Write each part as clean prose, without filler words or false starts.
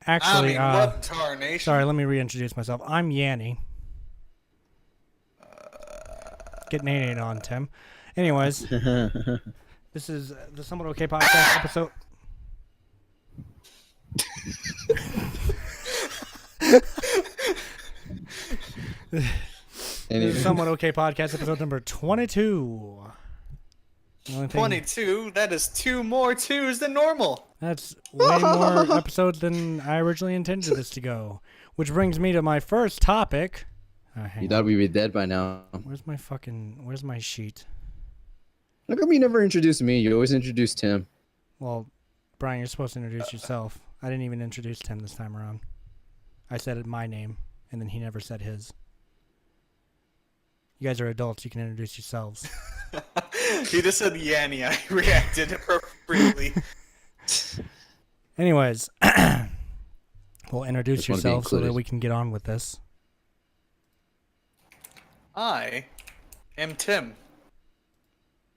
Actually, what tarnation? sorry, let me reintroduce myself. I'm Yanni. Get nane on, Tim. Anyways, this is the Somewhat Okay podcast episode. This is Somewhat Okay podcast episode number 22. 22? That is 2 more 2s than normal. That's way more episodes than I originally intended this to go. Which brings me to my first topic. You thought we'd be dead by now. Where's my sheet? How come you never introduced me? You always introduced Tim. Well, Brian, you're supposed to introduce yourself. I didn't even introduce Tim this time around. I said my name, and then he never said his. You guys are adults. You can introduce yourselves. He just said Yanni. I reacted appropriately. Anyways, well, introduce Just wanna be yourself so that included. we can get on with this. I am Tim.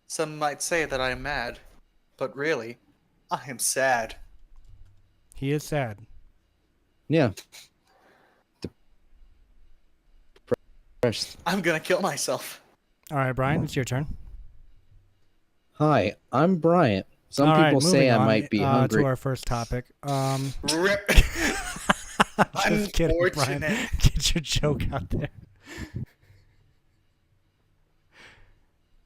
Some might say that I am mad, but really, I am sad. He is sad. Yeah. Depressed. I'm gonna kill myself. All right, Brian, it's your turn. Hi, I'm Bryant. Some All right, people say moving I on, might be hungry. to our first topic. Rip. Just kidding, Brian. Unfortunate. Get your joke out there.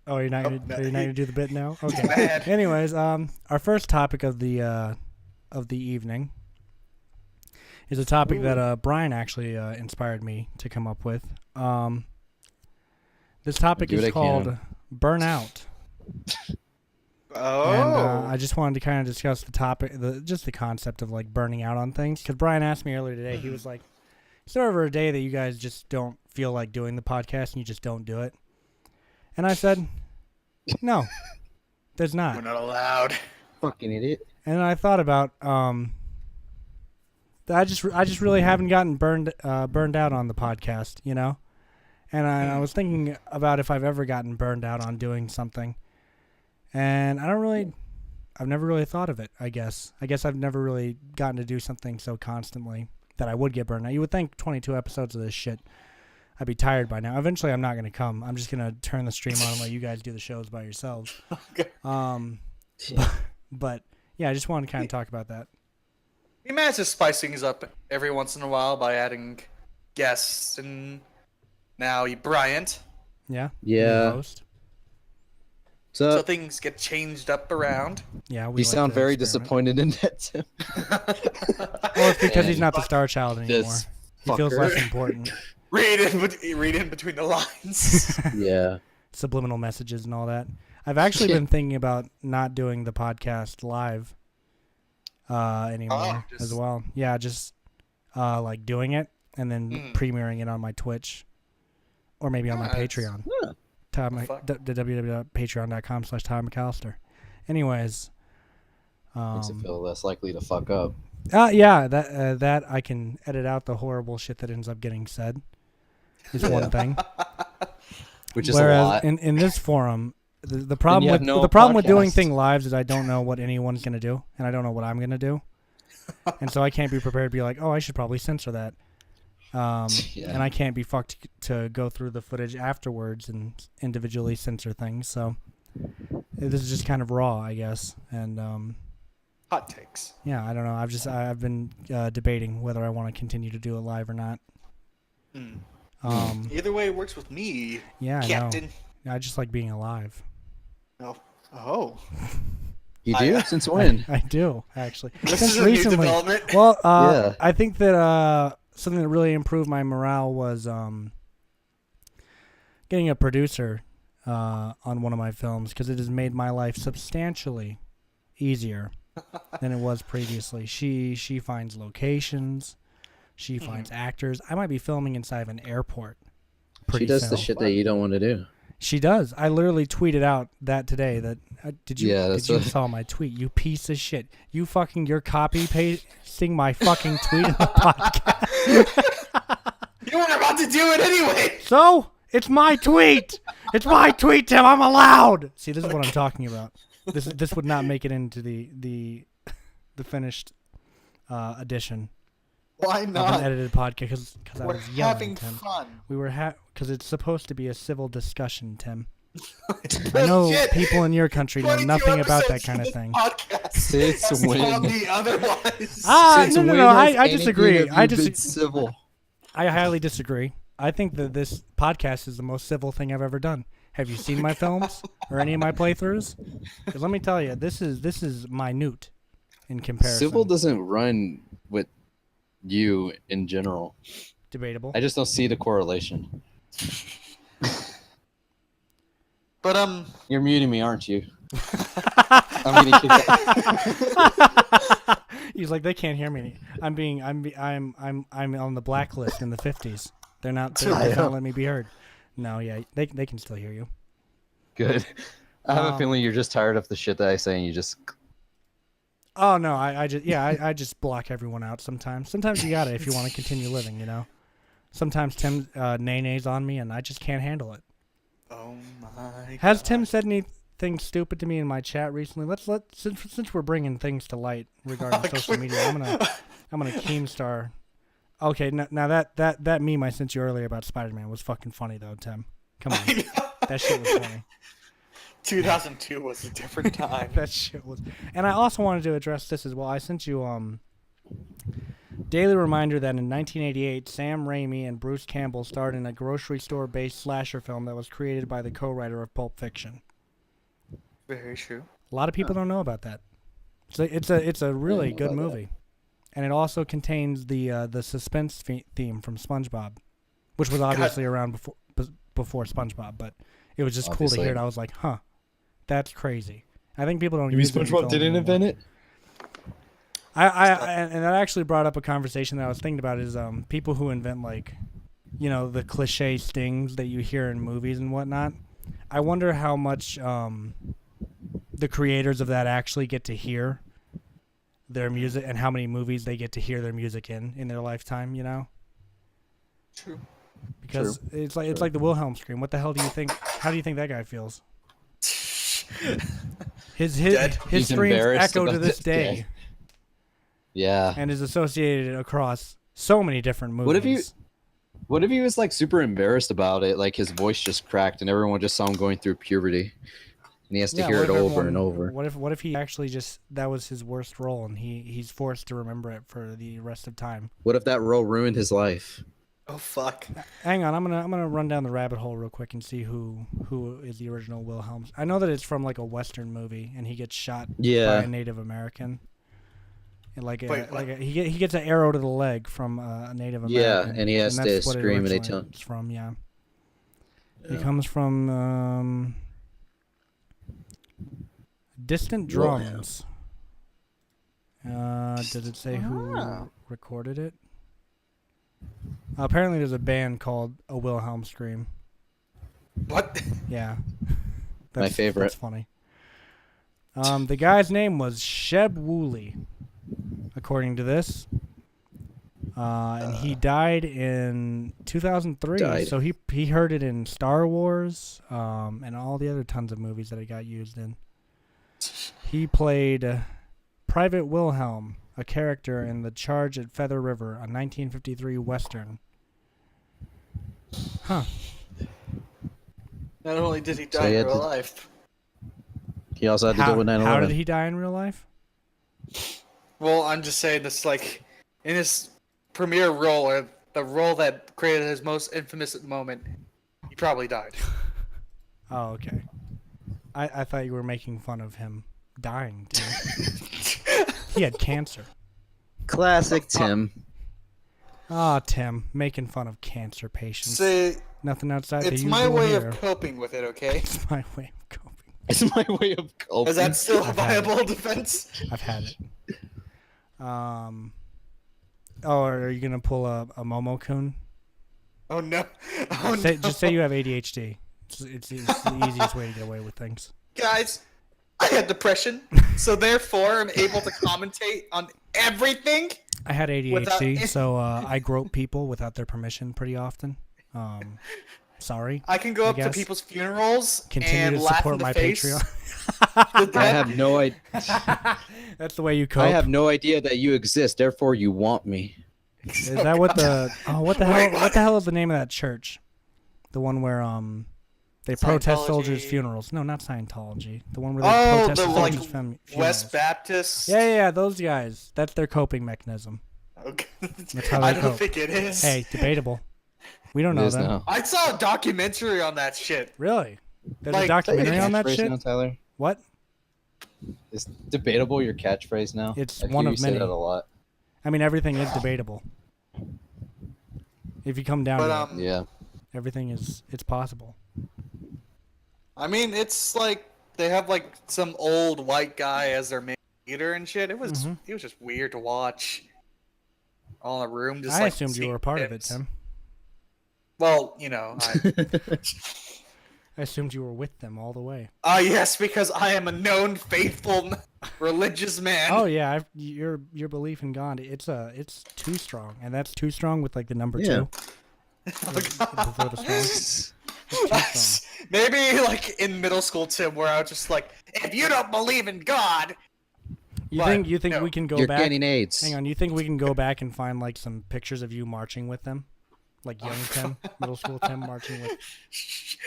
Oh, you're not gonna do the bit now? Okay. Mad. Anyways, our first topic of the evening is a topic that Brian actually inspired me to come up with. This topic Do what is I called can. Burnout. Oh. And I just wanted to kind of discuss the topic, just the concept of like burning out on things. Because Brian asked me earlier today, he was like, "Is there ever a day that you guys just don't feel like doing the podcast and you just don't do it?" And I said, "No, there's We're not." not allowed. Fucking idiot. And I thought about that I just really haven't gotten burned out on the podcast, you know. And I was thinking about if I've ever gotten burned out on doing something. And I've never really thought of it, I guess. I've never really gotten to do something so constantly that I would get burned out. You would think 22 episodes of this shit, I'd be tired by now. Eventually, I'm not going to come. I'm just going to turn the stream on and let you guys do the shows by yourselves. Okay. But yeah, I just wanted to kind of talk about that. We manage to spice things up every once in a while by adding guests, and now Bryant. Yeah? Yeah. The host. So So, things get changed up around. Yeah, we you like sound to very experiment. disappointed in that, Tim. Well, it's because he's And not the star child anymore. This He feels fucker. less important. Read in between the lines. Yeah. Subliminal messages and all that. I've actually been thinking about not doing the podcast live anymore as just- well. Yeah, just like doing it and then premiering it on my Twitch or maybe on my Nice. Patreon. Huh. Fuck. www.patreon.com/TylerMcAllister. Anyways, Makes it feel less likely to fuck up. yeah, that I can edit out the horrible shit that ends up getting said. Is one thing. Which is Whereas a lot. in this forum, the you problem have with no the problem with doing podcast. things live is I don't know what anyone's gonna do, and I don't know what I'm gonna do, and so I can't be prepared to be like, oh, I should probably censor that, Yeah. and I can't be fucked to go through the footage afterwards and individually censor things. So this is just kind of raw, I guess, and Hot takes. yeah, I don't know. I've been debating whether I want to continue to do it live or not. Either way works with me, Yeah, Captain. I know. I just like being alive. Oh. You do? Since when? I do, actually. This Since is a recently. new development. Well, Yeah. I think that something that really improved my morale was getting a producer on one of my films, because it has made my life substantially easier than it was previously. She finds locations. She finds actors. I might be filming inside of an airport. She does the shit that you don't want to do. She does. I literally tweeted out that today. That did you? Yeah, that's did you what- saw my tweet? You piece of shit. You're copy pasting my fucking tweet in the podcast. You weren't about to do it anyway. So it's my tweet. It's my tweet, Tim. I'm allowed. See, this is what I'm talking about. This would not make it into the finished edition. Why of an not? edited podcast because I We're was yelling, having Tim. fun. We were because it's supposed to be a civil discussion, Tim. I know people in your country know 22 nothing about that episodes kind of this thing. Podcast Since has when? taught me otherwise. Since No, when I has disagree. anything of I you been disagree. civil. I highly disagree. I think that this podcast is the most civil thing I've ever done. Have you seen my films or any of my playthroughs? Because let me tell you, this is minute in comparison. Civil doesn't run with you in general. Debatable. I just don't see the correlation. But You're muting me, aren't you? I'm getting kicked out. He's like, they can't hear me. I'm on the blacklist in the 50s. They're not letting me be heard. No, yeah, they can still hear you. Good. I have a feeling you're just tired of the shit that I say and you just... Oh no, I just block everyone out sometimes. Sometimes you gotta if you want to continue living, you know. Sometimes Tim nay-nays on me and I just can't handle it. oh my. Has Tim said anything stupid to me in my chat recently? Since we're bringing things to light regarding social media, I'm gonna Keemstar. Okay, now that meme I sent you earlier about Spider-Man was fucking funny though, Tim. Come on, that shit was funny. 2002 was a different time. That shit was. And I also wanted to address this as well. I sent you daily reminder that in 1988, Sam Raimi and Bruce Campbell starred in a grocery store-based slasher film that was created by the co-writer of Pulp Fiction. Very true. A lot of people don't know about that. So it's a really good movie, and it also contains the suspense theme from SpongeBob, which was obviously around before SpongeBob, but it was just cool to hear it. I was like, huh, that's crazy. I think people don't. You mean SpongeBob didn't invent it? And that actually brought up a conversation that I was thinking about is people who invent like, you know, the cliche stings that you hear in movies and whatnot. I wonder how much the creators of that actually get to hear their music and how many movies they get to hear their music in their lifetime, you know? True. Because it's like the Wilhelm scream. What the hell do you think? How do you think that guy feels? His screams echo to this day. Yeah. And is associated across so many different movies. What if he was like super embarrassed about it? Like his voice just cracked and everyone just saw him going through puberty. And he has to hear it over and over. What if he actually just that was his worst role and he's forced to remember it for the rest of time? What if that role ruined his life? Oh fuck. Hang on, I'm gonna run down the rabbit hole real quick and see who is the original Wilhelm. I know that it's from like a Western movie and he gets shot by a Native American. And he gets an arrow to the leg from a Native American. Yeah, and he has to scream and they tell him. It's from He comes from Distant Drums. Did it say who recorded it? Apparently there's a band called A Wilhelm Scream. What? Yeah. My favorite. That's funny. The guy's name was Sheb Woolley, according to this. And he died in 2003. So he heard it in Star Wars and all the other tons of movies that it got used in. He played Private Wilhelm, a character in The Charge at Feather River, a 1953 Western. Huh. Not only did he die in real life. He also had to deal with 9/11. How did he die in real life? Well, I'm just saying this, like, in his premiere role, or the role that created his most infamous moment, he probably died. Oh, okay. I thought you were making fun of him dying, Tim. He had cancer. Classic Tim. Tim, making fun of cancer patients. See, nothing outside the it's usual my way here. of coping with it, okay? It's my way of coping. It's my way of coping. Is that still a viable defense? I've had it. Are you gonna pull a Momo-kun? Oh no! Oh no! Just say you have ADHD. It's the easiest way to get away with things. Guys, I had depression, so therefore I'm able to commentate on everything. I had ADHD, so I grope people without their permission pretty often. Sorry. I can go up to people's funerals and to laugh support in the my face. Patreon. I have no idea. That's the way you cope. I have no idea that you exist, therefore you want me. Is that what the what the hell what the hell is the name of that church? The one where they protest soldiers' Scientology. funerals. No, not Scientology. The one where they protest the like soldiers' funerals. West Baptist. Yeah, those guys. That's their coping mechanism. Okay. That's how I they don't cope. think it is. Hey, debatable. We don't It know is them. now. I saw a documentary on that shit. Really? There's Like, a documentary on that Catchphrase shit? now, Tyler? What? Is debatable your catchphrase now? It's I hear one you of say many. that a lot. I mean, everything is debatable. If you come down But to it, Yeah. everything it's possible. I mean, it's like they have like some old white guy as their main leader and shit. It was just weird to watch. All in a room, just I like assumed you were a part of it, Tim. Well, I assumed you were with them all the way. yes, because I am a known faithful religious man. Oh yeah, your belief in God, it's too strong, and that's too strong with like the number Yeah. 2. Before the strong. It's too strong. Maybe like in middle school, Tim, where I was just like, if you don't believe in God, You think no. we can go You're back? getting AIDS. Hang on, you think we can go back and find like some pictures of you marching with them, like young Tim, middle school Tim marching with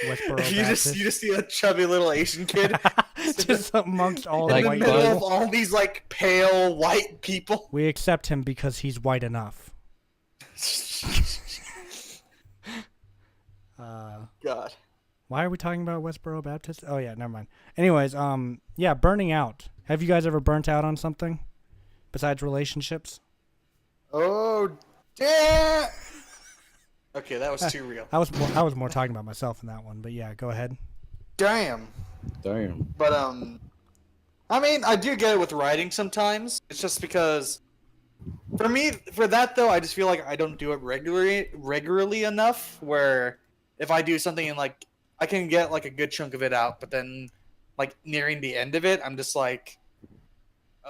Westboro you Baptist? just see a chubby little Asian kid Just amongst all Like the in white the middle of people. all these like pale white people. We accept him because he's white enough. God. Why are we talking about Westboro Baptist? Oh yeah, never mind. Anyways, yeah, burning out. Have you guys ever burnt out on something besides relationships? Oh, damn. Okay, that was too real. I was more talking about myself in that one, but yeah, go ahead. Damn. Damn. But I mean, I do get it with writing sometimes. It's just because, for me, for that though, I just feel like I don't do it regularly enough. Where if I do something and like I can get like a good chunk of it out, but then like nearing the end of it, I'm just like,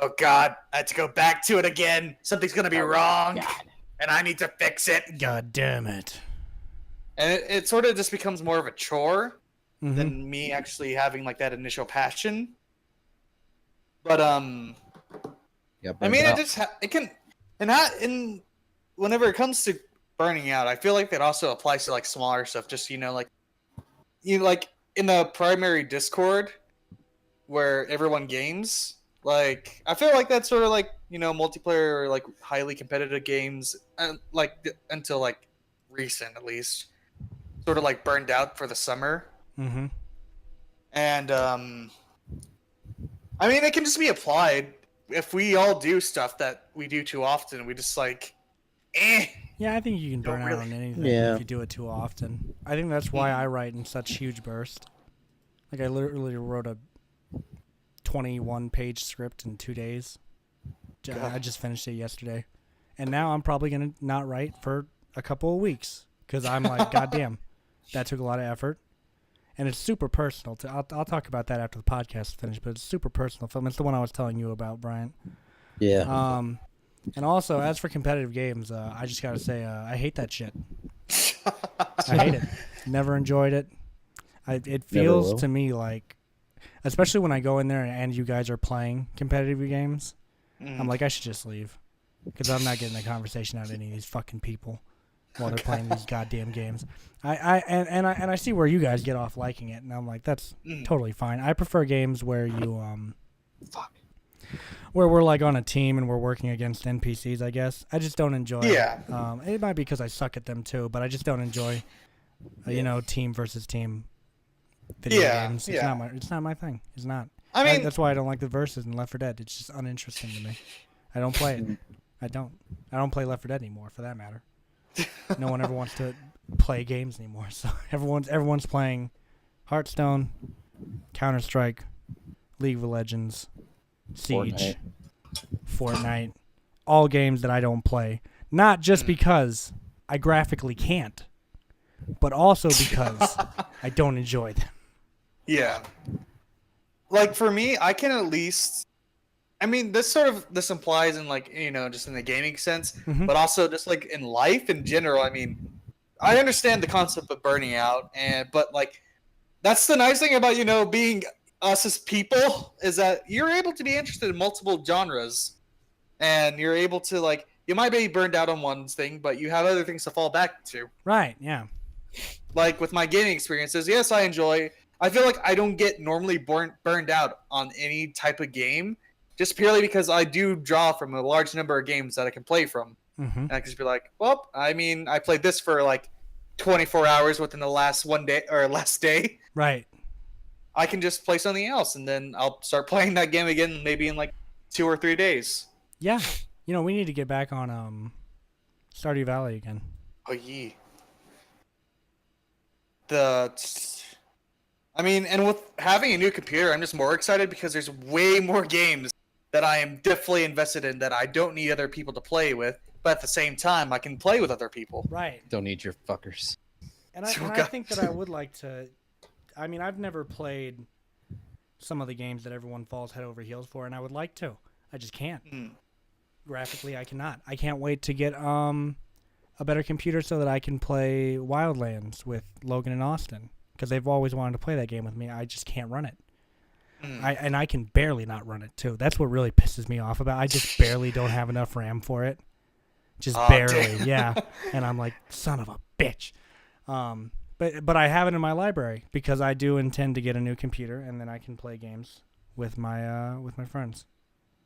oh God, I have to go back to it again. Something's gonna be wrong, and I need to fix it. God damn it. And it sort of just becomes more of a chore Mhm. than me actually having like that initial passion. But Yeah, I mean, burnt out. it can, and whenever it comes to burning out, I feel like that also applies to like smaller stuff. Just like in the primary Discord where everyone games. Like I feel like that's sort of like multiplayer or like highly competitive games, until like recent at least, sort of like burned out for the summer. Mhm. And I mean, it can just be applied if we all do stuff that we do too often. We just like, Yeah, I think you can Don't burn out really- on anything Yeah. if you do it too often. I think that's why I write in such huge bursts. Like I literally wrote a 21-page script in 2 days. I just finished it yesterday, and now I'm probably gonna not write for a couple of weeks because I'm like, God damn, that took a lot of effort, and it's super personal. I'll talk about that after the podcast is finished, but it's super personal film. It's the one I was telling you about, Bryant. Yeah. And also, as for competitive games, I just gotta say, I hate that shit. I hate it. Never enjoyed it. It feels will. to me like, especially when I go in there and you guys are playing competitive games, I'm like, I should just leave because I'm not getting a conversation out of any of these fucking people while they're playing these goddamn games. I see where you guys get off liking it, and I'm like, that's totally fine. I prefer games where you where we're like on a team and we're working against NPCs. I guess I just don't enjoy. Yeah. It might be because I suck at them too, but I just don't enjoy. Team versus team video games. It's not my thing. It's not. I mean, that's why I don't like the verses in Left 4 Dead. It's just uninteresting to me. I don't play it. I don't play Left 4 Dead anymore, for that matter. No one ever wants to play games anymore. So everyone's playing Hearthstone, Counter-Strike, League of Legends, Siege, Fortnite, all games that I don't play. Not just because I graphically can't, but also because I don't enjoy them. yeah. Like for me, I can at least. I mean, this implies in like just in the gaming sense, but also just like in life in general. I mean, I understand the concept of burning out, but like that's the nice thing about being us as people is that you're able to be interested in multiple genres, and you're able to like you might be burned out on one thing, but you have other things to fall back to. Right. Yeah. Like with my gaming experiences, yes, I enjoy. I feel like I don't get normally burned out on any type of game, just purely because I do draw from a large number of games that I can play from. Mm-hmm. And I can just be like, well, I mean, I played this for like 24 hours within the last last day. Right. I can just play something else, and then I'll start playing that game again, maybe in like 2 or 3 days. Yeah. We need to get back on Stardew Valley again. Oh yeah. I mean, and with having a new computer, I'm just more excited because there's way more games that I am definitely invested in that I don't need other people to play with, but at the same time, I can play with other people. Right. Don't need your fuckers. And I think that I would like to. I mean, I've never played some of the games that everyone falls head over heels for, and I would like to. I just can't. Graphically, I cannot. I can't wait to get a better computer so that I can play Wildlands with Logan and Austin, because they've always wanted to play that game with me. I just can't run it. I can barely not run it too. That's what really pisses me off about. I just barely don't have enough RAM for it. Just barely, yeah. And I'm like, son of a bitch. But I have it in my library because I do intend to get a new computer, and then I can play games with my friends.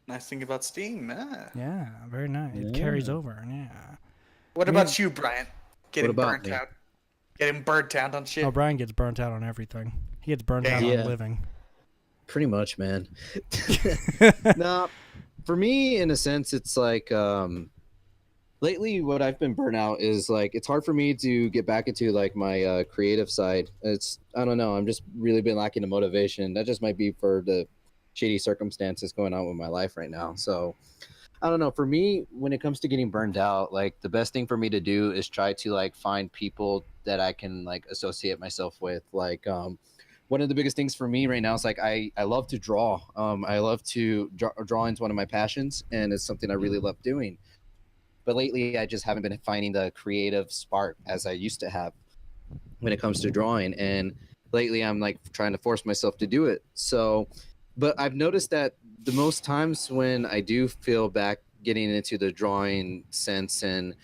Nice thing about Steam, Yeah, very nice. It carries over, yeah. What about you, Brian? Getting burnt me? out. Getting burnt out on shit. Oh, Brian gets burnt out on everything. He gets burnt out on living. Pretty much, man. No, for me, in a sense, it's like lately what I've been burnt out is like it's hard for me to get back into like my creative side. I don't know. I'm just really been lacking the motivation. That just might be for the shady circumstances going on with my life right now. So I don't know. For me, when it comes to getting burned out, like the best thing for me to do is try to like find people that I can like associate myself with. Like one of the biggest things for me right now is like I love to draw. I love to drawing's one of my passions, and it's something I really love doing. But lately, I just haven't been finding the creative spark as I used to have when it comes to drawing. And lately, I'm like trying to force myself to do it. So, but I've noticed that the most times when I do feel back getting into the drawing sense and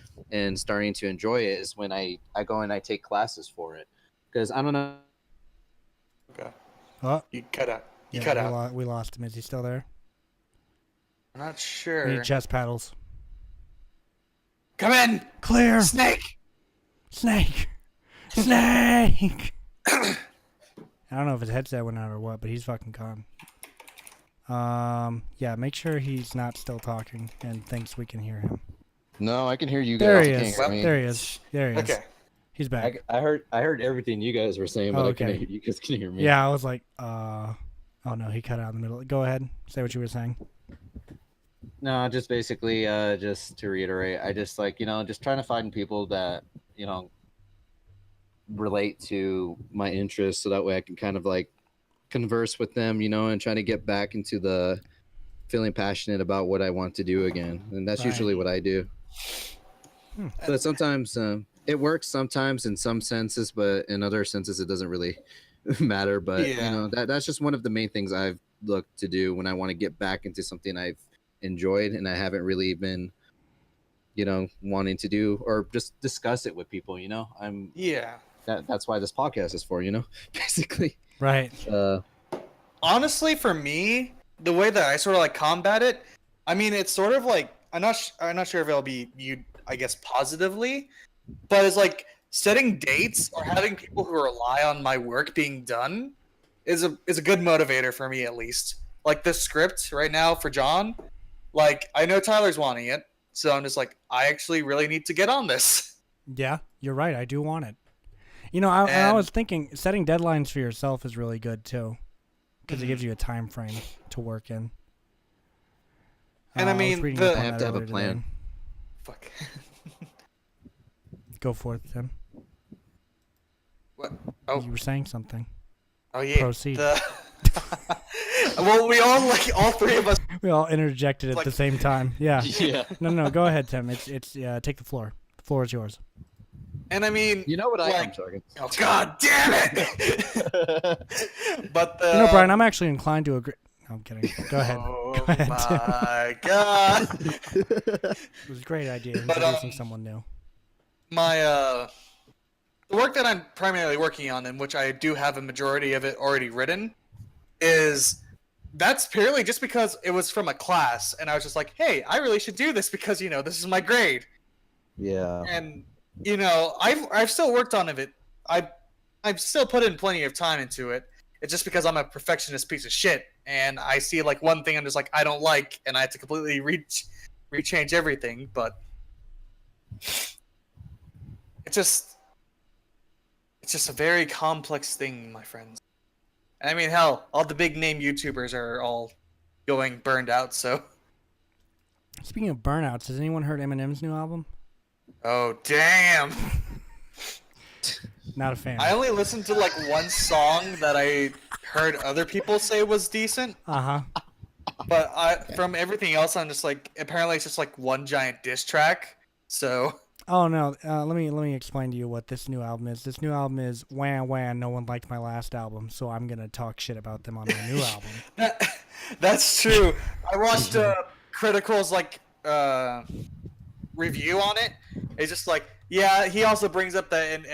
starting to enjoy it is when I go and I take classes for it. Because I don't know. Okay. Oh, You cut out. We lost him. Is he still there? I'm not sure. We need chest paddles. Come in! Clear! Snake! Snake! Snake! I don't know if his headset went out or what, but he's fucking gone. Yeah, make sure he's not still talking and thinks we can hear him. No, I can hear you guys. There he is. I mean, There he is. There he is. Okay. He's back. I heard everything you guys were saying, but okay. you guys can hear me. Yeah, I was like, oh no, he cut out in the middle. Go ahead. Say what you were saying. No, just basically, just to reiterate, I just like, just trying to find people that, relate to my interests so that way I can kind of like converse with them, and try to get back into the feeling passionate about what I want to do again. And that's usually what I do. But sometimes it works sometimes in some senses, but in other senses it doesn't really matter. But, that's just one of the main things I've looked to do when I want to get back into something I've enjoyed and I haven't really been wanting to do or just discuss it with people. That's why this podcast is for, basically. Right. Honestly, for me, the way that I sort of like combat it, I mean, it's sort of like I'm not sure if it'll be viewed, I guess, positively, but it's like setting dates or having people who rely on my work being done is a good motivator for me, at least. Like the script right now for John, like I know Tyler's wanting it, so I'm just like, I actually really need to get on this. Yeah, you're right. I do want it. I was thinking setting deadlines for yourself is really good too, because it gives you a time frame to work in. And I mean, I have to have a plan. Today. Fuck. Go for it, Tim. What? Oh, you were saying something. Oh yeah. Proceed. Well, we all three of us. We all interjected at the same time. Yeah. Yeah. No. Go ahead, Tim. It's take the floor. The floor is yours. And I mean, you know what I am talking. Oh God damn it! But Brian, I'm actually inclined to agree. I'm kidding. Go ahead. Oh Go ahead, Tim. my god! It was a great idea introducing someone new. My the work that I'm primarily working on, in which I do have a majority of it already written, that's purely just because it was from a class, and I was just like, hey, I really should do this because this is my grade. Yeah. And I've still worked on it. I've still put in plenty of time into it. It's just because I'm a perfectionist piece of shit, and I see like one thing I'm just like I don't like, and I have to completely rechange everything. But it's just a very complex thing, my friends. And I mean, hell, all the big name YouTubers are all going burned out. So, Speaking of burnouts, has anyone heard Eminem's new album? oh damn. Not a fan. I only listened to like one song that I heard other people say was decent. Uh-huh. But from everything else, I'm just like, apparently it's just like one giant diss track. So. Oh no, let me explain to you what this new album is. This new album is Wah Wah, no one liked my last album, so I'm gonna talk shit about them on my new album. That's true. I watched Critical's like review on it. It's just like, yeah, he also brings up that in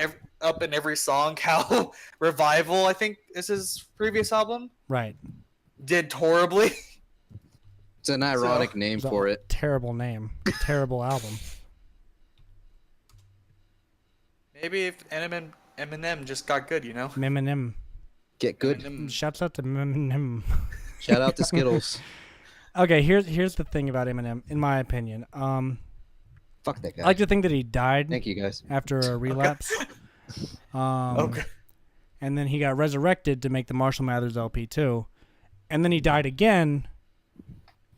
every song how Revival, I think is his previous album, Right. did horribly. It's an ironic name It's a for it. Terrible name. Terrible album. Maybe if Eminem just got good, Eminem. Get good. Eminem. Shouts out to Eminem. Shout out to Skittles. Okay, here's the thing about Eminem, in my opinion. Fuck that guy. I like to think that he died Thank you guys. after a relapse. Okay. And then he got resurrected to make the Marshall Mathers LP too. And then he died again.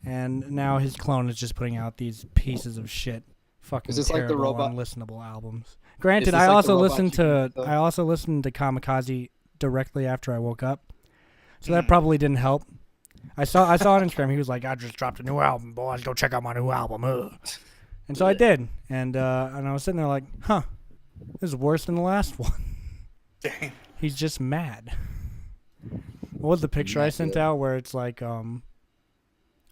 And now his clone is just putting out these pieces of shit. Fucking Is this like the terrible, robot- unlistenable albums. Granted, this I like the also robot listened chicken to stuff? Kamikaze directly after I woke up. So that probably didn't help. I saw on Instagram he was like, I just dropped a new album, boys, go check out my new album. Ugh. And so I did. And I was sitting there like, huh, this is worse than the last one. Dang. He's just mad. What was the picture I sent out where it's like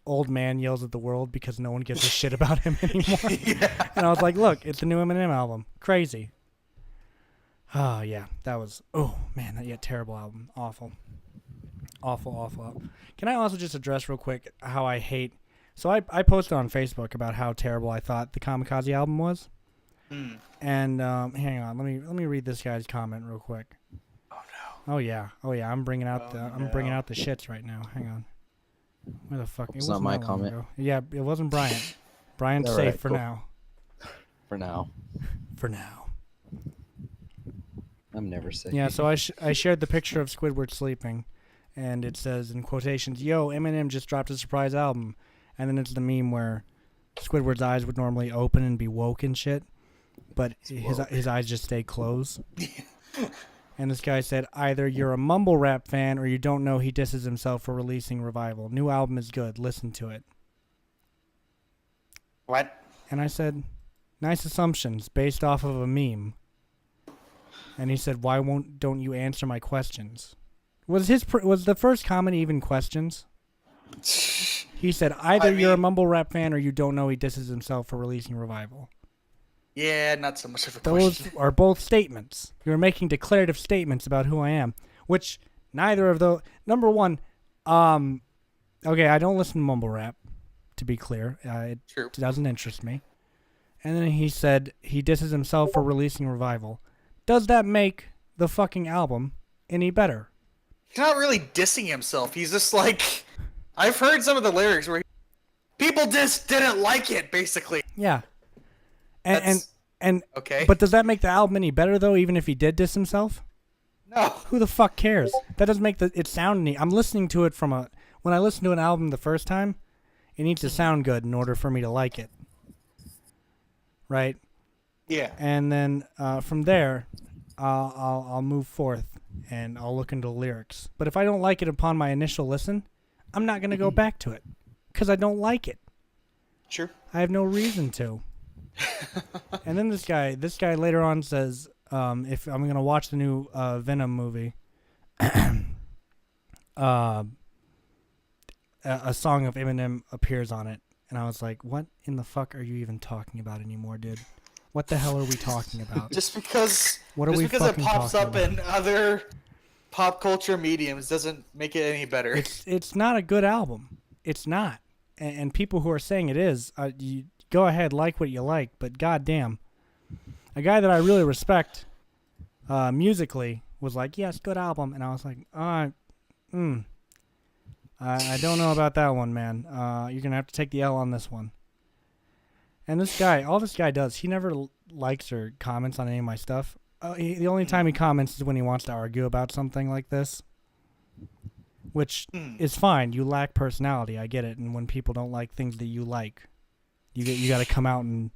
old man yells at the world because no one gives a shit about him anymore? Yeah. And I was like, look, it's the new Eminem album. Crazy. Oh, yeah. That was, terrible album. Awful. Awful. Can I also just address real quick how I hate... So I posted on Facebook about how terrible I thought the Kamikaze album was. And hang on, let me read this guy's comment real quick. Oh no. Oh yeah, I'm bringing out bringing out the shits right now. Hang on. Where the fuck? It's not my that long comment. ago. Yeah, it wasn't Brian. Brian's All safe right, for cool. now. For now. For now. I'm never safe. Yeah, so I shared the picture of Squidward sleeping, and it says in quotations, "Yo, Eminem just dropped a surprise album," and then it's the meme where Squidward's eyes would normally open and be woke and shit, but his eyes just stay closed. And this guy said, either you're a mumble rap fan or you don't know he disses himself for releasing Revival. New album is good. Listen to it. What? And I said, nice assumptions based off of a meme. And he said, don't you answer my questions? Was the first comment even questions? He said, either you're a mumble rap fan or you don't know he disses himself for releasing Revival. Yeah, not so much of a Those question. are both statements. You're making declarative statements about who I am, which neither of those... Number one, okay, I don't listen to mumble rap, to be clear. It True. doesn't interest me. And then he said he disses himself for releasing Revival. Does that make the fucking album any better? He's not really dissing himself. He's just like... I've heard some of the lyrics where people just didn't like it, basically. Yeah. And okay. But does that make the album any better though, even if he did diss himself? No. Who the fuck cares? That doesn't make it sound neat. I'm listening to it when I listen to an album the first time, it needs to sound good in order for me to like it. Right? Yeah. And then from there, I'll move forth and I'll look into the lyrics. But if I don't like it upon my initial listen, I'm not going to go back to it because I don't like it. Sure. I have no reason to. And then this guy later on says, if I'm going to watch the new Venom movie, a song of Eminem appears on it, and I was like, what in the fuck are you even talking about anymore, dude? What the hell are we talking about? Just because What are just we because it fucking pops talking up about? in other pop culture mediums doesn't make it any better. It's not a good album. It's not. And people who are saying it is, you go ahead, like what you like, but goddamn, a guy that I really respect musically was like, yes, good album, and I was like, I don't know about that one, man. You're gonna have to take the L on this one. And this guy, all this guy does, he never likes or comments on any of my stuff. The only time he comments is when he wants to argue about something like this, which is fine. You lack personality, I get it. And when people don't like things that you like, you got to come out and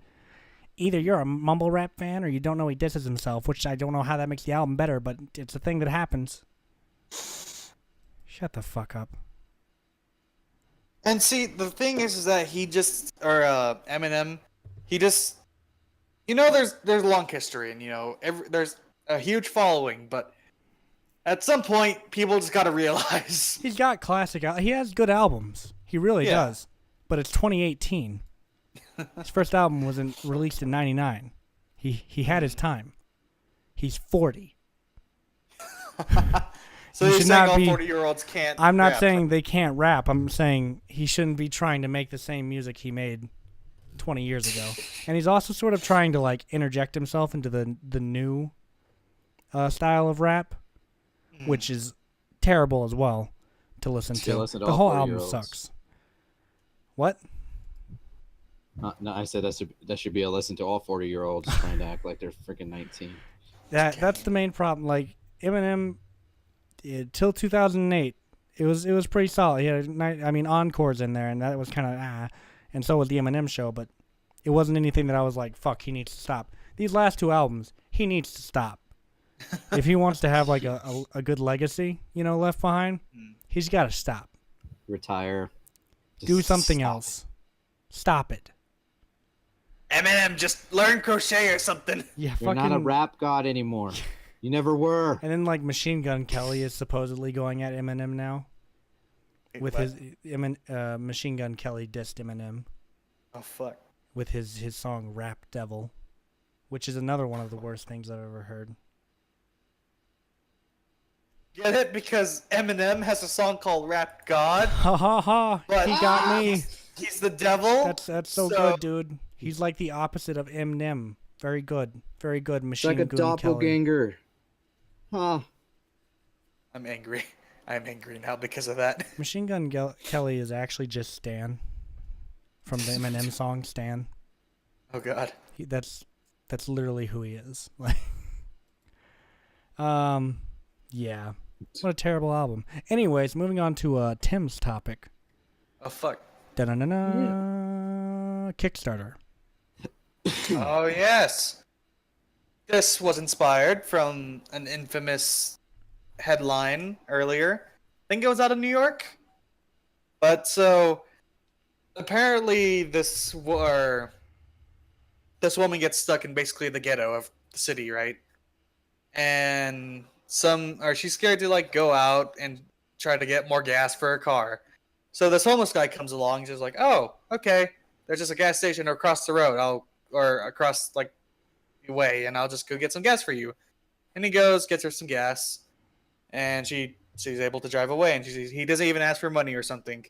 either you're a mumble rap fan or you don't know he disses himself, which I don't know how that makes the album better, but it's a thing that happens. Shut the fuck up. And see, the thing is that Eminem, he just, there's long history, and there's a huge following, but at some point, people just gotta realize He's got he has good albums. He really Yeah. does. But it's 2018. His first album was released in 99. He had his time. He's 40. so You you're should saying not all be- 40-year-olds can't. I'm not rap. saying they can't rap. I'm saying he shouldn't be trying to make the same music he made 20 years ago. And he's also sort of trying to like interject himself into the new style of rap, which is terrible as well to listen Still to. listen to The all whole album 40-year-olds. sucks. What? No, I said that should be a lesson to all 40-year-olds trying to act like they're freaking 19. That's the main problem. Like Eminem, till 2008, it was pretty solid. He had encores in there, and that was kind of and so was the Eminem show. But it wasn't anything that I was like, fuck, he needs to stop. These last two albums, he needs to stop. If he wants to have like a good legacy, left behind, he's got to stop. Retire. Just Do something stop. else. Stop it. Eminem, just learn crochet or something. Yeah, You're not a rap god anymore. You never were. And then like Machine Gun Kelly is supposedly going at Eminem now with his Machine Gun Kelly dissed Eminem Oh fuck. with his song Rap Devil, which is another one of the worst things I've ever heard. Get it? Because Eminem has a song called Rap God. Ha ha ha! But He got me. He's the devil. That's so good, dude. He's like the opposite of Eminem. Very good, It's Machine like a Gun Kelly. doppelganger. Huh. I'm angry. I'm angry now because of that. Machine Gun Kelly is actually just Stan from the Eminem song Stan. Oh god. That's literally who he is. Yeah. What a terrible album. Anyways, moving on to Tim's topic. Oh fuck. Da-na-na-na. Kickstarter. Oh yes. This was inspired from an infamous headline earlier. I think it was out of New York. But so apparently this woman gets stuck in basically the ghetto of the city, right? And she's scared to like go out and try to get more gas for her car. So this homeless guy comes along and just like, oh, okay, there's just a gas station across the road. Or across like the way, and I'll just go get some gas for you. And he goes, gets her some gas, and she's able to drive away. And he doesn't even ask for money or something.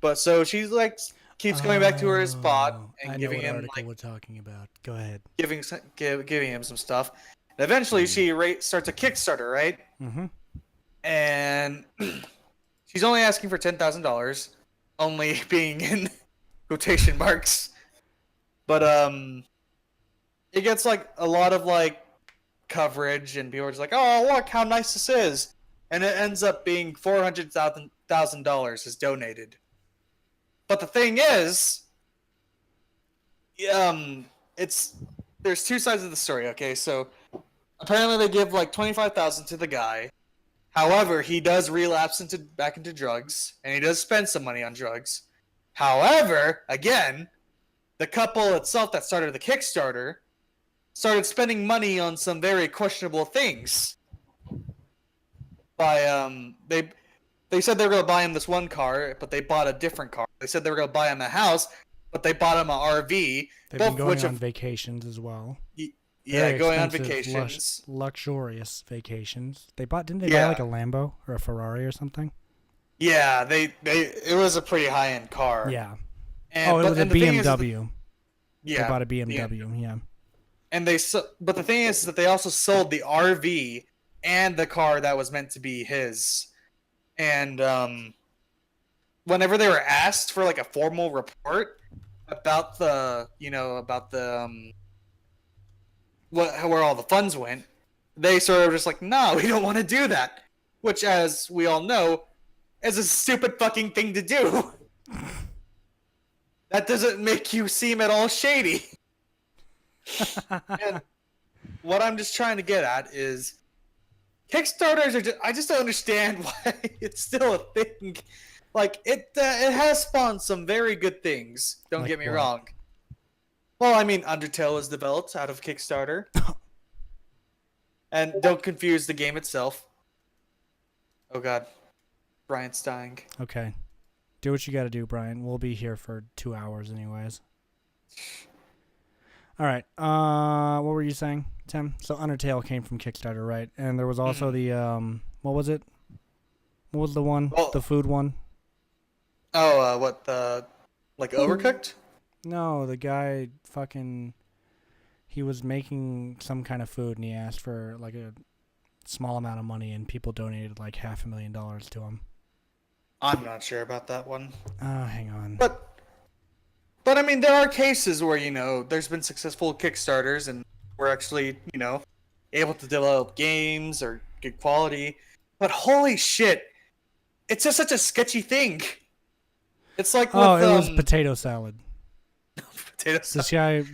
But so she's like keeps going back to her spot and giving him like we're talking about. Go ahead. giving him some stuff. And eventually, she starts a Kickstarter, right? Mm-hmm. And she's only asking for $10,000, only being in quotation marks. But it gets like a lot of like coverage, and people are just like, "Oh, look how nice this is," and it ends up being $400,000 is donated. But the thing is, there's two sides of the story. Okay, so apparently they give like $25,000 to the guy. However, he does relapse back into drugs, and he does spend some money on drugs. However, again, the couple itself that started the Kickstarter started spending money on some very questionable things. They said they were gonna buy him this one car, but they bought a different car. They said they were gonna buy him a house, but they bought him an RV. They've both been going which on have, vacations as well. yeah, Very going on expensive, vacations. luxurious vacations. Didn't they buy Yeah. like a Lambo or a Ferrari or something? Yeah, it was a pretty high end car. Yeah. And, Oh, it was a and the thing is that- BMW. yeah, They bought a BMW. Yeah. and but the thing is that they also sold the RV and the car that was meant to be his. And whenever they were asked for like a formal report about where all the funds went, they sort of just like, no, we don't want to do that. Which, as we all know, is a stupid fucking thing to do. That doesn't make you seem at all shady. And what I'm just trying to get at is Kickstarters are I just don't understand why it's still a thing. Like it has spawned some very good things. Don't Like get me what? wrong. Well, I mean, Undertale is developed out of Kickstarter. And don't confuse the game itself. Oh god. Brian's dying. Okay. Do what you got to do, Brian. We'll be here for 2 hours anyways. All right. What were you saying, Tim? So Undertale came from Kickstarter, right? And there was also the what was it? What was the one? Well- The food one? Oh, what the Overcooked? No, the guy fucking he was making some kind of food and he asked for like a small amount of money and people donated like $500,000 to him. I'm not sure about that one. Hang on. But I mean, there are cases where, there's been successful Kickstarters and we're actually, able to develop games or good quality. But holy shit, it's just such a sketchy thing. It's like with, it was potato salad. potato salad. This guy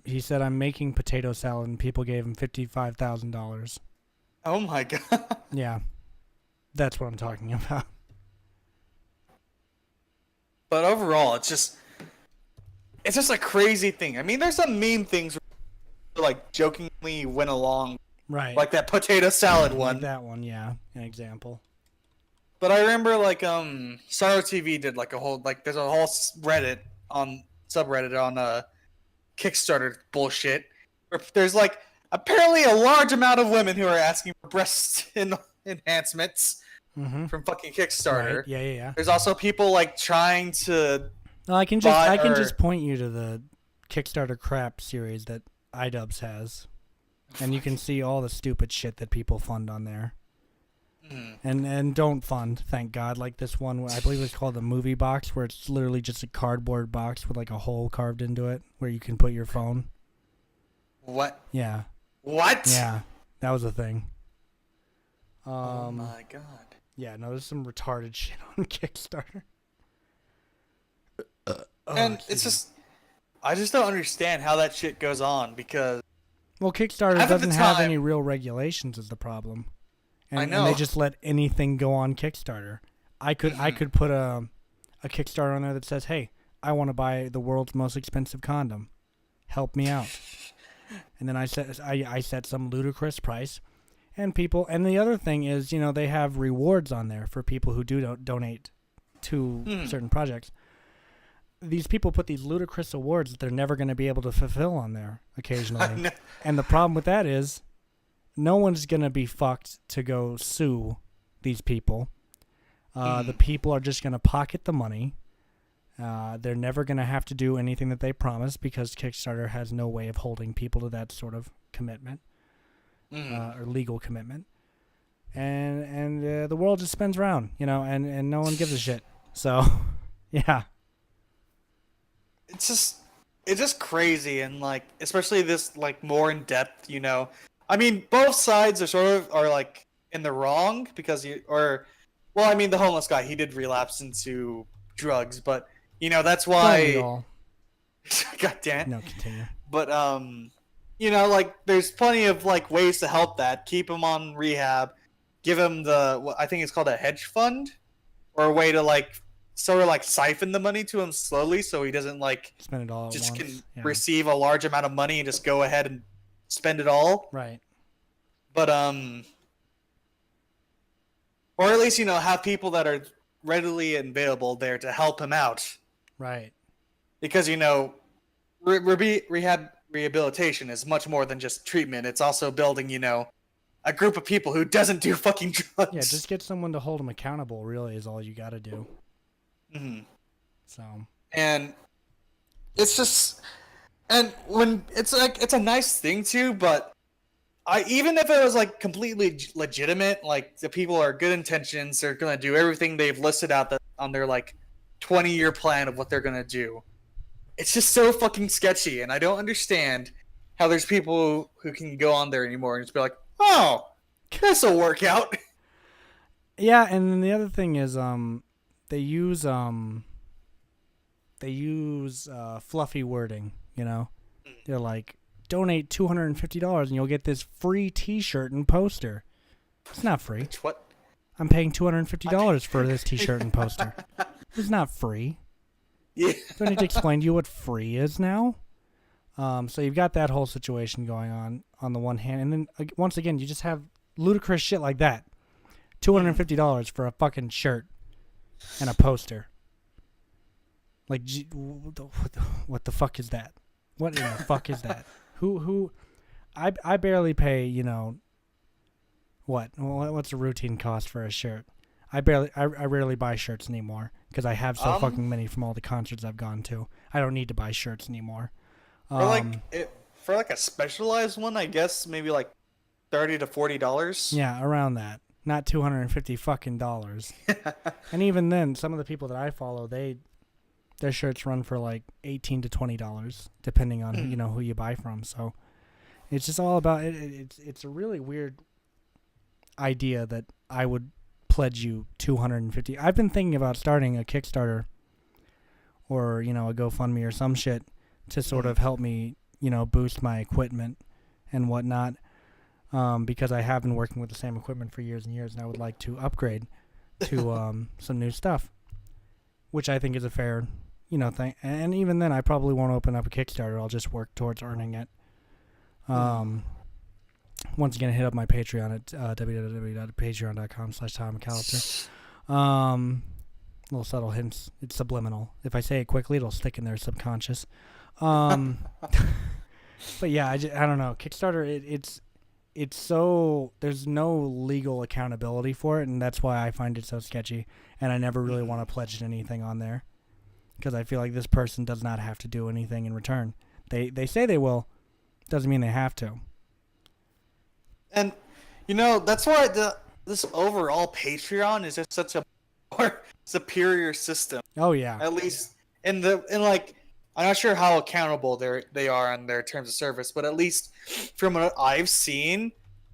he said, I'm making potato salad, and people gave him $55,000. Oh my god. Yeah. That's what I'm talking about. But overall, it's just a crazy thing. I mean, there's some meme things where, like, jokingly went along, Right. like that potato salad Like one. that one, yeah. An example. But I remember, like, Sorrow TV did, like, there's a whole subreddit on Kickstarter bullshit. Where there's, like, apparently a large amount of women who are asking for breast enhancements Mm-hmm. from fucking Kickstarter. Right. Yeah. There's also people, like, trying to... Well, I can just point you to the Kickstarter crap series that iDubbbz has. And you can see all the stupid shit that people fund on there. And don't fund, thank God. Like this one, I believe it's called the Movie Box, where it's literally just a cardboard box with like a hole carved into it where you can put your phone. What? Yeah. What? Yeah. That was a thing. Oh my god. Yeah, no, there's some retarded shit on Kickstarter. And it's just... I just don't understand how that shit goes on, because... Well, Kickstarter Half of the doesn't have time- any real regulations is the problem. I And know. they just let anything go on Kickstarter. I could put a Kickstarter on there that says, "Hey, I want to buy the world's most expensive condom. Help me out." And then I set some ludicrous price, and the other thing is, they have rewards on there for people who do donate to certain projects. These people put these ludicrous awards that they're never going to be able to fulfill on there occasionally. And the problem with that is no one's going to be fucked to go sue these people. The people are just going to pocket the money. They're never going to have to do anything that they promise because Kickstarter has no way of holding people to that sort of commitment or legal commitment. And the world just spins around, and no one gives a shit. So, yeah. It's just crazy, and like, especially this, like, more in depth, I mean, both sides are like in the wrong because the homeless guy, he did relapse into drugs, but that's Don't why. we all? God damn it. No, continue. But like, there's plenty of like ways to help that. Keep him on rehab, give him I think it's called a hedge fund, or a way to like sort of like siphon the money to him slowly, so he doesn't like Spend it all at just once. can Yeah. receive a large amount of money and just go ahead and spend it all. Right. But or at least have people that are readily available there to help him out. Right. Because rehabilitation is much more than just treatment. It's also building a group of people who doesn't do fucking drugs. Yeah, just get someone to hold them accountable. Really, is all you got to do. Mm-hmm. So. And it's just, and when it's a nice thing too, but even if it was like completely legitimate, like the people are good intentions, they're gonna do everything they've listed out on their like 20-year plan of what they're gonna do. It's just so fucking sketchy, and I don't understand how there's people who can go on there anymore and just be like, oh, this'll work out. Yeah, and then the other thing is, they use fluffy wording. They're like, donate $250 and you'll get this free T-shirt and poster. It's not free. What? I'm paying $250 for this T-shirt and poster. It's not free. Yeah. Do I need to explain to you what free is now? So you've got that whole situation going on the one hand, and then once again, you just have ludicrous shit like that. $250 for a fucking shirt and a poster. Like, what the fuck is that? What in the fuck is that? Who? I barely pay. What's a routine cost for a shirt? I rarely buy shirts anymore because I have so fucking many from all the concerts I've gone to. I don't need to buy shirts anymore. For a specialized one, I guess maybe like $30 to $40. Yeah, around that. Not $250 fucking dollars. And even then, some of the people that I follow, their shirts run for like $18 to $20, depending on who you buy from. So it's just all about it. It's a really weird idea that I would pledge you $250. I've been thinking about starting a Kickstarter or a GoFundMe or some shit to sort of help me boost my equipment and whatnot, because I have been working with the same equipment for years and years, and I would like to upgrade to some new stuff, which I think is a fair thing. And even then, I probably won't open up a Kickstarter. I'll just work towards earning it. Once again, hit up my Patreon at www.patreon.com/TomMcAllister. Little subtle hints. It's subliminal. If I say it quickly, it'll stick in their subconscious. But yeah, I don't know. Kickstarter, it's so, there's no legal accountability for it, and that's why I find it so sketchy, and I never really want to pledge anything on there, because I feel like this person does not have to do anything in return. They say they will, doesn't mean they have to. And that's why this overall Patreon is just such a more superior system. Oh yeah. At least in like, I'm not sure how accountable they are on their terms of service, but at least from what I've seen,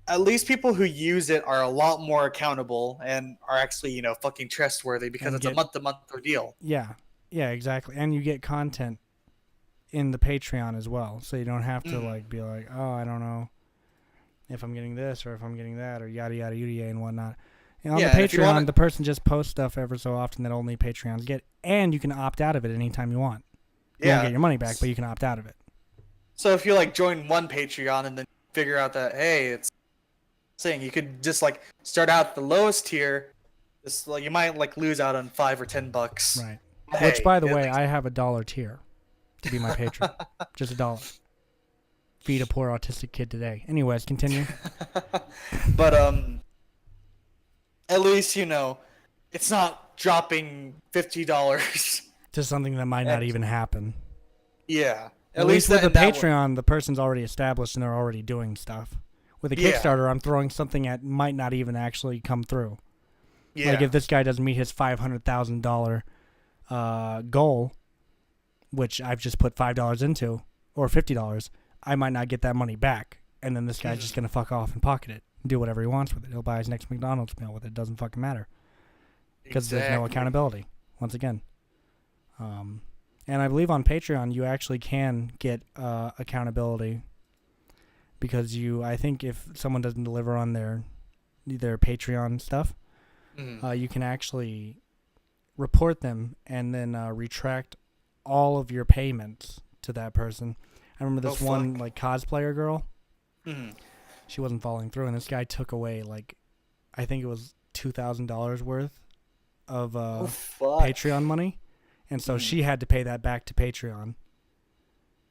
at least people who use it are a lot more accountable and are actually fucking trustworthy, because it's a month-to-month deal. Yeah, exactly. And you get content in the Patreon as well, so you don't have to be like, oh, I don't know if I'm getting this or if I'm getting that or yada yada yada and whatnot. And on the Patreon, the person just posts stuff ever so often that only Patreons get, and you can opt out of it anytime you want. You don't get your money back, but you can opt out of it. So if you join one Patreon and then figure out that, hey, it's saying you could just start out the lowest tier, just you might lose out on $5 or $10. Right. Hey, which, by the way, I have $1 tier to be my patron. Just $1. Feed a poor autistic kid today. Anyways, continue. But at least it's not dropping $50 to something that might not even happen. Yeah. At least with the Patreon, the person's already established and they're already doing stuff. With a Kickstarter, I'm throwing something that might not even actually come through. Yeah. Like if this guy doesn't meet his $500,000 goal, which I've just put $5 into, or $50, I might not get that money back. And then this guy's just going to fuck off and pocket it and do whatever he wants with it. He'll buy his next McDonald's meal with it. It doesn't fucking matter. Because there's no accountability, once again. And I believe on Patreon, you actually can get accountability. Because I think if someone doesn't deliver on their Patreon stuff, you can actually report them and then retract all of your payments to that person. I remember this one cosplayer girl. She wasn't following through, and this guy took away I think it was $2,000 worth of Oh fuck. Patreon money, and so she had to pay that back to Patreon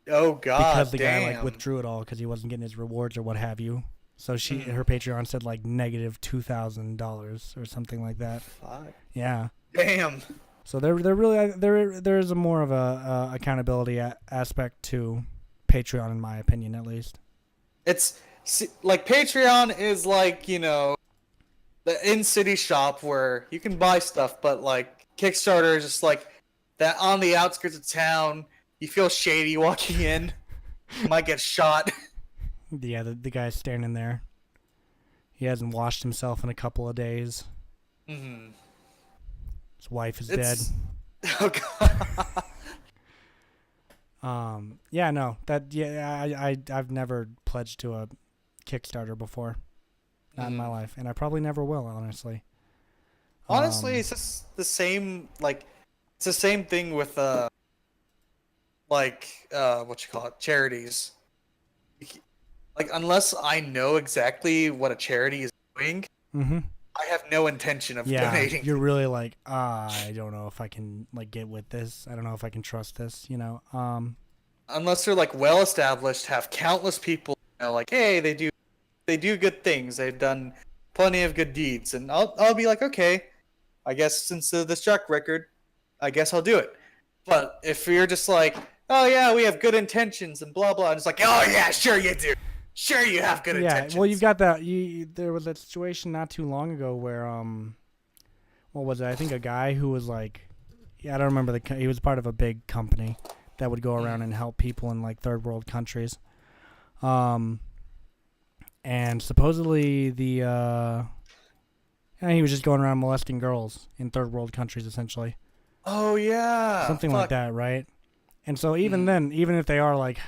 Oh god. because the guy damn. like withdrew it all because he wasn't getting his rewards or what have you. So Hmm. her Patreon said like negative $2,000 or something like that. Fuck. Yeah. Damn. So they're really there is a more of a accountability aspect to Patreon, in my opinion, at least. It's like Patreon is like, you know, the in-city shop where you can buy stuff, but like Kickstarter is just like that on the outskirts of town. You feel shady walking in. You might get shot. Yeah, the guy's standing there. He hasn't washed himself in a couple of days. Hmm. His wife is It's dead. oh god. Yeah, no, I've never pledged to a Kickstarter before, not in my life, and I probably never will, honestly. Honestly, it's just the same. Like, it's the same thing with what you call it, charities. Like, unless I know exactly what a charity is doing, Mm-hmm. I have no intention of Yeah, donating. you're really like, I don't know if I can like get with this. I don't know if I can trust this. You know. Unless they're like well established, have countless people, you know, like, hey, they do good things. They've done plenty of good deeds, and I'll be like, okay, I guess since this track record, I guess I'll do it. But if you're just like, oh yeah, we have good intentions and blah blah, and it's like, oh yeah, sure you do, sure you have good Yeah, intentions. well, you've got that. There was that situation not too long ago where what was it? I think a guy who was like, I don't remember he was part of a big company that would go around and help people in like third world countries. And supposedly he was just going around molesting girls in third world countries, essentially. Oh yeah, Something like that, right? And so even then, even if they are like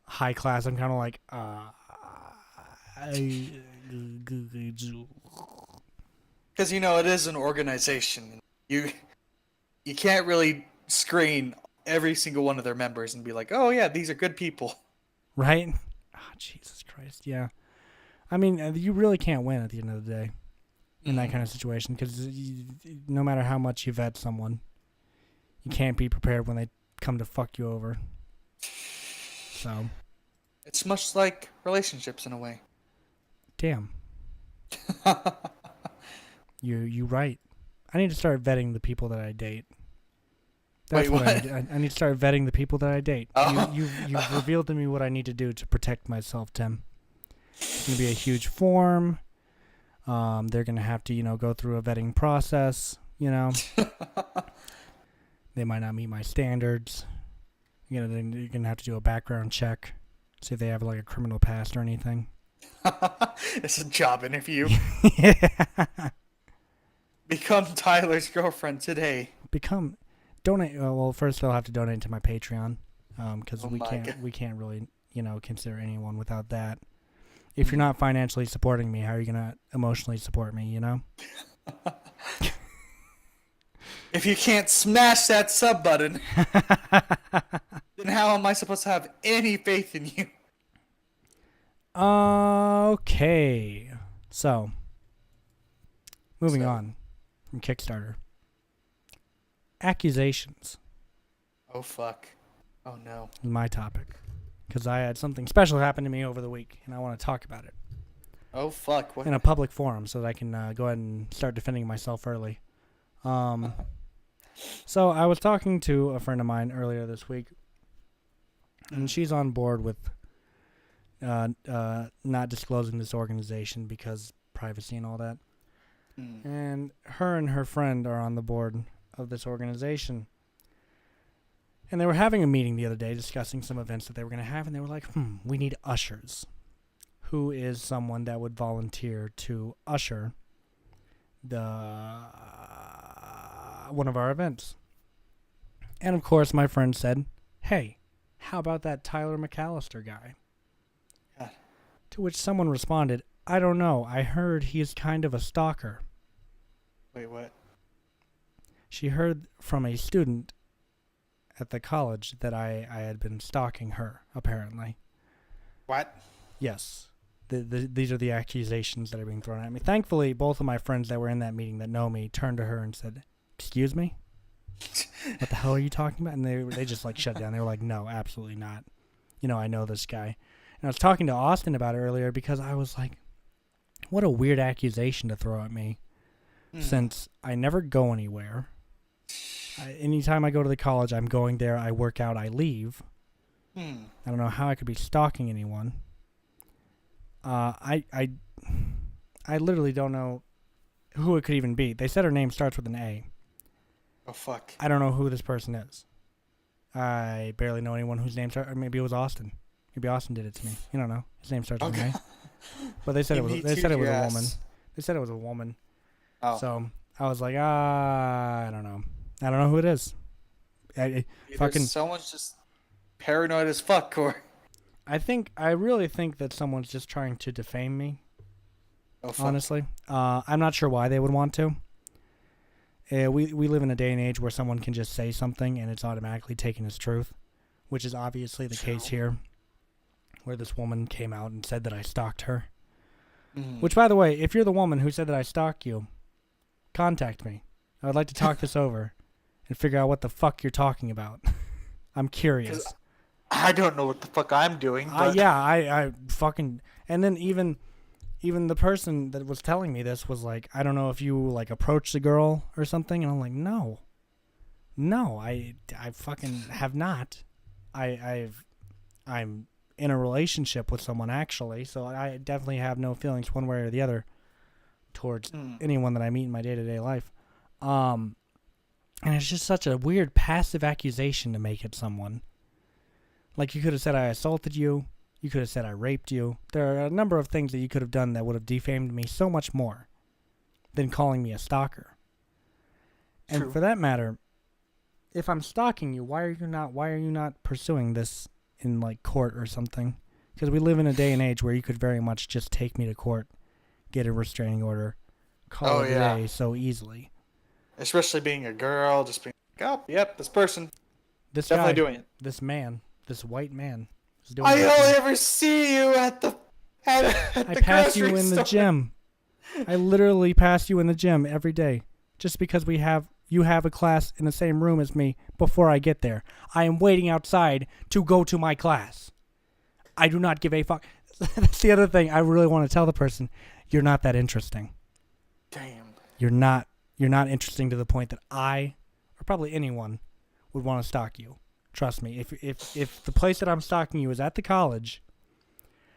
high class, I'm kind of like, because you know it is an organization. You can't really screen every single one of their members and be like, oh yeah, these are good people. right? Oh, Jesus Christ, yeah. I mean, you really can't win at the end of the day in that kind of situation because no matter how much you vet someone, you can't be prepared when they come to fuck you over. So, It's much like relationships in a way. damn, you right. I need to start vetting the people that I date. That's Wait, what what? I need to start vetting the people that I date. Oh. You've revealed to me what I need to do to protect myself, Tim. It's gonna be a huge form. They're gonna have to, go through a vetting process. They might not meet my standards. Then you're gonna have to do a background check, see if they have like a criminal past or anything. It's a job interview. Yeah. Become Tyler's girlfriend today. Donate. Well, first they'll have to donate to my Patreon, because Oh we my can't God. we can't really consider anyone without that. If you're not financially supporting me, how are you gonna emotionally support me? If you can't smash that sub button, then how am I supposed to have any faith in you? Okay. So, moving So- on from Kickstarter. Accusations Oh fuck. Oh no. is my topic because I had something special happen to me over the week and I want to talk about it Oh fuck. What? in a public forum so that I can go ahead and start defending myself early. So I was talking to a friend of mine earlier this week, and she's on board with not disclosing this organization because privacy and all that. And her friend are on the board of this organization. And they were having a meeting the other day discussing some events that they were going to have, and they were like, we need ushers. Who is someone that would volunteer to usher one of our events? And of course, my friend said, hey, how about that Tyler McAllister guy? God. To which someone responded, I don't know. I heard he's kind of a stalker. Wait, what? She heard from a student at the college that I had been stalking her, apparently. What? Yes. these are the accusations that are being thrown at me. Thankfully, both of my friends that were in that meeting that know me turned to her and said, "Excuse me? What the hell are you talking about?" And they just like shut down. They were like, "No, absolutely not. I know this guy." And I was talking to Austin about it earlier because I was like, what a weird accusation to throw at me, since I never go anywhere. Anytime I go to the college, I'm going there, I work out, I leave. I don't know how I could be stalking anyone. I literally don't know who it could even be. They said her name starts with an A. Oh, fuck. I don't know who this person is. I barely know anyone whose name starts. Or maybe it was Austin. Maybe Austin did it to me. You don't know. His name starts with an A. But they said it was. They said it was a woman. They said it was a woman. Oh. So I was like, I don't know. I don't know who it is. Someone's just paranoid as fuck, Corey. I really think that someone's just trying to defame me. Oh, fuck. Honestly, I'm not sure why they would want to. We live in a day and age where someone can just say something and it's automatically taken as truth, which is obviously the case here, where this woman came out and said that I stalked her. Which, by the way, if you're the woman who said that I stalked you, contact me. I would like to talk this over and figure out what the fuck you're talking about. I'm curious. I don't know what the fuck I'm doing. But... I fucking... And then even the person that was telling me this was like, I don't know if you like approached the girl or something. And I'm like, no, I fucking have not. I'm in a relationship with someone actually, so I definitely have no feelings one way or the other towards anyone that I meet in my day-to-day life. And it's just such a weird passive accusation to make at someone. Like, you could have said I assaulted you. You could have said I raped you. There are a number of things that you could have done that would have defamed me so much more than calling me a stalker. And True. for that matter, if I'm stalking you, why are you not pursuing this in like court or something? Because we live in a day and age where you could very much just take me to court, get a restraining order, call it a day so easily. Especially being a girl, just being like, oh, yep, this person. This definitely guy, doing it. This man, this white man, is doing I it. only ever see you at the I pass you in the gym. I literally pass you in the gym every day, just because you have a class in the same room as me before I get there. I am waiting outside to go to my class. I do not give a fuck. That's the other thing I really want to tell the person. You're not that interesting. Damn. You're not interesting to the point that I, or probably anyone, would want to stalk you. Trust me. If the place that I'm stalking you is at the college,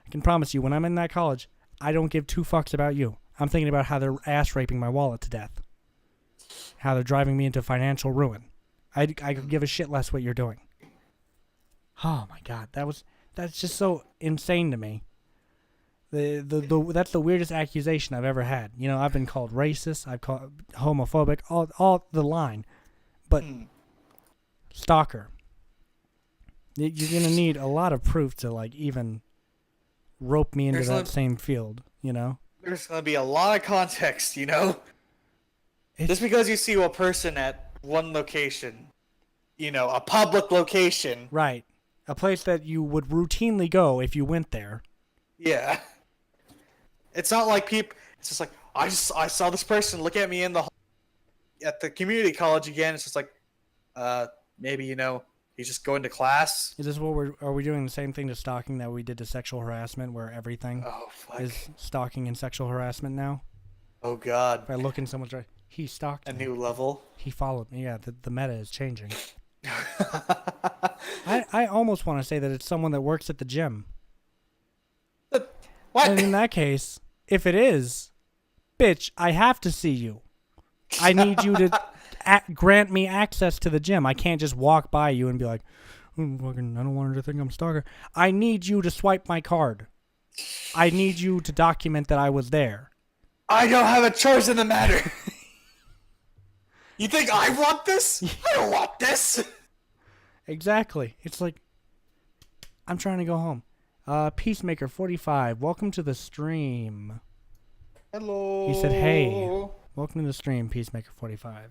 I can promise you when I'm in that college, I don't give two fucks about you. I'm thinking about how they're ass raping my wallet to death. How they're driving me into financial ruin. I could give a shit less what you're doing. Oh my god, that's just so insane to me. That's the weirdest accusation I've ever had. I've been called racist, I've called homophobic, all the line. But stalker. You're gonna need a lot of proof to like even rope me into that same field, There's gonna be a lot of context, Just because you see a person at one location, a public location. Right. A place that you would routinely go if you went there. Yeah. It's not like people, it's just like, I saw this person look at me at the community college again. It's just like, maybe, he's just going to class. Is this are we doing the same thing to stalking that we did to sexual harassment, where everything is stalking and sexual harassment now? Oh, God. If I look in someone's right, he stalked me. A new level. He followed me. Yeah, the meta is changing. I almost want to say that it's someone that works at the gym. What? And in that case, if it is, bitch, I have to see you. I need you to grant me access to the gym. I can't just walk by you and be like, I don't want her to think I'm a stalker. I need you to swipe my card. I need you to document that I was there. I don't have a choice in the matter. You think I want this? I don't want this. Exactly. It's like, I'm trying to go home. Peacemaker 45, welcome to the stream. Hello. He said, hey, welcome to the stream, Peacemaker 45.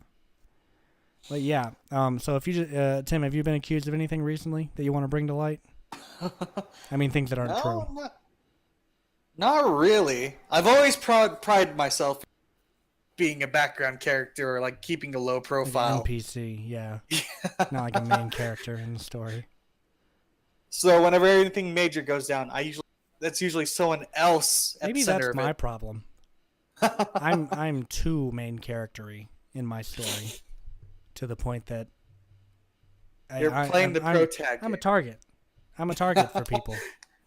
But yeah, so if you just, Tim, have you been accused of anything recently that you want to bring to light? I mean, things that aren't true. Not really. I've always prided myself being a background character or like keeping a low Like profile. an NPC, yeah. Not like a main character in the story. So whenever anything major goes down, that's usually someone else at Maybe the center that's of my it. problem. I'm too main charactery in my story, to the point that You're playing the pro tag. I'm a target. I'm a target for people.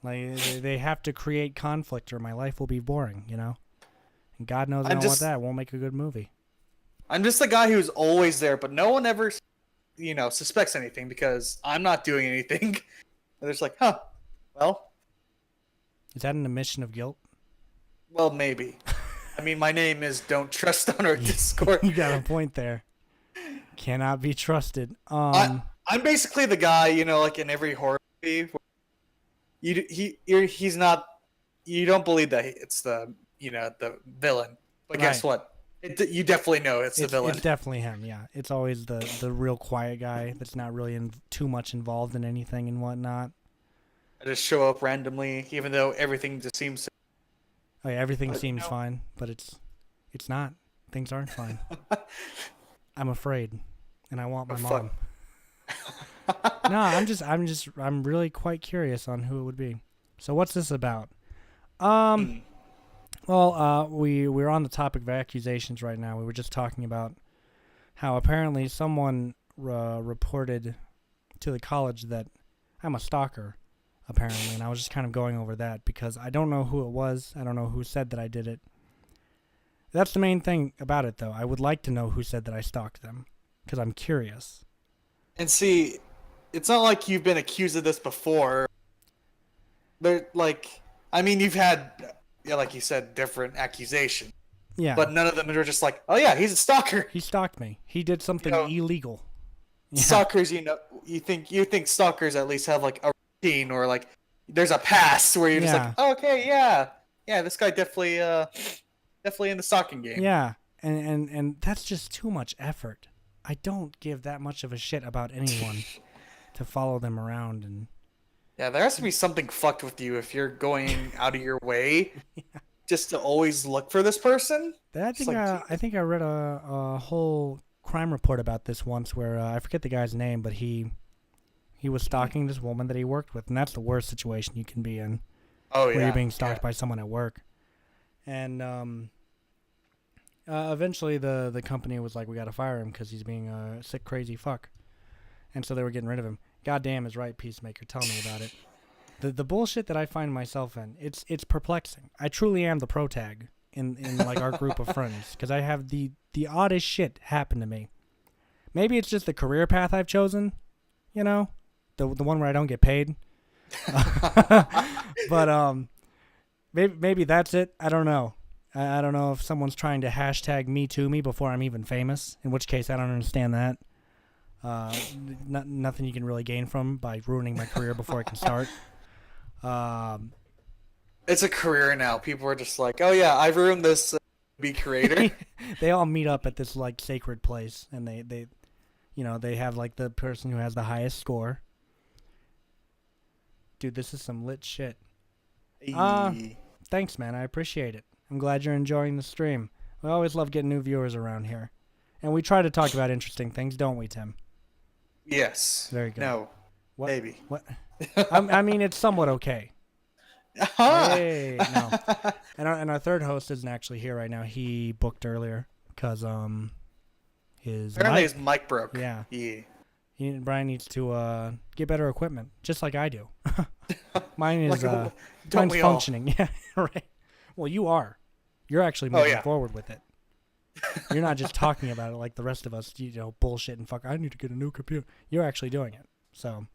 Like they have to create conflict, or my life will be boring. You know, and God knows I don't want that. It won't make a good movie. I'm just the guy who's always there, but no one ever, suspects anything because I'm not doing anything. And they're just like, huh, well. Is that an admission of guilt? Well, maybe. I mean, my name is Don't Trust on our Discord. You got a point there. Cannot be trusted. I'm basically the guy, like in every horror movie. He's not. You don't believe that it's the villain, but guess what? You definitely know it's the villain. It's definitely him. Yeah, it's always the real quiet guy that's not really too much involved in anything and whatnot. I just show up randomly, even though everything just seems. Oh yeah, everything seems fine, but it's not. Things aren't fine. I'm afraid, and I want my mom. No, I'm really quite curious on who it would be. So what's this about? Well, we're on the topic of accusations right now. We were just talking about how apparently someone reported to the college that I'm a stalker, apparently, and I was just kind of going over that because I don't know who it was. I don't know who said that I did it. That's the main thing about it, though. I would like to know who said that I stalked them because I'm curious. And see, it's not like you've been accused of this before. You've had, like you said, different accusations. Yeah. But none of them are just like, oh yeah, he's a stalker. He stalked me. He did something illegal. Yeah. Stalkers, you think stalkers at least have like a routine or like there's a past where you're just like, oh, okay, yeah, this guy definitely in the stalking game. Yeah, and that's just too much effort. I don't give that much of a shit about anyone to follow them around and. Yeah, there has to be something fucked with you if you're going out of your way just to always look for this person. I think I read a whole crime report about this once where I forget the guy's name, but he was stalking this woman that he worked with, and that's the worst situation you can be in. Oh yeah, where you're being stalked by someone at work, and eventually the company was like, we got to fire him because he's being a sick, crazy fuck, and so they were getting rid of him. Goddamn is right, Peacemaker. Tell me about it. The bullshit that I find myself in, it's perplexing. I truly am the pro tag in like our group of friends because I have the oddest shit happen to me. Maybe it's just the career path I've chosen, the one where I don't get paid. But maybe that's it. I don't know. I don't know if someone's trying to hashtag me to me before I'm even famous, in which case I don't understand that. Nothing you can really gain from by ruining my career before it can start. It's a career now. People are just like, oh yeah, I've ruined this be creator. They all meet up at this like sacred place, and they have like the person who has the highest score. Dude, this is some lit shit. Thanks, man. I appreciate it. I'm glad you're enjoying the stream. We always love getting new viewers around here, and we try to talk about interesting things, don't we, Tim? Yes. Very good. No. What? Maybe. What? I mean, it's somewhat okay. Hey, no. And our third host isn't actually here right now. He booked earlier because his mic broke. Yeah. Brian needs to get better equipment, just like I do. Mine is mine's functioning. Yeah, right. Well, you are. You're actually moving forward with it. You're not just talking about it like the rest of us, bullshit and fuck. I need to get a new computer. You're actually doing it. So,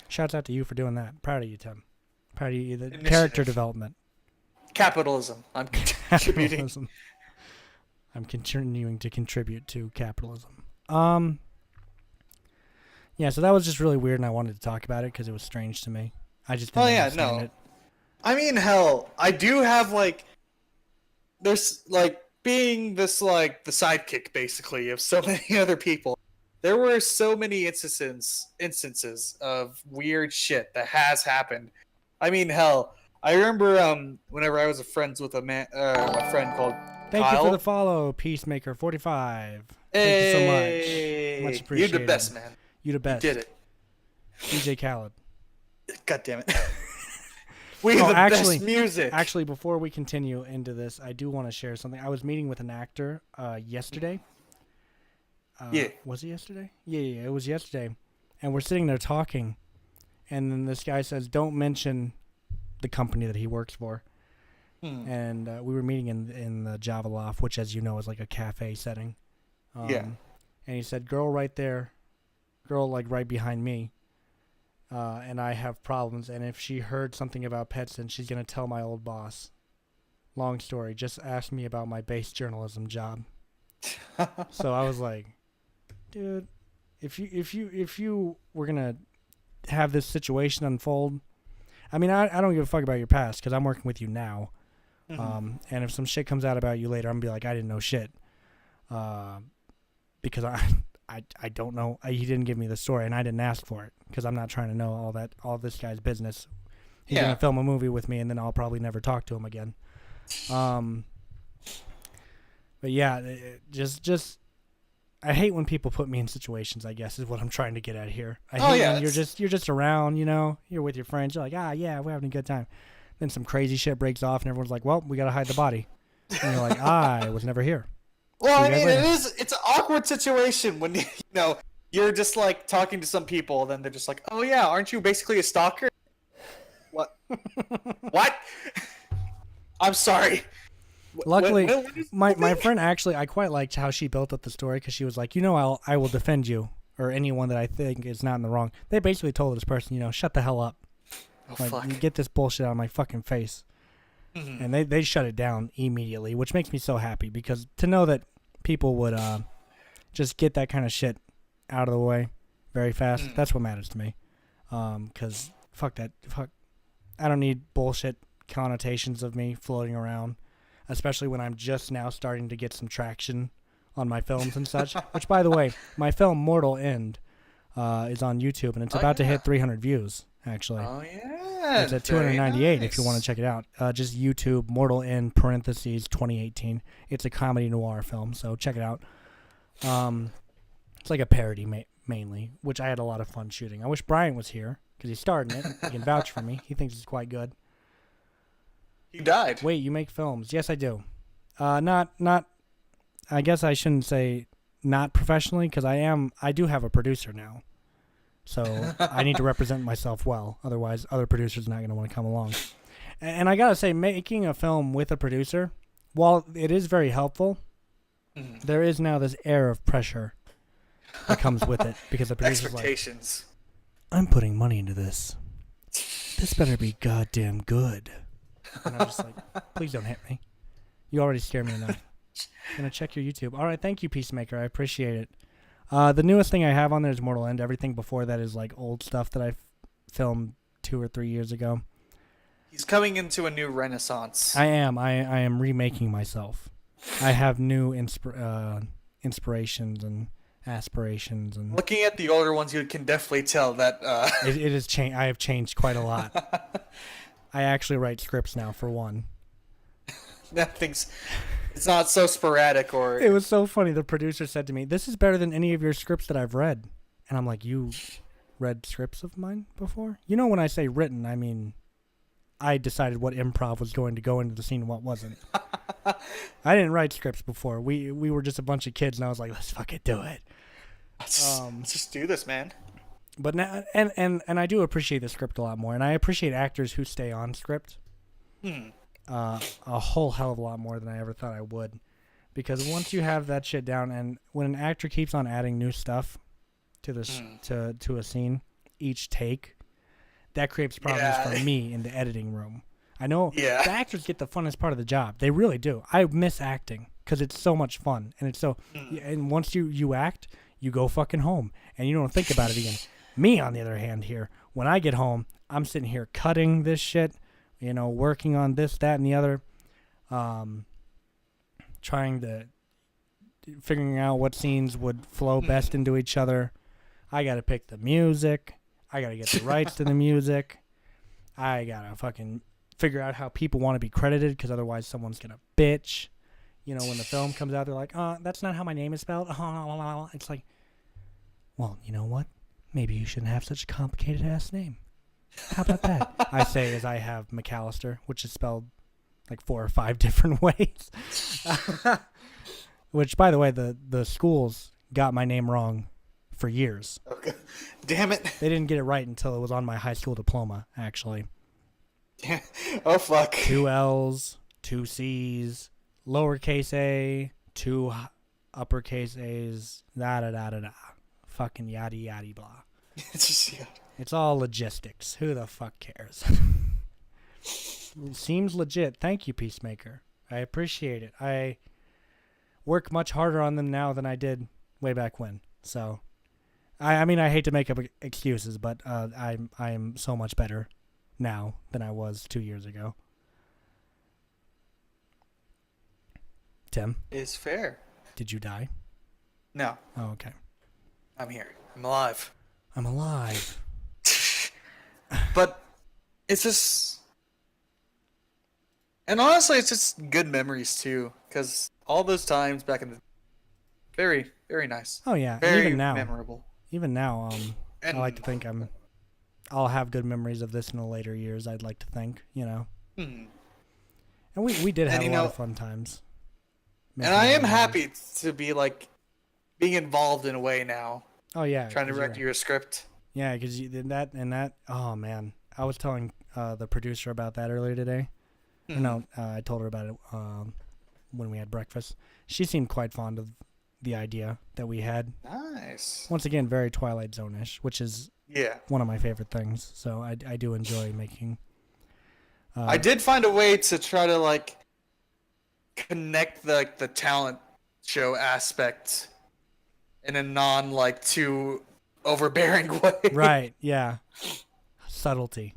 shouts out to you for doing that. Proud of you, Tim. Proud of you. The character development. Capitalism. I'm contributing. I'm continuing to contribute to capitalism. Yeah, so that was just really weird, and I wanted to talk about it because it was strange to me. I just didn't understand it. I mean, hell, I do have there's being this the sidekick basically of so many other people. There were so many instances of weird shit that has happened. I mean, hell, I remember whenever I was friends with a friend called Thank Kyle. you for the follow, Peacemaker45. Thank you so much. Much appreciated. You're the best, man. You the best. You did it. DJ Khaled. God damn it. We have the best music. Actually, before we continue into this, I do want to share something. I was meeting with an actor yesterday. Yeah. Was it yesterday? Yeah, it was yesterday. And we're sitting there talking, and then this guy says, "Don't mention the company that he works for." And we were meeting in the Java Loft, which, as you know, is like a cafe setting. Yeah. And he said, "Girl right there, girl like right behind me, and I have problems. And if she heard something about pets, then she's gonna tell my old boss. Long story. Just ask me about my base journalism job." So I was like, dude, if you were gonna have this situation unfold, I mean, I don't give a fuck about your past because I'm working with you now. And if some shit comes out about you later, I'm gonna be like, I didn't know shit, because I don't know. He didn't give me the story, and I didn't ask for it because I'm not trying to know all this guy's business. He's gonna film a movie with me, and then I'll probably never talk to him again. But yeah, just I hate when people put me in situations, I guess, is what I'm trying to get at here. I hate when you're just around, you're with your friends, you're like, yeah, we're having a good time. Then some crazy shit breaks off, and everyone's like, well, we gotta hide the body. And you're like, I was never here. Well, I mean, it's an awkward situation when you're just like talking to some people, then they're just like, oh yeah, aren't you basically a stalker? What? What? I'm sorry. Luckily, my friend actually, I quite liked how she built up the story because she was like, I will defend you or anyone that I think is not in the wrong. They basically told this person, shut the hell up. Fuck. You get this bullshit out of my fucking face. And they shut it down immediately, which makes me so happy because to know that people would just get that kind of shit out of the way very fast, that's what matters to me. Because fuck that. Fuck. I don't need bullshit connotations of me floating around, especially when I'm just now starting to get some traction on my films and such. Which, by the way, my film Mortal End is on YouTube, and it's about to hit 300 views, actually. Oh, yeah. It's at 298 if you want to check it out. Just YouTube, Mortal End, parentheses, 2018. It's a comedy noir film, so check it out. It's like a parody, mainly, which I had a lot of fun shooting. I wish Brian was here, because he starred in it. He can vouch for me. He thinks it's quite good. He died. Wait, you make films? Yes, I do. Not. I guess I shouldn't say not professionally because I do have a producer now, so I need to represent myself well. Otherwise, other producers are not going to want to come along. And I gotta say, making a film with a producer, while it is very helpful, there is now this air of pressure that comes with it because the producer's expectations. Like, I'm putting money into this. This better be goddamn good. And I'm just like, please don't hit me. You already scared me enough. I'm going to check your YouTube. All right, thank you, Peacemaker. I appreciate it. The newest thing I have on there is Mortal End. Everything before that is like old stuff that I filmed 2 or 3 years ago. He's coming into a new renaissance. I am. I am remaking myself. I have new inspirations and aspirations. And looking at the older ones, you can definitely tell that... it is I have changed quite a lot. I actually write scripts now, for one. It's not so sporadic or... It was so funny. The producer said to me, this is better than any of your scripts that I've read. And I'm like, you read scripts of mine before? When I say written, I mean, I decided what improv was going to go into the scene and what wasn't. I didn't write scripts before. We were just a bunch of kids, and I was like, let's fucking do it. Let's just do this, man. But now, and I do appreciate the script a lot more, and I appreciate actors who stay on script a whole hell of a lot more than I ever thought I would, because once you have that shit down, and when an actor keeps on adding new stuff to this to a scene each take, that creates problems for me in the editing room. I know the actors get the funnest part of the job; they really do. I miss acting because it's so much fun, and it's so. And once you act, you go fucking home, and you don't think about it again. Me, on the other hand, here, when I get home, I'm sitting here cutting this shit, working on this, that, and the other, figuring out what scenes would flow best into each other. I got to pick the music. I got to get the rights to the music. I got to fucking figure out how people want to be credited, because otherwise someone's gonna bitch. You know, when the film comes out, they're like, that's not how my name is spelled. It's like, well, you know what? Maybe you shouldn't have such a complicated ass name. How about that? I say as I have McAllister, which is spelled like 4 or 5 different ways. Which, by the way, the schools got my name wrong for years. Okay. Damn it. They didn't get it right until it was on my high school diploma, actually. Oh, fuck. 2 L's, 2 C's, lowercase a, 2 uppercase A's, da-da-da-da-da. Fucking yada yada blah. It's just, yeah. It's all logistics. Who the fuck cares? It seems legit. Thank you, Peacemaker. I appreciate it. I work much harder on them now than I did way back when. So, I mean, I hate to make up excuses, but I'm so much better now than I was 2 years ago. Tim? It's fair. Did you die? No. Oh, okay. I'm here. I'm alive. I'm alive. But it's just, and honestly, it's just good memories too, because all those times back in the, very, very nice. Oh yeah, Very even now, memorable. Even now, I And, like to think I'll have good memories of this in the later years. I'd like to think, you know. hmm. And we did have And, a lot of fun times. And I am happy to be like being involved in a way now, Oh yeah, trying to 'cause write you're- your script. Yeah, because you did that and that. Oh man, I was telling the producer about that earlier today. Mhm. No, I told her about it when we had breakfast. She seemed quite fond of the idea that we had. Nice. Once again, very Twilight Zone-ish, which is Yeah. one of my favorite things. So I do enjoy making. I did find a way to try to like connect the talent show aspect in a non like too overbearing way. Right. Yeah. Subtlety.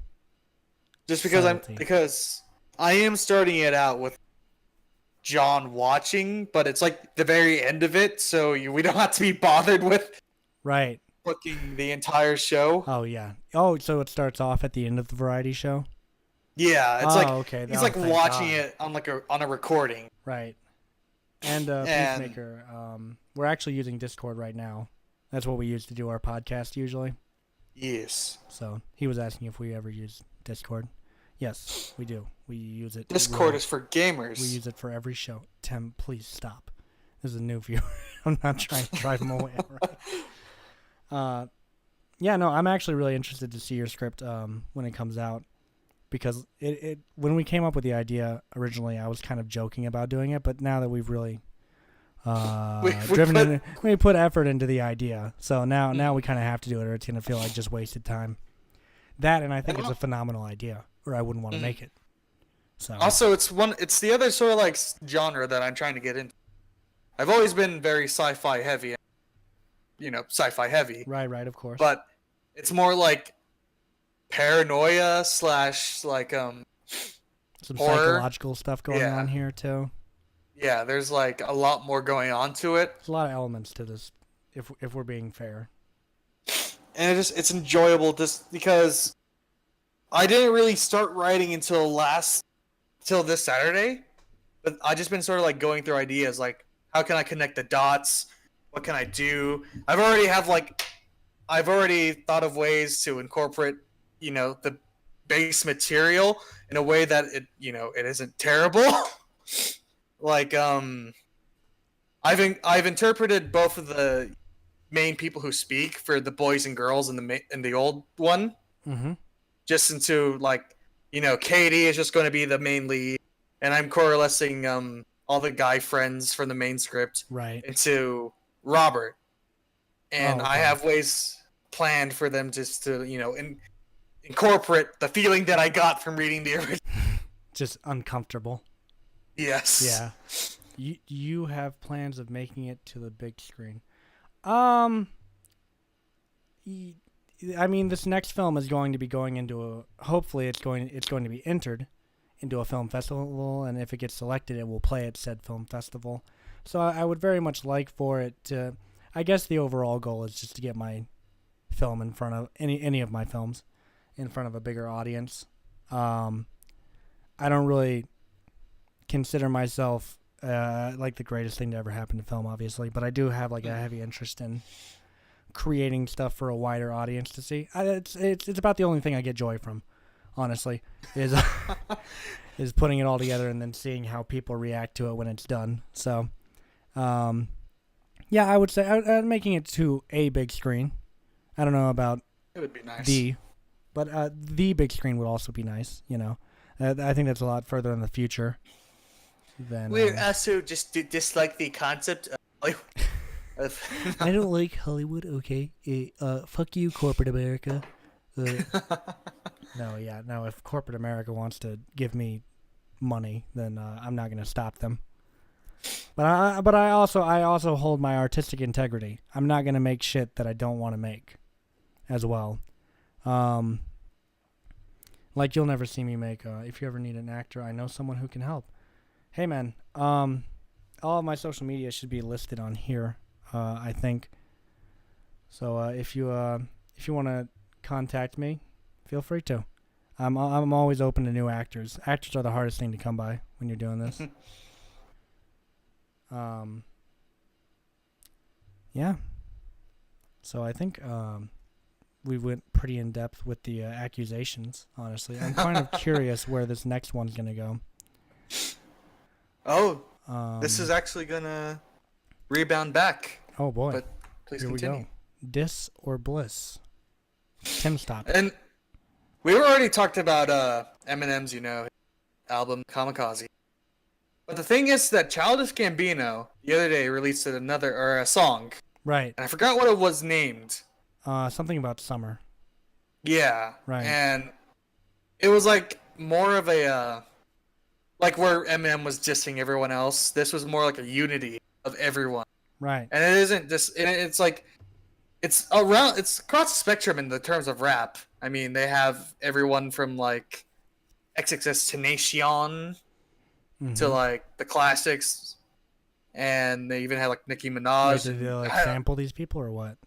Just because Subtlety. because I am starting it out with John watching, but it's like the very end of it, so we don't have to be bothered with Right. booking the entire show. Oh yeah. Oh, so it starts off at the end of the variety show. Yeah, it's Oh, like okay. he's Oh, like thank watching God. it on a recording. Right. And And- Peacemaker, we're actually using Discord right now. That's what we use to do our podcast usually. Yes. So he was asking if we ever use Discord. Yes, we do. We use it. Discord we, is for gamers. We use it for every show. Tim, please stop. This is a new viewer. I'm not trying to drive him away. Right? Yeah, no, I'm actually really interested to see your script when it comes out, because it when we came up with the idea originally, I was kind of joking about doing it, but now that we've really we put effort into the idea, so now we kind of have to do it, or it's gonna feel like just wasted time. That, and I think it's a phenomenal idea, or I wouldn't want to make it. So Also, it's the other sort of like genre that I'm trying to get into. I've always been very sci-fi heavy, sci-fi heavy. right, of course. But it's more like paranoia slash like Some horror. psychological stuff going Yeah. on here too. yeah, there's like a lot more going on to it, There's a lot of elements to this, if we're being fair. and it's enjoyable just because I didn't really start writing until this Saturday, but I just been sort of like going through ideas like how can I connect the dots, what can I do. I've already thought of ways to incorporate the base material in a way that it isn't terrible. Like I've interpreted both of the main people who speak for the boys and girls in the old one, Mm-hmm. just into like Katie is just going to be the main lead, and I'm coalescing all the guy friends from the main script Right. into Robert, and Oh, I okay. have ways planned for them just to incorporate the feeling that I got from reading the original. Just uncomfortable. Yes. Yeah. You have plans of making it to the big screen. I mean, this next film is going to be going into hopefully it's going to be entered into a film festival, and if it gets selected, it will play at said film festival. So I would very much like for it to. I guess the overall goal is just to get my film in front of any of my films in front of a bigger audience. I don't really consider myself like the greatest thing to ever happen to film, obviously, but I do have like a heavy interest in creating stuff for a wider audience to see. It's about the only thing I get joy from, honestly, is is putting it all together and then seeing how people react to it when it's done. So, yeah, I would say I'm making it to a big screen. I don't know about It would be nice. but the big screen would also be nice. You know, I think that's a lot further in the future. Than, We also just dislike the concept of I don't like Hollywood. Okay, fuck you, corporate America. No, if corporate America wants to give me money, then I'm not gonna stop them. But I also hold my artistic integrity. I'm not gonna make shit that I don't want to make, as well. Like you'll never see me make. If you ever need an actor, I know someone who can help. Hey man, all of my social media should be listed on here. I think. So if you want to contact me, feel free to. I'm always open to new actors. Actors are the hardest thing to come by when you're doing this. Yeah. So I think we went pretty in depth with the accusations. Honestly, I'm kind of curious where this next one's gonna go. Oh, this is actually gonna rebound back. Oh boy. But please Here continue. we go. Dis or Bliss? Tim, stop. And we already talked about Eminem's, album Kamikaze. But the thing is that Childish Gambino the other day released a song, Right. and I forgot what it was named. Something about summer. Yeah. Right. And it was like more of a like where Eminem was dissing everyone else. This was more like a unity of everyone. Right. And it isn't just. It's like it's across the spectrum in the terms of rap. I mean, they have everyone from like XXXTentacion to like the classics, and they even had like Nicki Minaj. Wait, did they like sample these people or what?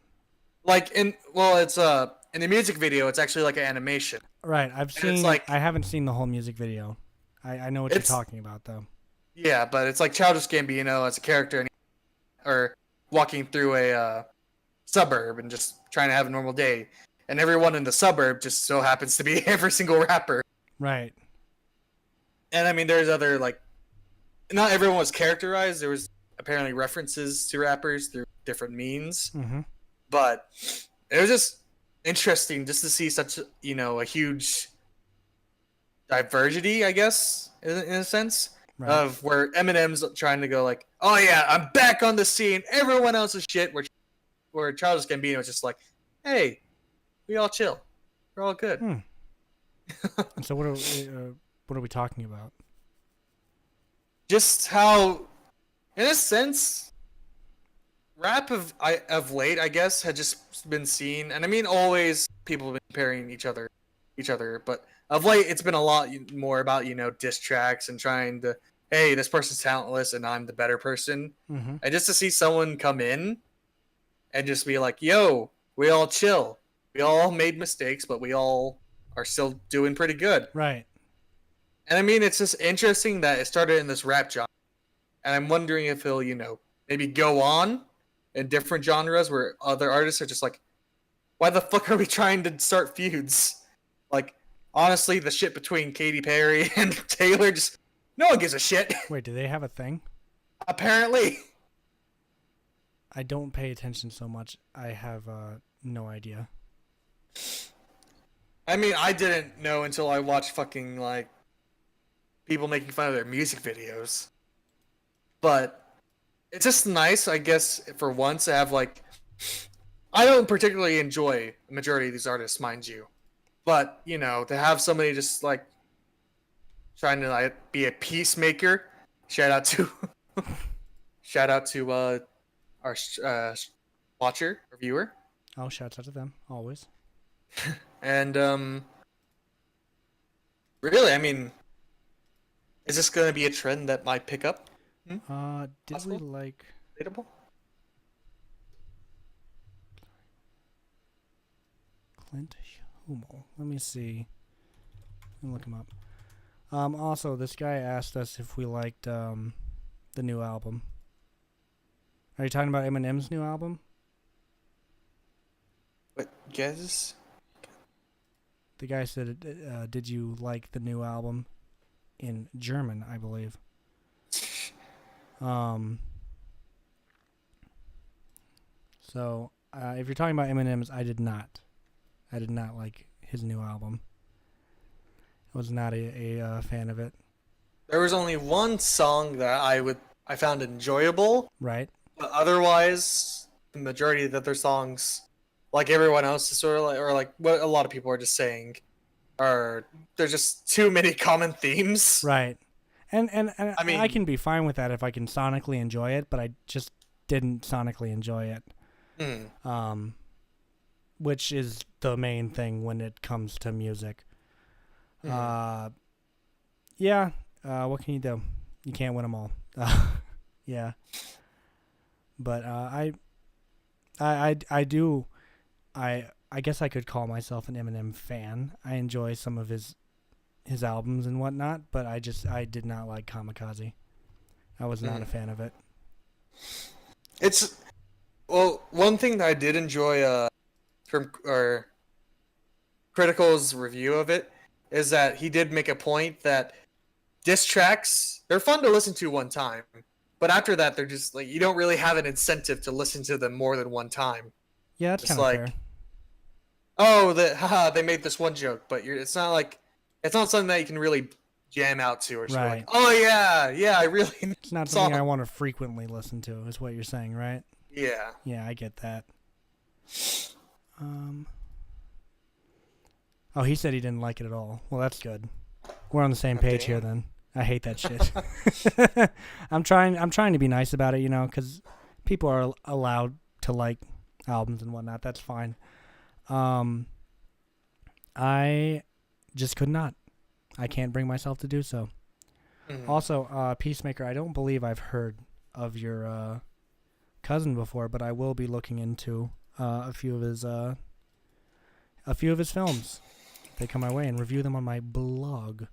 Like it's in the music video, it's actually like an animation. Right. It's like, I haven't seen the whole music video. I know what you're talking about though. Yeah, but it's like Childish Gambino as a character, or walking through a suburb and just trying to have a normal day, and everyone in the suburb just so happens to be every single rapper. Right. And I mean, there's other like, not everyone was characterized. There was apparently references to rappers through different means, but it was just interesting just to see such a huge diversity, I guess, in a sense, Right. of where Eminem's trying to go like, oh yeah, I'm back on the scene. Everyone else is shit. Where Childish Gambino is just like, hey, we all chill. We're all good. So what are we talking about? Just how, in a sense, rap of late, I guess, had just been seen, and I mean, always people have been comparing each other, but of late, it's been a lot more about diss tracks and trying to, hey, this person's talentless and I'm the better person, and just to see someone come in and just be like, yo, we all chill, we all made mistakes, but we all are still doing pretty good. Right. And I mean, it's just interesting that it started in this rap genre, and I'm wondering if he'll, maybe go on in different genres where other artists are just like, why the fuck are we trying to start feuds? Like, honestly, the shit between Katy Perry and Taylor, just no one gives a shit. Wait, do they have a thing? Apparently. I don't pay attention so much. I have no idea. I mean, I didn't know until I watched fucking like people making fun of their music videos. But it's just nice, I guess, for once to have like, I don't particularly enjoy the majority of these artists, mind you, but to have somebody just like trying to like be a peacemaker. Shout out to our watcher or viewer. Oh, shouts out to them always. And really, I mean, is this going to be a trend that might pick up? Did Possible? we like Relatable? Clint Hummel? Let me see. Let me look him up. Also, this guy asked us if we liked the new album. Are you talking about Eminem's new album? What, guess? The guy said, "Did you like the new album?" In German, I believe. So if you're talking about Eminem's, I did not like his new album. I was not a fan of it. There was only one song that I found enjoyable, Right? but otherwise, the majority of their songs, like everyone else, is sort of like, or like what a lot of people are just saying, are there's just too many common themes. Right. And I mean, I can be fine with that if I can sonically enjoy it, but I just didn't sonically enjoy it. Which is the main thing when it comes to music. Yeah. What can you do? You can't win them all. Yeah. But I guess I could call myself an Eminem fan. I enjoy some of his albums and whatnot, but I did not like Kamikaze. I was not a fan of it. It's one thing that I did enjoy from Critical's review of it is that he did make a point that diss tracks, they're fun to listen to one time, but after that they're just like you don't really have an incentive to listen to them more than one time. Yeah, that's It's kind of like, fair. oh, they made this one joke, but it's not something that you can really jam out to or something. Right. Like, oh yeah, I really It's not saw something I want to frequently listen to, is what you're saying, right? yeah. Yeah, I get that. Oh, he said he didn't like it at all. Well, that's good. We're on the same page here then. I hate that shit. I'm trying to be nice about it, you know, because people are allowed to like albums and whatnot. That's fine. I just could not. I can't bring myself to do so. Also, Peacemaker, I don't believe I've heard of your cousin before, but I will be looking into a few of his films. They come my way and review them on my blog.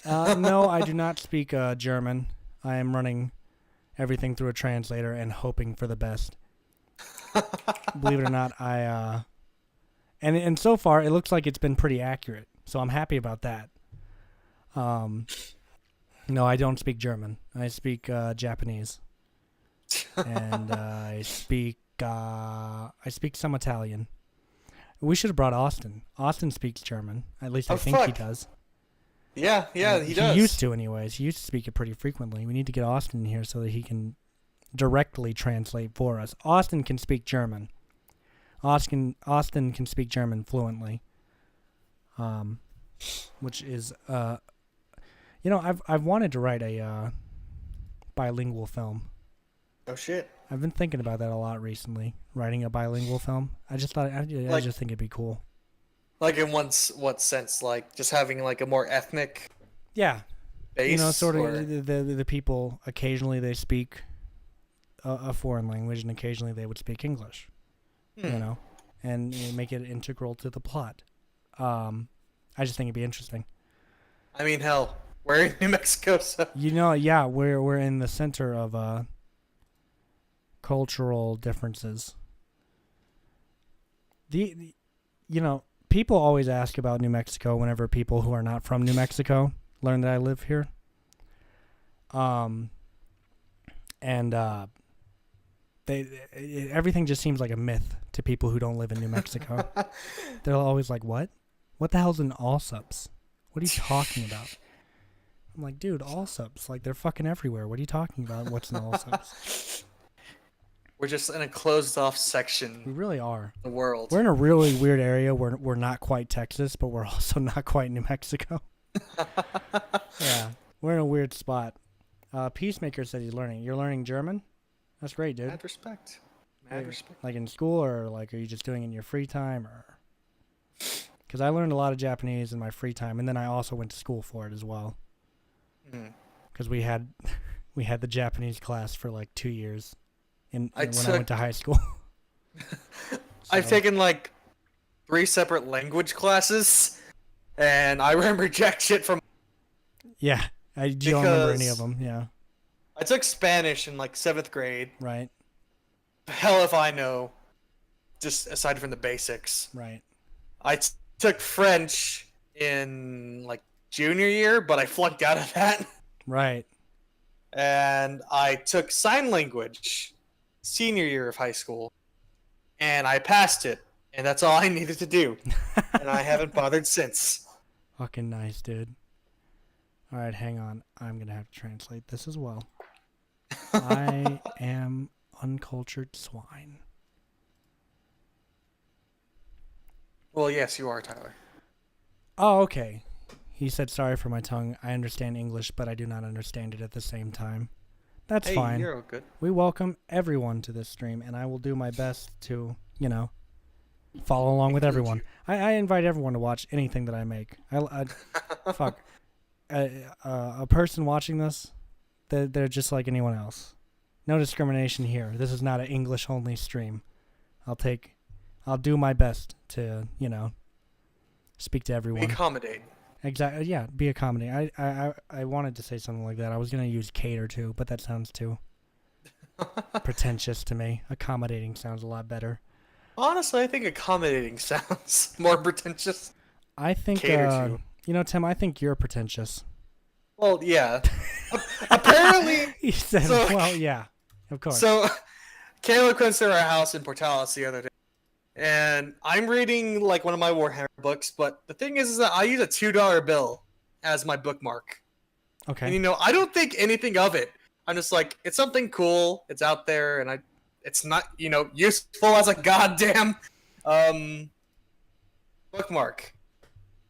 No, I do not speak German. I am running everything through a translator and hoping for the best. Believe it or not, and so far it looks like it's been pretty accurate. So I'm happy about that. No, I don't speak German. I speak Japanese, and I speak some Italian. We should have brought Austin. Austin speaks German. At least I think he does. Yeah, he does. He used to, anyways. He used to speak it pretty frequently. We need to get Austin in here so that he can directly translate for us. Austin can speak German. Austin can speak German fluently. Which is, I've wanted to write a bilingual film. Oh shit. I've been thinking about that a lot recently. Writing a bilingual film. I just thought I just think it'd be cool. Like in what sense? Like just having like a more ethnic Yeah. base? You know, sort or... of the people, occasionally they speak a foreign language and occasionally they would speak English. You know, and make it integral to the plot. I just think it'd be interesting. I mean, hell, we're in New Mexico, so... You know, yeah, we're in the center of cultural differences. People always ask about New Mexico whenever people who are not from New Mexico learn that I live here. Everything just seems like a myth to people who don't live in New Mexico. They're always like, "What? What the hell's an Allsups? What are you talking about?" I'm like, "Dude, Allsups, like they're fucking everywhere. What are you talking about? What's an Allsups?" We're just in a closed-off section We really are. of the world. We're in a really weird area. We're not quite Texas, but we're also not quite New Mexico. Yeah, we're in a weird spot. Peacemaker said he's learning. You're learning German? That's great, dude. Mad respect. Mad respect. Like in school, or like are you just doing it in your free time, or? Because I learned a lot of Japanese in my free time, and then I also went to school for it as well. Because we had the Japanese class for like 2 years, when I went to high school. I've taken like 3 separate language classes, and I remember jack shit from. Yeah, I don't remember any of Because- them. Yeah, I took Spanish in like 7th grade. right, Hell if I know. Just aside from the basics. right. I took French in like junior year, but I flunked out of that. Right. And I took sign language senior year of high school, and I passed it, and that's all I needed to do. And I haven't bothered since. Fucking nice, dude. All right, hang on. I'm gonna have to translate this as well. I am uncultured swine. Well, yes, you are, Tyler. Oh, okay. He said, sorry for my tongue. I understand English, but I do not understand it at the same time. That's Hey, fine. you're all good. We welcome everyone to this stream, and I will do my best to, follow along with everyone. I invite everyone to watch anything that I make. Fuck. A person watching this, they're just like anyone else. No discrimination here. This is not an English-only stream. I'll do my best to, speak to everyone. Accommodate. Exactly. Yeah, be accommodating. I wanted to say something like that. I was gonna use cater to, but that sounds too pretentious to me. Accommodating sounds a lot better. Honestly, I think accommodating sounds more pretentious. I think, Cater to. Tim, I think you're pretentious. Well, yeah. Apparently, He said, So- well, yeah, of course. so Kayla comes to our house in Portales the other day, and I'm reading like one of my Warhammer books, but the thing is that I use a $2 bill as my bookmark. Okay. And I don't think anything of it. I'm just like, it's something cool, it's out there, and it's not, useful as a goddamn bookmark.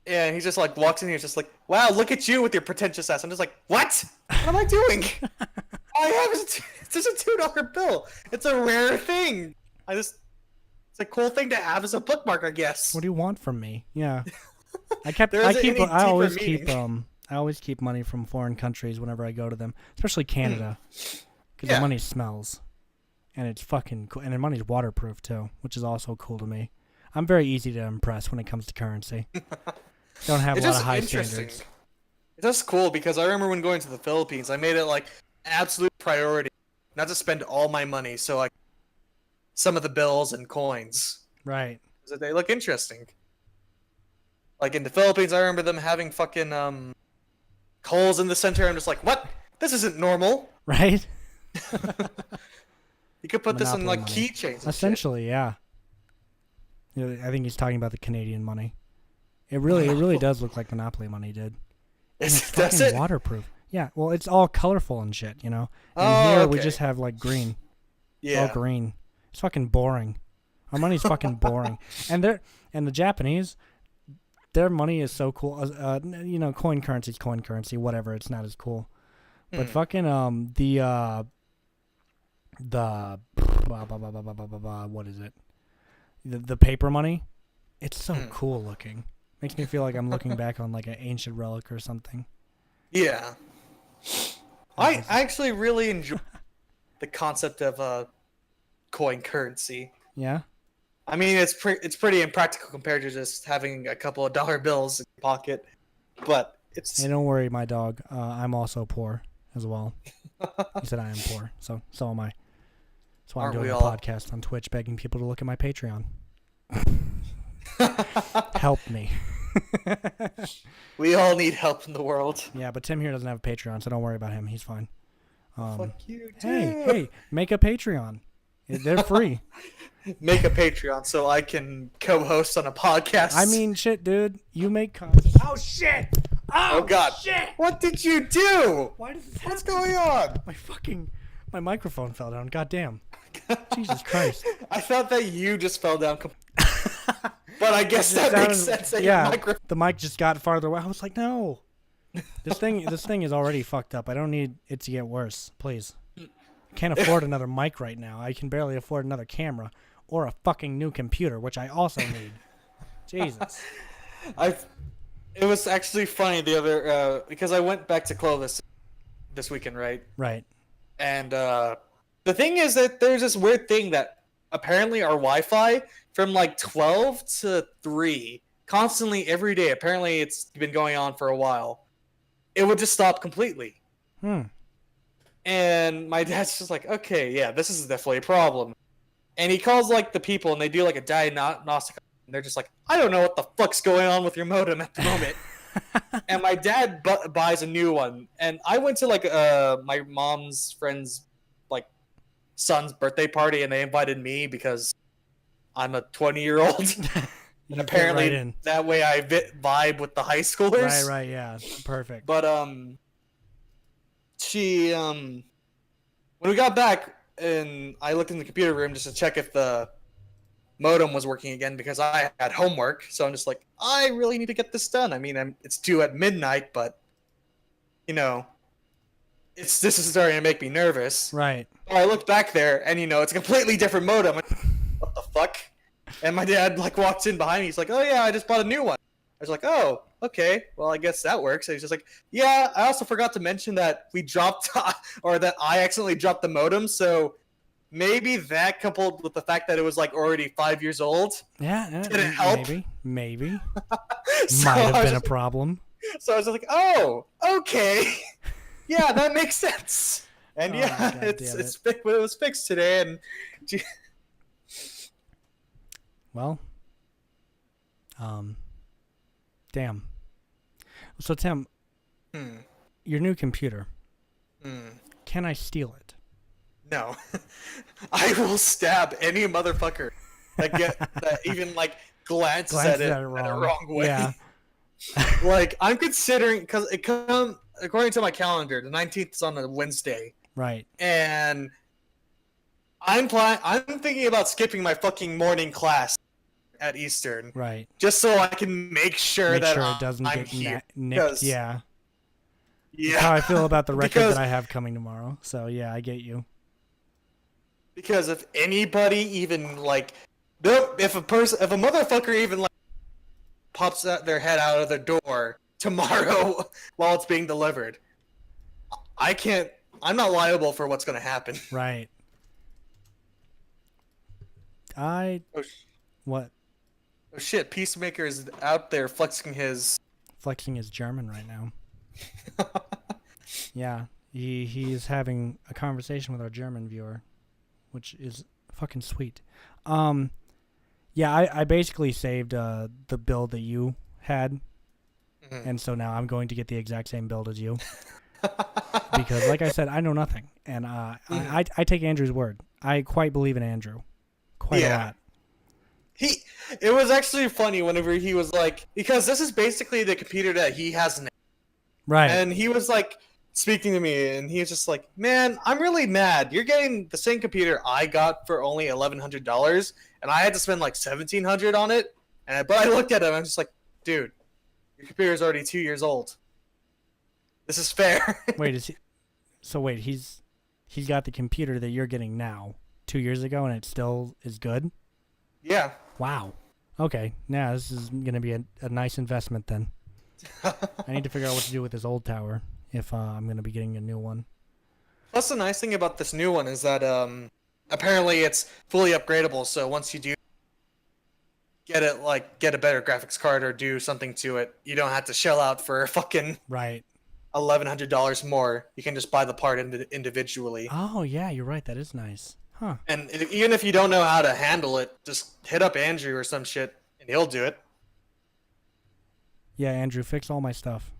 And he just like walks in here, just like, wow, look at you with your pretentious ass. I'm just like, what? What am I doing? All I have is it's just a $2 bill. It's a rare thing. It's a cool thing to have as a bookmark, I guess. What do you want from me? Yeah. I There isn't any I always deeper keep meaning. I always keep money from foreign countries whenever I go to them, especially Canada, because Yeah. the money smells, and it's fucking cool, and the money's waterproof too, which is also cool to me. I'm very easy to impress when it comes to currency. Don't have a It's lot just of high interesting. standards. It's just cool because I remember when going to the Philippines, I made it like an absolute priority not to spend all my money. So like some of the bills and coins, Right. because they look interesting. Like in the Philippines, I remember them having fucking holes in the center. I'm just like, what? This isn't normal. Right. You could put this in Monopoly like money. keychains. and shit. Essentially, yeah. I think he's talking about the Canadian money. It really does look like Monopoly money, dude. And it's Does fucking it? waterproof. Yeah, well, it's all colorful and shit, And Oh, here we okay. just have like green. It's all Yeah. green. It's fucking boring. Our money's fucking boring. And the Japanese, their money is so cool. Coin currency's coin currency, whatever. It's not as cool. But fucking what is it? The paper money. It's so cool looking. Makes me feel like I'm looking back on like an ancient relic or something. Yeah. I actually really enjoy the concept of coin currency. Yeah. I mean, it's pretty impractical compared to just having a couple of dollar bills in your pocket, but it's Hey, don't worry, my dog. I'm also poor as well. He said I am poor, so am I. That's why I'm Aren't doing we a all? podcast on Twitch, begging people to look at my Patreon. Help me. we all need help in the world. Yeah, but Tim here doesn't have a Patreon, so don't worry about him. He's fine. Fuck you, Hey, make a Patreon. They're free. Make a Patreon so I can co-host on a podcast. I mean, shit, dude. You make content. Oh shit! oh god, shit! what did you do? Why does this What's happen? going on? My microphone fell down. God damn. Jesus Christ. I thought that you just fell down. But I guess that makes sense. That Yeah, your microphone. the mic just got farther away. I was like, no. This thing is already fucked up. I don't need it to get worse. Please. Can't afford another mic right now. I can barely afford another camera or a fucking new computer, which I also need. Jesus. It was actually funny the other because I went back to Clovis this weekend, right? Right. And the thing is that there's this weird thing that apparently our Wi-Fi from like 12 to 3 constantly every day. Apparently it's been going on for a while. it would just stop completely. Hmm. And my dad's just like, okay, yeah, this is definitely a problem. And he calls like the people, and they do like a diagnostic. And they're just like, I don't know what the fuck's going on with your modem at the moment. And my dad buys a new one. And I went to like my mom's friend's like son's birthday party, and they invited me because I'm a 20-year-old. And apparently right that way I vibe with the high schoolers. Right, yeah, perfect. But she when we got back, and I looked in the computer room just to check if the modem was working again because I had homework. So I'm just like, I really need to get this done. I mean, it's due at midnight, but you know, this is starting to make me nervous. Right. So I looked back there, and it's a completely different modem. What the fuck? And my dad like walks in behind me. He's like, "Oh yeah, I just bought a new one." I was like, "Oh, okay. Well, I guess that works." And he's just like, "Yeah, I also forgot to mention that we dropped, or that I accidentally dropped the modem. So maybe that coupled with the fact that it was like already 5 years old, Yeah, did it help? Maybe. So Might I have was been a just- problem. So I was like, "Oh, okay, yeah, that makes sense." And Oh, yeah, God it damn was fixed today, and Well, damn. So Tim, hmm, your new computer, hmm. can I steal it? No, I will stab any motherfucker that even like glances at it wrong way. Yeah. Like I'm considering because it come according to my calendar, the 19th is on a Wednesday, Right. and I'm thinking about skipping my fucking morning class at Eastern Right. just so I can make sure Make that sure it doesn't I'm get here. nicked. 'Cause- Yeah. Yeah, That's how I feel about the record Because- that I have coming tomorrow. So yeah, I get you. because if anybody even like, if a motherfucker even like pops their head out of the door tomorrow while it's being delivered, I'm not liable for what's gonna happen. Right. What? Oh shit, Peacemaker is out there flexing his. Flexing his German right now. Yeah. He's having a conversation with our German viewer, which is fucking sweet. Yeah, I basically saved the build that you had, and so now I'm going to get the exact same build as you. Because like I said, I know nothing, and I take Andrew's word. I quite believe in Andrew, quite a lot. It was actually funny whenever he was like, because this is basically the computer that he has now. Right. And he was like speaking to me, and he was just like, "Man, I'm really mad. You're getting the same computer I got for only $1,100, and I had to spend like $1,700 on it." But I looked at him, and I'm just like, "Dude, your computer is already 2 years old. This is fair." Wait, is he? So wait, he's got the computer that you're getting now 2 years ago, and it still is good. Yeah. Wow. Okay. Now this is gonna be a nice investment then. I need to figure out what to do with this old tower if I'm gonna be getting a new one. Plus, the nice thing about this new one is that apparently it's fully upgradable. So once you do get a better graphics card or do something to it, you don't have to shell out for fucking Right. $1,100 more. You can just buy the part individually. Oh yeah, you're right. That is nice. Huh. And even if you don't know how to handle it, just hit up Andrew or some shit, and he'll do it. Yeah, Andrew, fix all my stuff.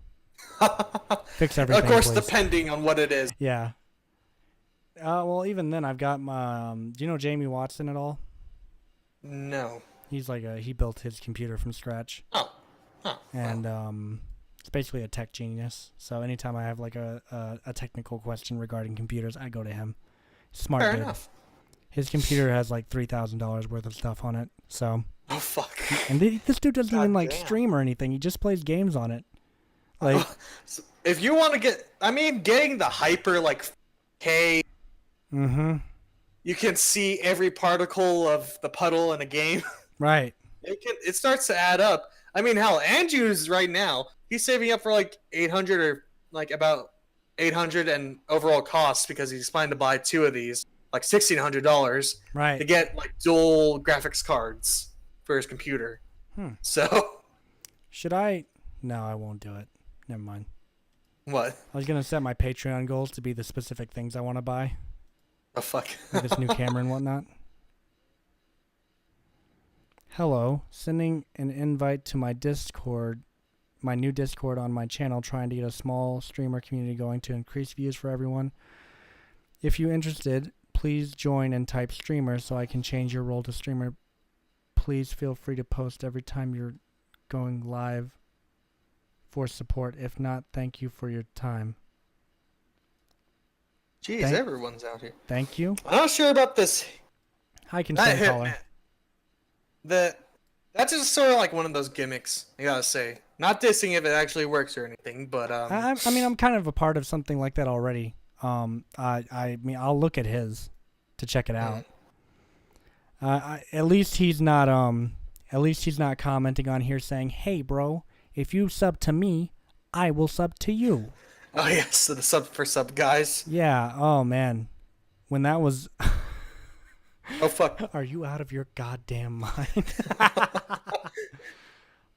Fix everything. Of course, please. depending on what it is. Yeah. Well, even then, I've got my. Do you know Jamie Watson at all? No. He's like he built his computer from scratch. Oh. And it's basically a tech genius. So anytime I have like a technical question regarding computers, I go to him. Smart Fair dude. enough. His computer has like $3,000 worth of stuff on it. So. Oh fuck. And this dude doesn't even like damn. stream or anything. He just plays games on it. Like. So if you want to getting the hyper like K. Mm-hmm. You can see every particle of the puddle in a game. Right. It starts to add up. I mean, hell, Andrew's right now, he's saving up for like 800 or like about 800 and overall costs because he's planning to buy two of these, like $1,600 Right. to get like dual graphics cards for his computer. So Should I? No, I won't do it. Never mind. What? I was gonna set my Patreon goals to be the specific things I want to buy, Oh fuck. like this new camera and whatnot. Hello, sending an invite to my Discord, my new Discord on my channel, trying to get a small streamer community going to increase views for everyone. If you're interested, please join and type streamer so I can change your role to streamer. Please feel free to post every time you're going live for support. If not, thank you for your time. Jeez, everyone's out here. Thank you. I'm not sure about this. Hi, concerned caller. That's just sort of like one of those gimmicks, I gotta say. Not dissing if it actually works or anything, but I mean, I'm kind of a part of something like that already. I mean, I'll look at his to check it out. At least he's not commenting on here saying, "Hey, bro, if you sub to me, I will sub to you." oh yes, so the sub for sub guys. Yeah. Oh man, when that was. Oh fuck. Are you out of your goddamn mind?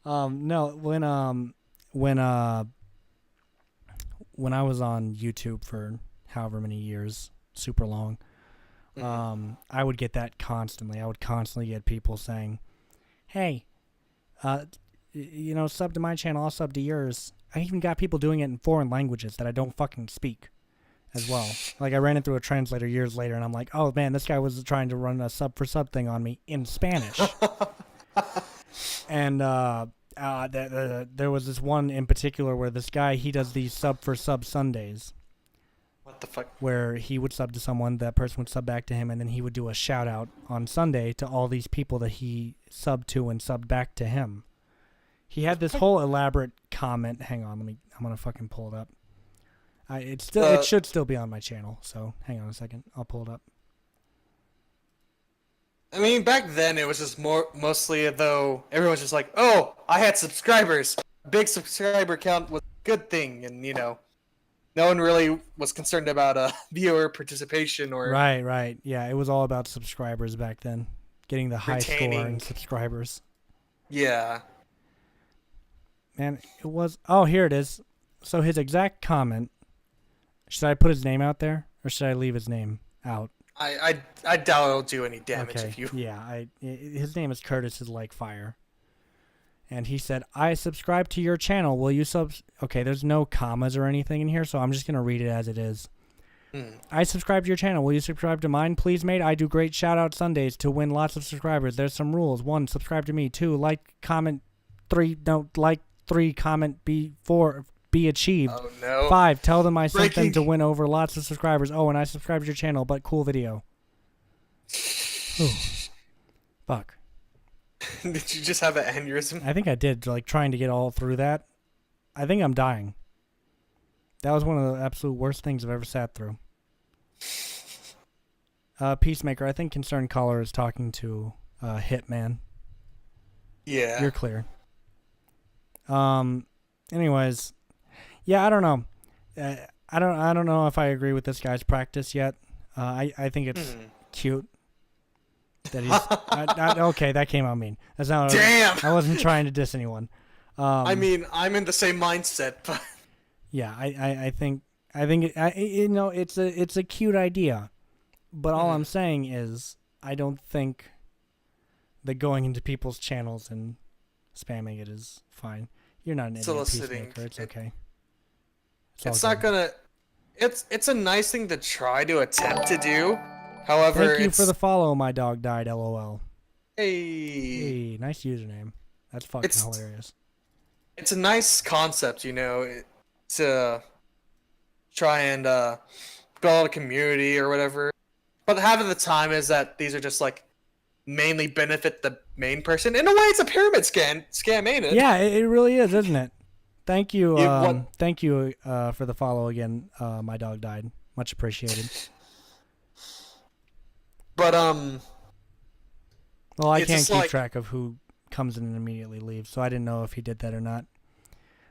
No, when I was on YouTube for however many years, super long, I would get that constantly. I would constantly get people saying, "Hey, sub to my channel, I'll sub to yours." I even got people doing it in foreign languages that I don't fucking speak as well. Like, I ran it through a translator years later, and I'm like, oh man, this guy was trying to run a sub for sub thing on me in Spanish. And there was this one in particular where this guy, he does these sub for sub Sundays. What the fuck? Where he would sub to someone, that person would sub back to him, and then he would do a shout out on Sunday to all these people that he subbed to and subbed back to him. He had this whole elaborate comment. Hang on, I'm gonna fucking pull it up. It should still be on my channel, so hang on a second. I'll pull it up. I mean, back then it was just mostly though everyone's just like, oh, I had subscribers. Big subscriber count was a good thing, and no one really was concerned about viewer participation or Right. Yeah, it was all about subscribers back then, getting the high score in subscribers. Yeah. Man, it was. Oh, here it is. So his exact comment. Should I put his name out there, or should I leave his name out? I doubt it'll do any damage if you. Yeah, his name is Curtis is like fire. And he said, "I subscribe to your channel. Will you sub?" Okay, there's no commas or anything in here, so I'm just gonna read it as it is. I subscribe to your channel. Will you subscribe to mine, please, mate? I do great shout out Sundays to win lots of subscribers. There's some rules. 1, subscribe to me. 2, like, comment. 3, don't like. 3, comment. 4, be achieved. Oh no. 5, tell them I sent them to win over lots of subscribers. Oh, and I subscribed to your channel, but cool video. Ooh. Fuck. Did you just have an aneurysm? I think I did, like, trying to get all through that. I think I'm dying. That was one of the absolute worst things I've ever sat through. Peacemaker, I think Concerned Caller is talking to Hitman. Yeah. You're clear. Anyways, yeah, I don't know. I don't know if I agree with this guy's practice yet. I think it's cute that he's okay. That came out mean. That's not. Damn. I wasn't trying to diss anyone. I mean, I'm in the same mindset, but yeah, I think it's a cute idea, but all I'm saying is I don't think that going into people's channels and spamming it is fine. You're not an idiot, Peacemaker. It's okay. It's not gonna. It's a nice thing to try to attempt to do. However, thank you for the follow. My dog died. LOL. Hey, nice username. That's fucking hilarious. It's a nice concept, to try and build a community or whatever. But half of the time is that these are just like mainly benefit the main person. In a way, it's a pyramid scam, ain't it? Yeah, it really is, isn't it? Thank you. Thank you for the follow again. My dog died. Much appreciated. But well, I can't keep track of who comes in and immediately leaves, so I didn't know if he did that or not.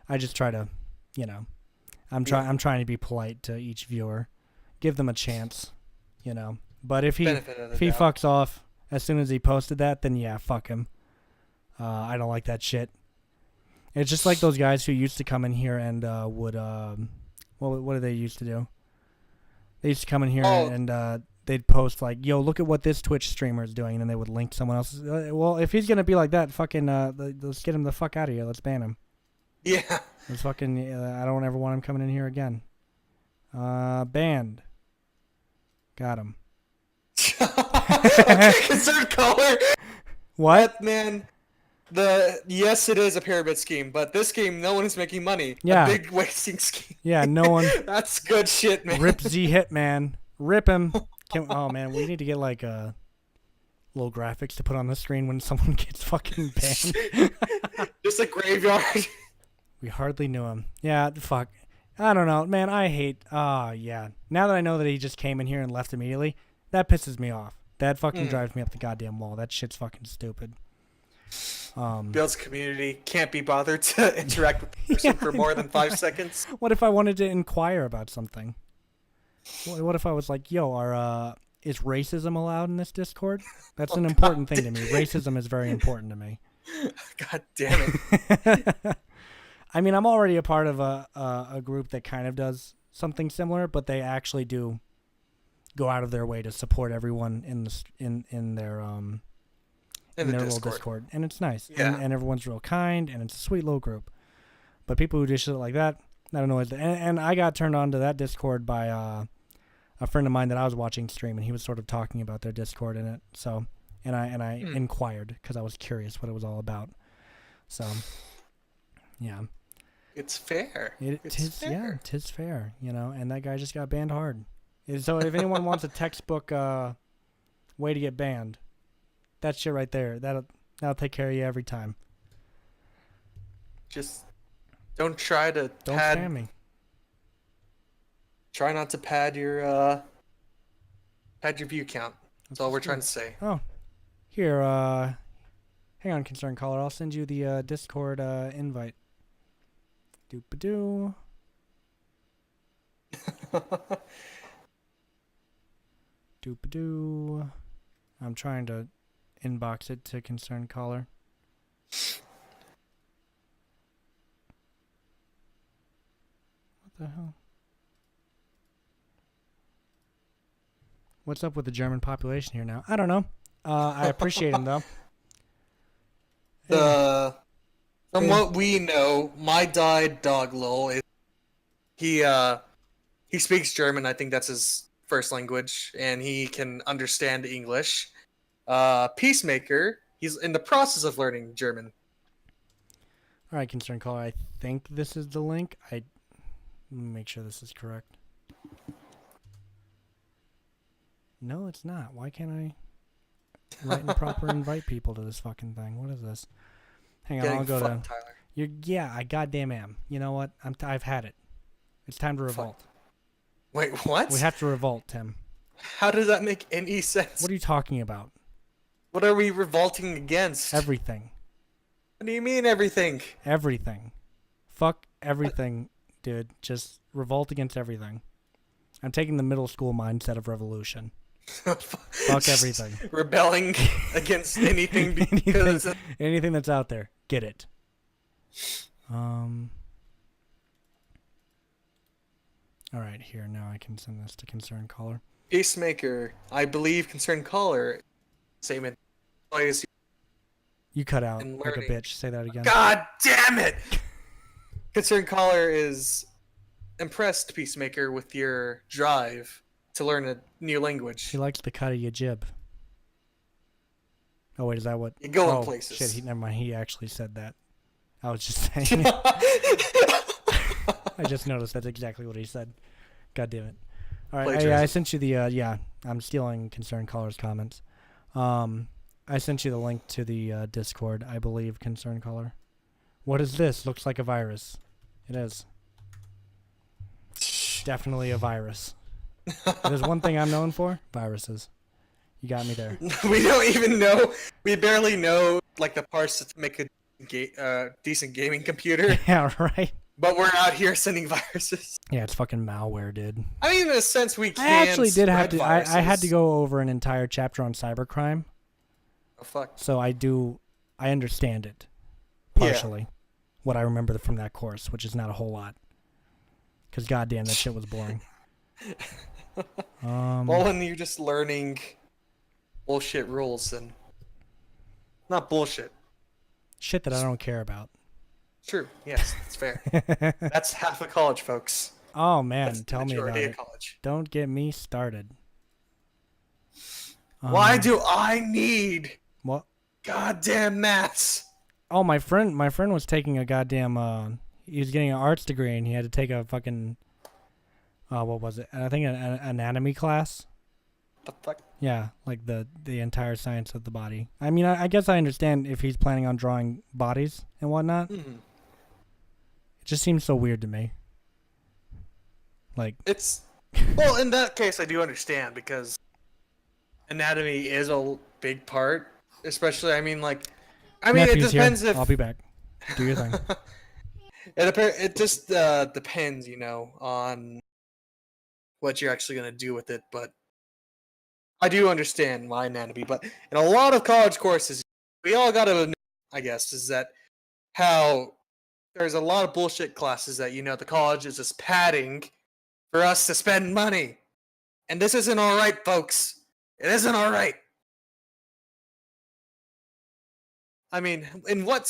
I just try to, I'm trying to be polite to each viewer, give them a chance, But if he fucks off as soon as he posted that, then yeah, fuck him. I don't like that shit. It's just like those guys who used to come in here and would What did they used to do? They used to come in here Oh. and they'd post like, "Yo, look at what this Twitch streamer is doing," and then they would link someone else's. Well, if he's gonna be like that, fucking let's get him the fuck out of here. Let's ban him. Yeah. Let's fucking. I don't ever want him coming in here again. Banned. Got him. Okay, concerned caller. What? Man, yes, it is a pyramid scheme, but this game, no one is making money. Yeah. A big wasting scheme. Yeah, no one. That's good shit, man. Rip Z Hitman. Rip him. Oh man, we need to get like little graphics to put on the screen when someone gets fucking banned. Just a graveyard. We hardly knew him. Yeah, fuck. I don't know, man. I hate. Yeah. Now that I know that he just came in here and left immediately, that pisses me off. That fucking drives me up the goddamn wall. That shit's fucking stupid. Builds community. Can't be bothered to interact with the person for more than 5 seconds. What if I wanted to inquire about something? What if I was like, "Yo, is racism allowed in this Discord?" That's an important thing to me. Racism is very important to me. God damn it. I mean, I'm already a part of a group that kind of does something similar, but they actually do go out of their way to support everyone in their little Discord, and it's nice. Yeah. And everyone's real kind, and it's a sweet little group. But people who do shit like that, I don't know. And I got turned on to that Discord by a friend of mine that I was watching stream, and he was sort of talking about their Discord in it. So, and I inquired because I was curious what it was all about. So, yeah. It's fair. It's fair. Yeah, it is fair, you know, and that guy just got banned hard. So if anyone wants a textbook way to get banned, that shit right there, that'll take care of you every time. Just don't try to Don't pad. spam me. Try not to pad your view count. That's all we're trying to say. Oh, here, hang on, concerned caller. I'll send you the Discord invite. Doop-a-doo. Doop-a-doo. I'm trying to inbox it to concerned caller. What the hell? What's up with the German population here now? I don't know. I appreciate him though. From what we know, my dog lol is he speaks German. I think that's his first language, and he can understand English. Peacemaker, he's in the process of learning German. All right, concerned caller. I think this is the link. Let me make sure this is correct. No, it's not. Why can't I write and proper invite people to this fucking thing? What is this? Hang on, I'll go to. Tyler. Yeah, I goddamn am. You know what? I've had it. It's time to revolt. Wait, what? We have to revolt, Tim. How does that make any sense? What are you talking about? What are we revolting against? Everything. What do you mean everything? Everything. Fuck everything, dude. Just revolt against everything. I'm taking the middle school mindset of revolution. Fuck everything. Rebelling against anything because anything that's out there. Get it. All right, here now I can send this to concerned caller. Peacemaker, I believe concerned caller statement. You cut out And like a learning. bitch. Say that again. God damn it! Concerned caller is impressed, Peacemaker, with your drive to learn a new language. He likes the cut of your jib. Oh wait, is that what? You're going oh, places. Shit, never mind. He actually said that. I was just saying. I just noticed that's exactly what he said. God damn it. All right, I Plagiarism. sent you the yeah. I'm stealing concerned caller's comments. I sent you the link to the Discord, I believe, concerned caller. What is this? Looks like a virus. It is. Definitely a virus. There's one thing I'm known for: viruses. You got me there. We don't even know. We barely know like the parts to make a decent gaming computer. Yeah, right. But we're out here sending viruses. Yeah, it's fucking malware, dude. I mean, in a sense, we can. I actually did have spread to. I had to viruses. go over an entire chapter on cybercrime, Oh fuck. so I understand it Yeah. partially. What I remember from that course, which is not a whole lot. Because goddamn, that shit was boring. Well, when you're just learning bullshit rules and not bullshit. Shit that I don't care about. True. Yes, that's fair. That's half of college, folks. Oh man, That's the tell me about majority of it. college. Don't get me started. Why do I need what? goddamn maths? Oh, my friend was taking a goddamn. He was getting an arts degree, and he had to take a fucking. What was it? I think an anatomy class. The fuck? Yeah, like the entire science of the body. I mean, I guess I understand if he's planning on drawing bodies and whatnot. Mm-hmm. It just seems so weird to me. Like It's well, in that case, I do understand because anatomy is a big part, especially. I mean, it Nephew's depends here. if I'll be back. Do your thing. it just depends, on what you're actually gonna do with it. But I do understand my anatomy. But in a lot of college courses, we all gotta admit, I guess, is that how there's a lot of bullshit classes that the college is just padding for us to spend money. And this isn't all right, folks. It isn't all right. I mean, in what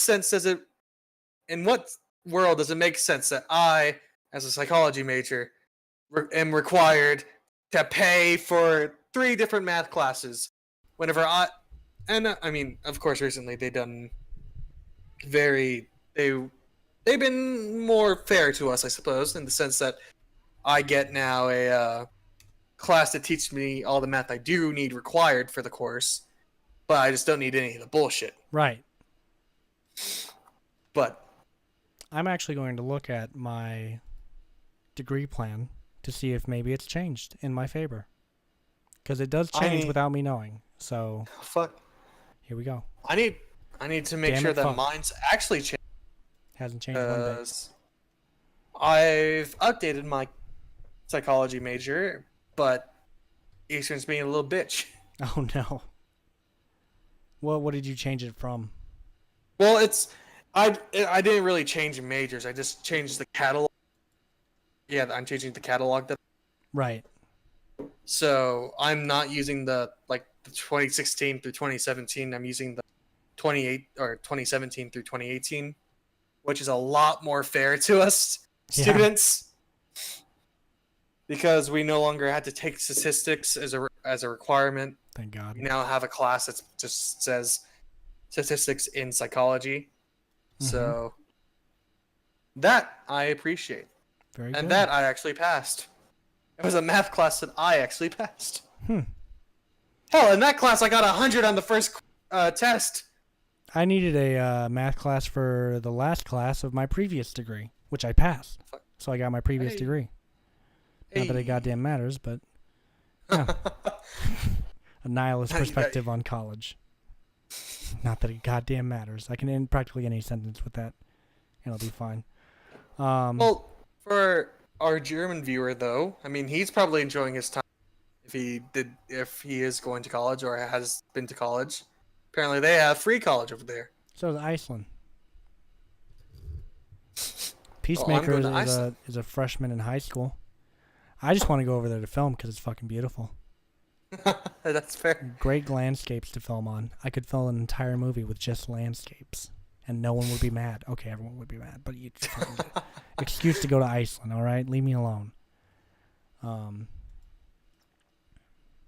world does it make sense that I, as a psychology major, am required to pay for 3 different math classes whenever of course, recently they've been more fair to us, I suppose, in the sense that I get now a class that teaches me all the math I do need required for the course, but I just don't need any of the bullshit. Right. But I'm actually going to look at my degree plan to see if maybe it's changed in my favor. Because it does change without me knowing. So fuck. Here we go. I need to make sure that mine's actually changed. Hasn't changed one bit. I've updated my psychology major, but Eastern's being a little bitch. Oh no. What did you change it from? Well, I didn't really change majors. I just changed the catalog. Yeah, I'm changing the catalog. Right. So I'm not using the 2016 through 2017. I'm using the 2017 through 2018, which is a lot more fair to us students. Because we no longer had to take statistics as a requirement. Thank God. We now have a class that just says statistics in psychology. Mm-hmm. So that I appreciate. Very and good. that I actually passed. It was a math class that I actually passed. Hell, in that class I got 100 on the first test. I needed a math class for the last class of my previous degree, which I passed. So I got my previous degree. Not that it goddamn matters, but yeah. A nihilist perspective on college. Not that it goddamn matters. I can end practically any sentence with that, and it'll be fine. Well, for our German viewer, though, I mean, he's probably enjoying his time if he is going to college or has been to college. Apparently, they have free college over there. So is Iceland. Peacemaker is a freshman in high school. I just want to go over there to film because it's fucking beautiful. That's fair. Great landscapes to film on. I could film an entire movie with just landscapes, and no one would be mad. Okay, everyone would be mad, but you just fucking excuse to go to Iceland. All right, leave me alone.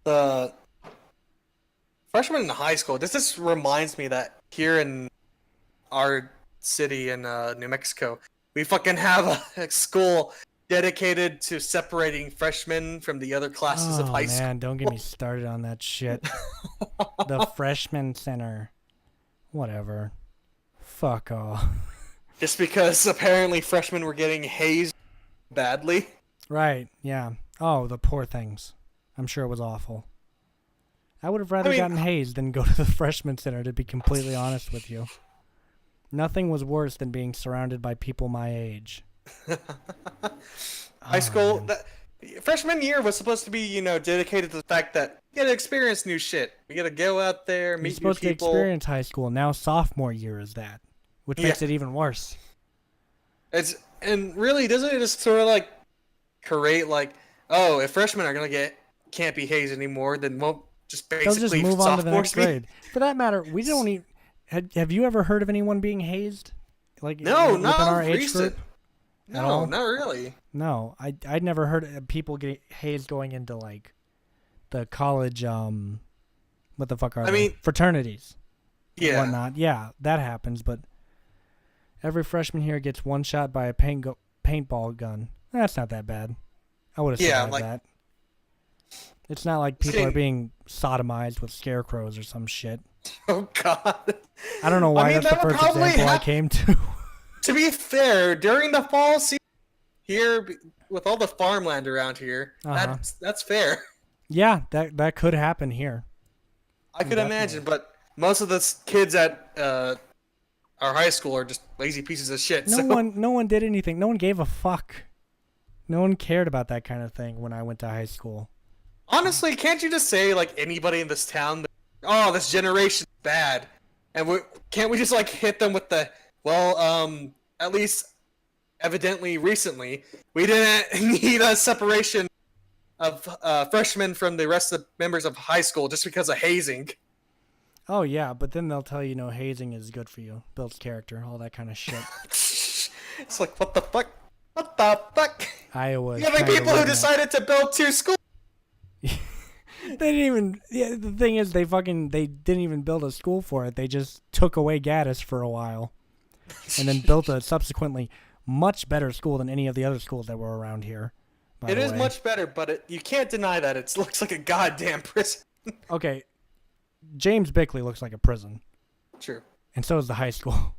The freshman in high school. This just reminds me that here in our city in New Mexico, we fucking have a school dedicated to separating freshmen from the other classes of high school. Man, don't get me started on that shit. The freshman center. Whatever. Fuck off. Just because apparently freshmen were getting hazed badly. Right, yeah. Oh, the poor things. I'm sure it was awful. I would have rather gotten hazed than go to the freshman center, to be completely honest with you. Nothing was worse than being surrounded by people my age. High school, freshman year was supposed to be, dedicated to the fact that you gotta experience new shit. You gotta go out there, meet new people. You're supposed to experience high school. Now sophomore year is that, which makes it even worse. And really, doesn't it just sort of create like, oh, if freshmen are gonna can't be hazed anymore, then won't just They'll basically just move on to the next sophomores be- grade. For that matter, we don't even. Have you ever heard of anyone being hazed? Like No, within not our age recent. group? No, all? not really. No, I'd never heard of people getting hazed going into like the college. What the fuck are I they? mean- Fraternities. And Yeah. whatnot. Yeah, that happens. But every freshman here gets one shot by a paintball gun. That's not that bad. I would have Yeah, survived like- that. It's not like people are Seeing- being sodomized with scarecrows or some shit. Oh God. I don't know why mean, that's the that would first probably example I hap- came to. To be fair, during the fall season here, with all the farmland around here, Uh-huh. that's fair. Yeah, that could happen here. I could Definitely. imagine, but most of the kids at our high school are just lazy pieces of shit. No so one did anything. No one gave a fuck. No one cared about that kind of thing when I went to high school. honestly, can't you just say like anybody in this town? Oh, this generation's bad, and can't we just like hit them with the at least evidently recently we didn't need a separation of freshmen from the rest of the members of high school just because of hazing. Oh yeah, but then they'll tell you no hazing is good for you, builds character, all that kind of shit. It's like what the fuck? What the fuck? Iowa. You have like people who decided to build 2 schools. They didn't even. Yeah, the thing is, they didn't even build a school for it. They just took away Gaddis for a while, and then built a subsequently much better school than any of the other schools that were around here. It is much better, but you can't deny that it looks like a goddamn prison. Okay. James Bickley looks like a prison, True. and so does the high school.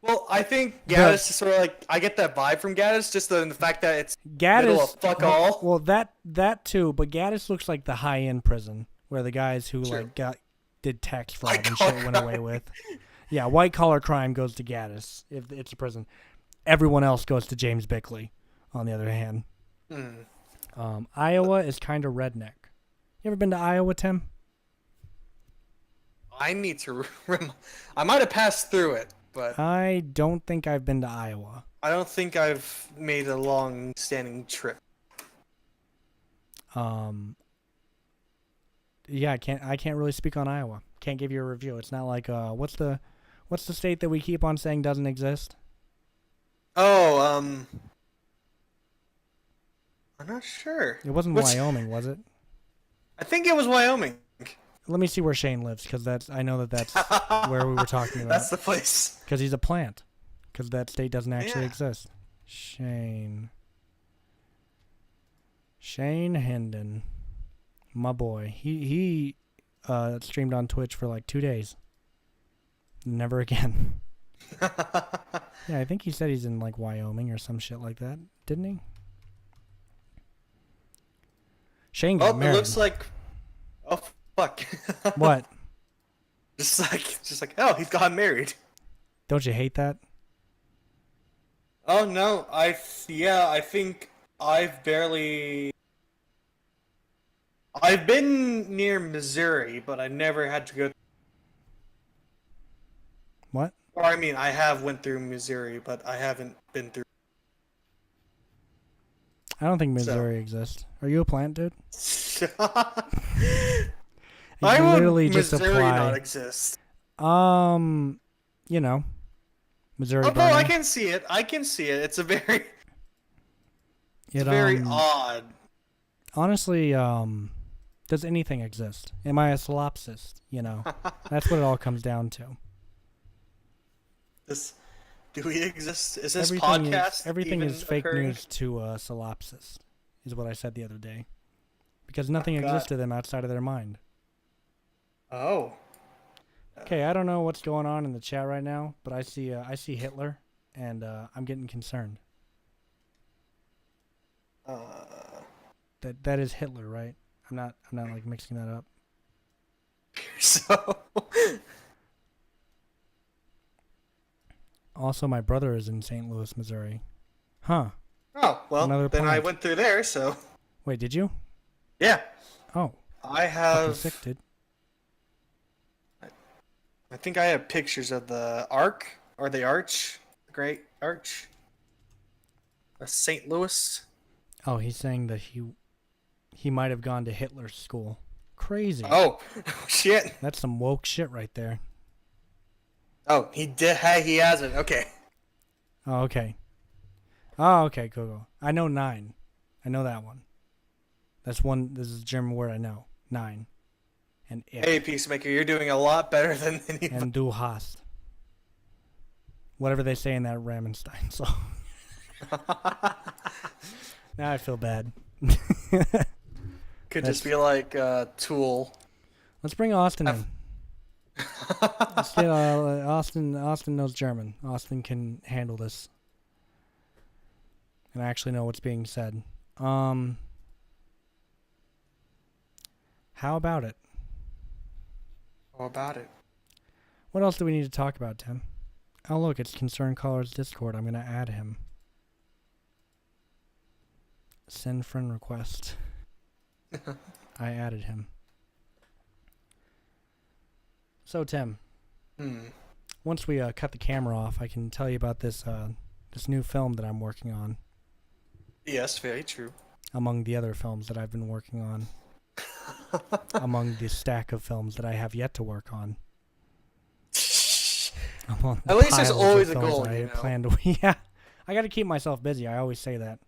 Well, I think Gaddis is sort of like I get that vibe from Gaddis, just the fact that it's middle of Gaddis, fuck all. well, that too, but Gaddis looks like the high end prison where the guys who True. like did tax fraud and White-collar shit went away with. Yeah, white collar crime goes to Gaddis if it's a prison. Everyone else goes to James Bickley. On the other hand, Iowa is kind of redneck. You ever been to Iowa, Tim? I need to. I might have passed through it, but I don't think I've been to Iowa. I don't think I've made a long-standing trip. Yeah, I can't really speak on Iowa. Can't give you a review. It's not like what's the state that we keep on saying doesn't exist? Oh, I'm not sure. It wasn't What's- Wyoming, was it? I think it was Wyoming. Let me see where Shane lives, because I know that's where we were talking about. That's the place. Because he's a plant. Because that state doesn't actually Yeah. exist. Shane Hendon, my boy. He streamed on Twitch for like 2 days. Never again. Yeah, I think he said he's in like Wyoming or some shit like that, didn't he? Shane got Oh, it married. looks like. Oh fuck. What? just like oh, he's gotten married. Don't you hate that? Oh no, I think I've been near Missouri, but I never had to go. What? Or I mean, I have went through Missouri, but I haven't been through. I don't think Missouri exists. Are you a plant, dude? You Why would literally just Missouri apply. not exist? You know, Missouri. Oh no, burning. I can see it. I can see it. It's a very, It, very odd. Honestly, does anything exist? Am I a solipsist? You know, that's what it all comes down to. Do we exist? Is this Everything podcast everything even is fake occurring? news to a solipsist, is what I said the other day, because nothing God. exists to them outside of their mind. Oh. Okay, I don't know what's going on in the chat right now, but I see Hitler, and I'm getting concerned. That is Hitler, right? I'm not like mixing that up. So. Also, my brother is in St. Louis, Missouri. Huh. Oh well, Another then I plant. went through there. So. Wait, did you? Yeah, Oh, I fucking have. sick, dude. I think I have pictures of the Ark or the Arch, the Great Arch, of St. Louis. Oh, he's saying that he might have gone to Hitler's school. Crazy. Oh, shit. That's some woke shit right there. Oh, he did. Hey, he hasn't. Okay. Oh, okay. Oh, okay, cool. I know 9. I know that one. That's one. This is a German word I know. 9. And ich. Hey, Peacemaker, you're doing a lot better than anybody. And du hast. Whatever they say in that Rammstein song. Now I feel bad. Could just be like Tool. Let's bring Austin in. Let's get Austin. Austin knows German. Austin can handle this. And I actually know what's being said. How about it? How about it? What else do we need to talk about, Tim? Oh, look, it's Concerned Caller's Discord. I'm going to add him. Send friend request. I added him. So, Tim, once we cut the camera off, I can tell you about this this new film that I'm working on. Yes, very true. Among the other films that I've been working on. Among the stack of films that I have yet to work on. At least there's always a goal, you know? Plan to, yeah, I got to keep myself busy. I always say that.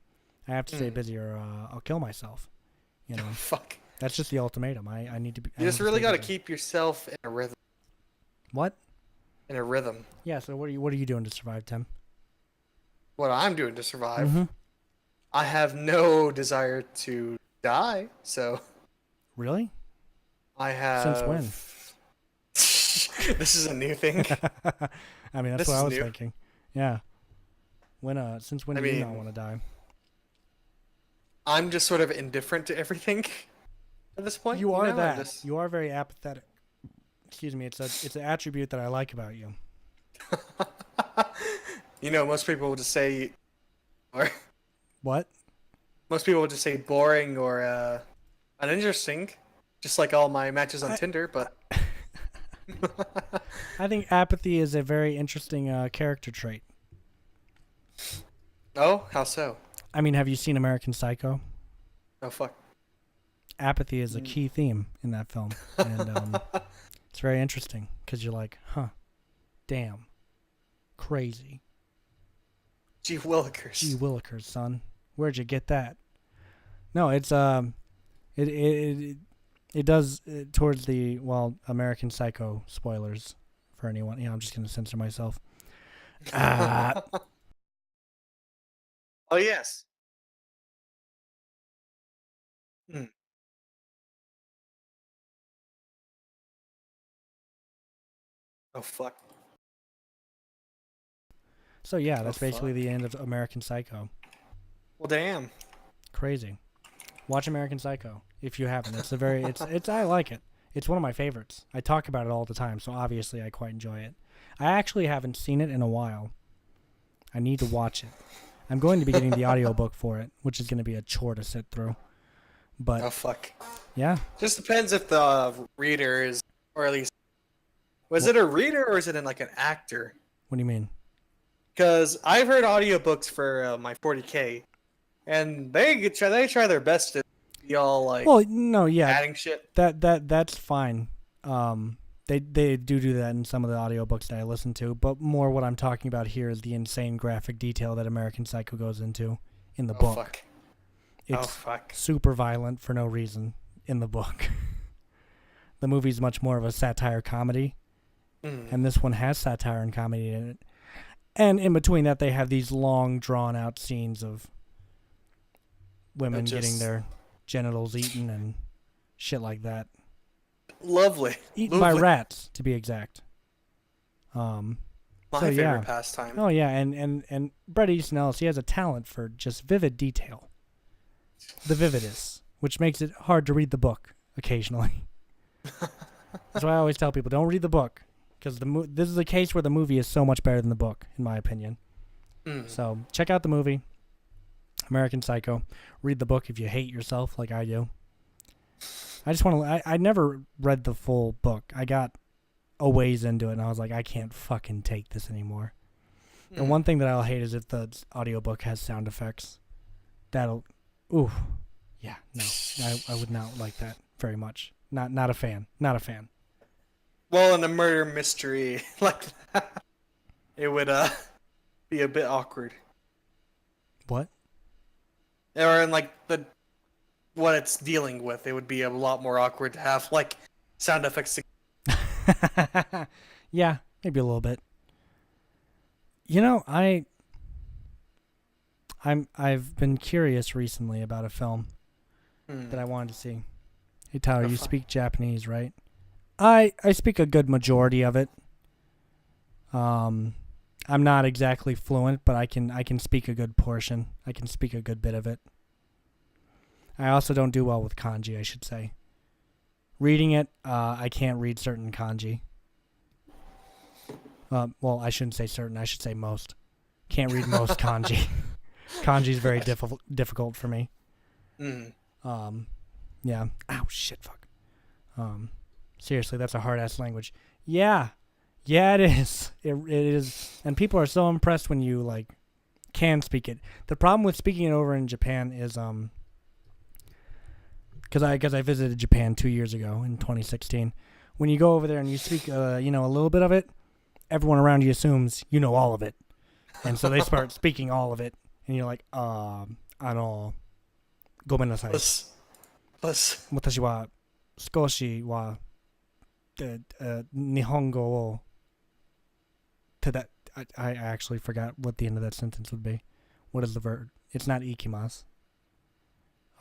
I have to stay busy or I'll kill myself. You know, Fuck. that's just the ultimatum. I need to be. You just really got to keep yourself in a rhythm. What? In a rhythm. Yeah. So what are you doing to survive, Tim? What I'm doing to survive. Mm-hmm. I have no desire to die, so Really? I have. Since when? This is a new thing. I mean, that's This what is I was new. thinking. Yeah. Since when I do you mean- not want to die? I'm just sort of indifferent to everything at this point. You are know? I'm that. just- You are very apathetic. Excuse me. It's an attribute that I like about you. You know, most people will just say, or What? most people will just say boring or uninteresting, just like all my matches on Tinder. But I think apathy is a very interesting character trait. oh, how so? I mean, have you seen American Psycho? Oh fuck. Apathy is a key theme in that film, and it's very interesting because you're like, huh, damn, crazy. Gee willikers. Gee willikers, son, where'd you get that? No, it's it does towards the American Psycho spoilers for anyone. Yeah, I'm just gonna censor myself. Oh yes. Oh fuck. So yeah, that's basically fuck. the end of American Psycho. Well, damn. Crazy. Watch American Psycho if you haven't. It's I like it. It's one of my favorites. I talk about it all the time, so obviously I quite enjoy it. I actually haven't seen it in a while. I need to watch it. I'm going to be getting the audiobook for it, which is going to be a chore to sit through. But Oh fuck. yeah, Just depends if the reader is, or at least, was it a reader or is it like an actor? what do you mean? Because I've heard audiobooks for my 40K, and they try their best to be all like Well, no, yeah, adding shit. that's fine. They do that in some of the audiobooks that I listen to, but more what I'm talking about here is the insane graphic detail that American Psycho goes into in the Oh book. fuck. It's Oh fuck. super violent for no reason in the book. The movie's much more of a satire comedy, and this one has satire and comedy in it. And in between that, they have these long, drawn-out scenes of women getting their genitals eaten and shit like that. Lovely. Eaten by Lovely. rats, to be exact. My so, favorite yeah. pastime. Oh yeah, and Bret Easton Ellis, he has a talent for just vivid detail. The vividness, which makes it hard to read the book occasionally. That's why I always tell people, don't read the book, because this is a case where the movie is so much better than the book, in my opinion. So check out the movie, American Psycho. Read the book if you hate yourself like I do. I just want to. I never read the full book. I got a ways into it, and I was like, I can't fucking take this anymore. And one thing that I'll hate is if the audiobook has sound effects. Ooh, yeah, no, I would not like that very much. Not a fan. Not a fan. Well, in a murder mystery like that, it would be a bit awkward. What? Or in like the what it's dealing with, it would be a lot more awkward to have like sound effects. Yeah, maybe a little bit. You know, I've been curious recently about a film that I wanted to see. Hey Tyler, Oh, you fuck. speak Japanese, right? I speak a good majority of it. I'm not exactly fluent, but I can speak a good portion. I can speak a good bit of it. I also don't do well with kanji, I should say. Reading it, I can't read certain kanji. Well, I shouldn't say certain. I should say most. Can't read most kanji. Kanji is very difficult for me. Mm. Yeah. Ow, shit, fuck. Seriously, that's a hard-ass language. Yeah. Yeah, it is. It is. And people are so impressed when you, like, can speak it. The problem with speaking it over in Japan is, because I visited Japan 2 years ago in 2016. When you go over there and you speak, a little bit of it, everyone around you assumes you know all of it. And so they start speaking all of it. And you're like, ごめんなさい。 Plus, 私は少しは日本語を to that I actually forgot what the end of that sentence would be. What is the verb? It's not ikimasu.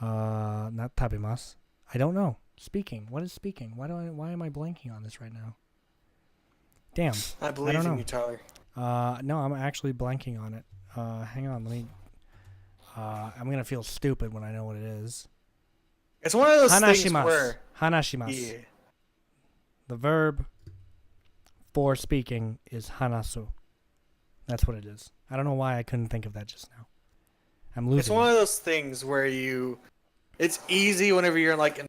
Not tabimasu. I don't know. Speaking. What is speaking? Why am I blanking on this right now? Damn. I believe don't in know. you, Tyler. No, I'm actually blanking on it. Hang on, let me I'm gonna feel stupid when I know what it is. It's one of those things Hanashimasu. where Hanashimasu. yeah. The verb for speaking is hanasu. That's what it is. I don't know why I couldn't think of that just now. I'm losing It's one of those things where it's easy whenever you're like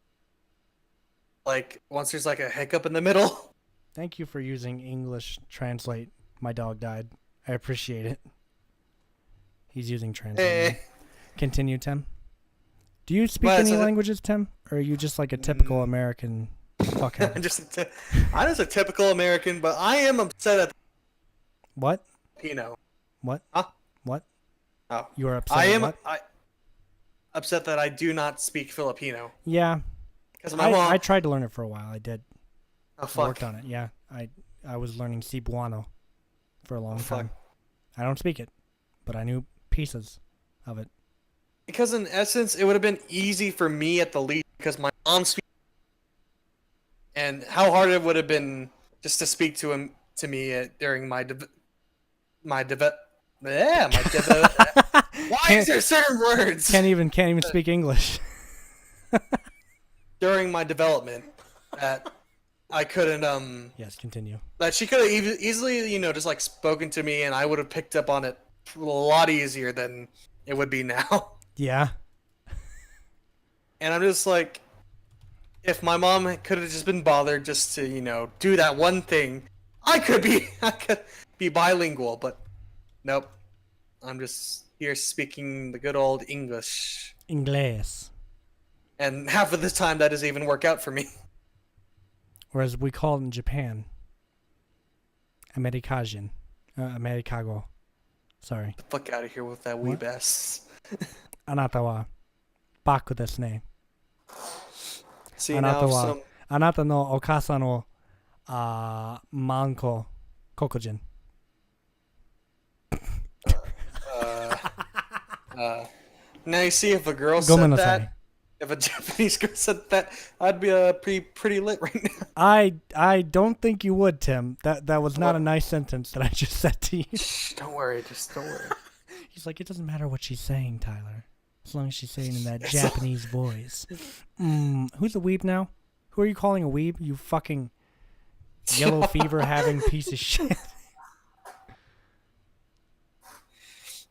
once there's like a hiccup in the middle. Thank you for using English Translate. My dog died. I appreciate it. He's using Translate. Eh. Continue, Tim. Do you speak Well, any it's a- languages, Tim? Or are you just like a typical American fuckhead? I'm just a typical American, but I am upset at What? Filipino. What? Huh? What? Oh. You are upset I at am what? upset that I do not speak Filipino Yeah. because my mom. I tried to learn it for a while. I did. Oh I fuck! worked on it. Yeah. I was learning Cebuano for a long Oh, fuck. time. I don't speak it, but I knew pieces of it. Because in essence, it would have been easy for me at the least because my mom speaks. And how hard it would have been just to speak to me during my Why is there certain words Can't even speak English. during my development that I couldn't Yes, continue. that she could have easily just like spoken to me and I would have picked up on it a lot easier than it would be now. Yeah. And I'm just like, if my mom could have just been bothered just to do that one thing, I could be bilingual, but nope. I'm just here speaking the good old English. Inglés. And half of the time that doesn't even work out for me. Or as we call it in Japan, Americajin. Americago. Sorry. The fuck out of here with that What? weeb ass. あなたはバカですね。 See あなた now は some あなたのお母さんのマンコ黒人。 now you see if a girl ご said めんなさい。 that, if a Japanese girl said that, I'd be pretty lit right now. I don't think you would, Tim. That was not a nice sentence that I just said to you. Shh, don't worry, just don't worry. He's like, it doesn't matter what she's saying, Tyler. As long as she's saying in that It's Japanese voice. Who's a weeb now? Who are you calling a weeb? You fucking yellow fever having piece of shit.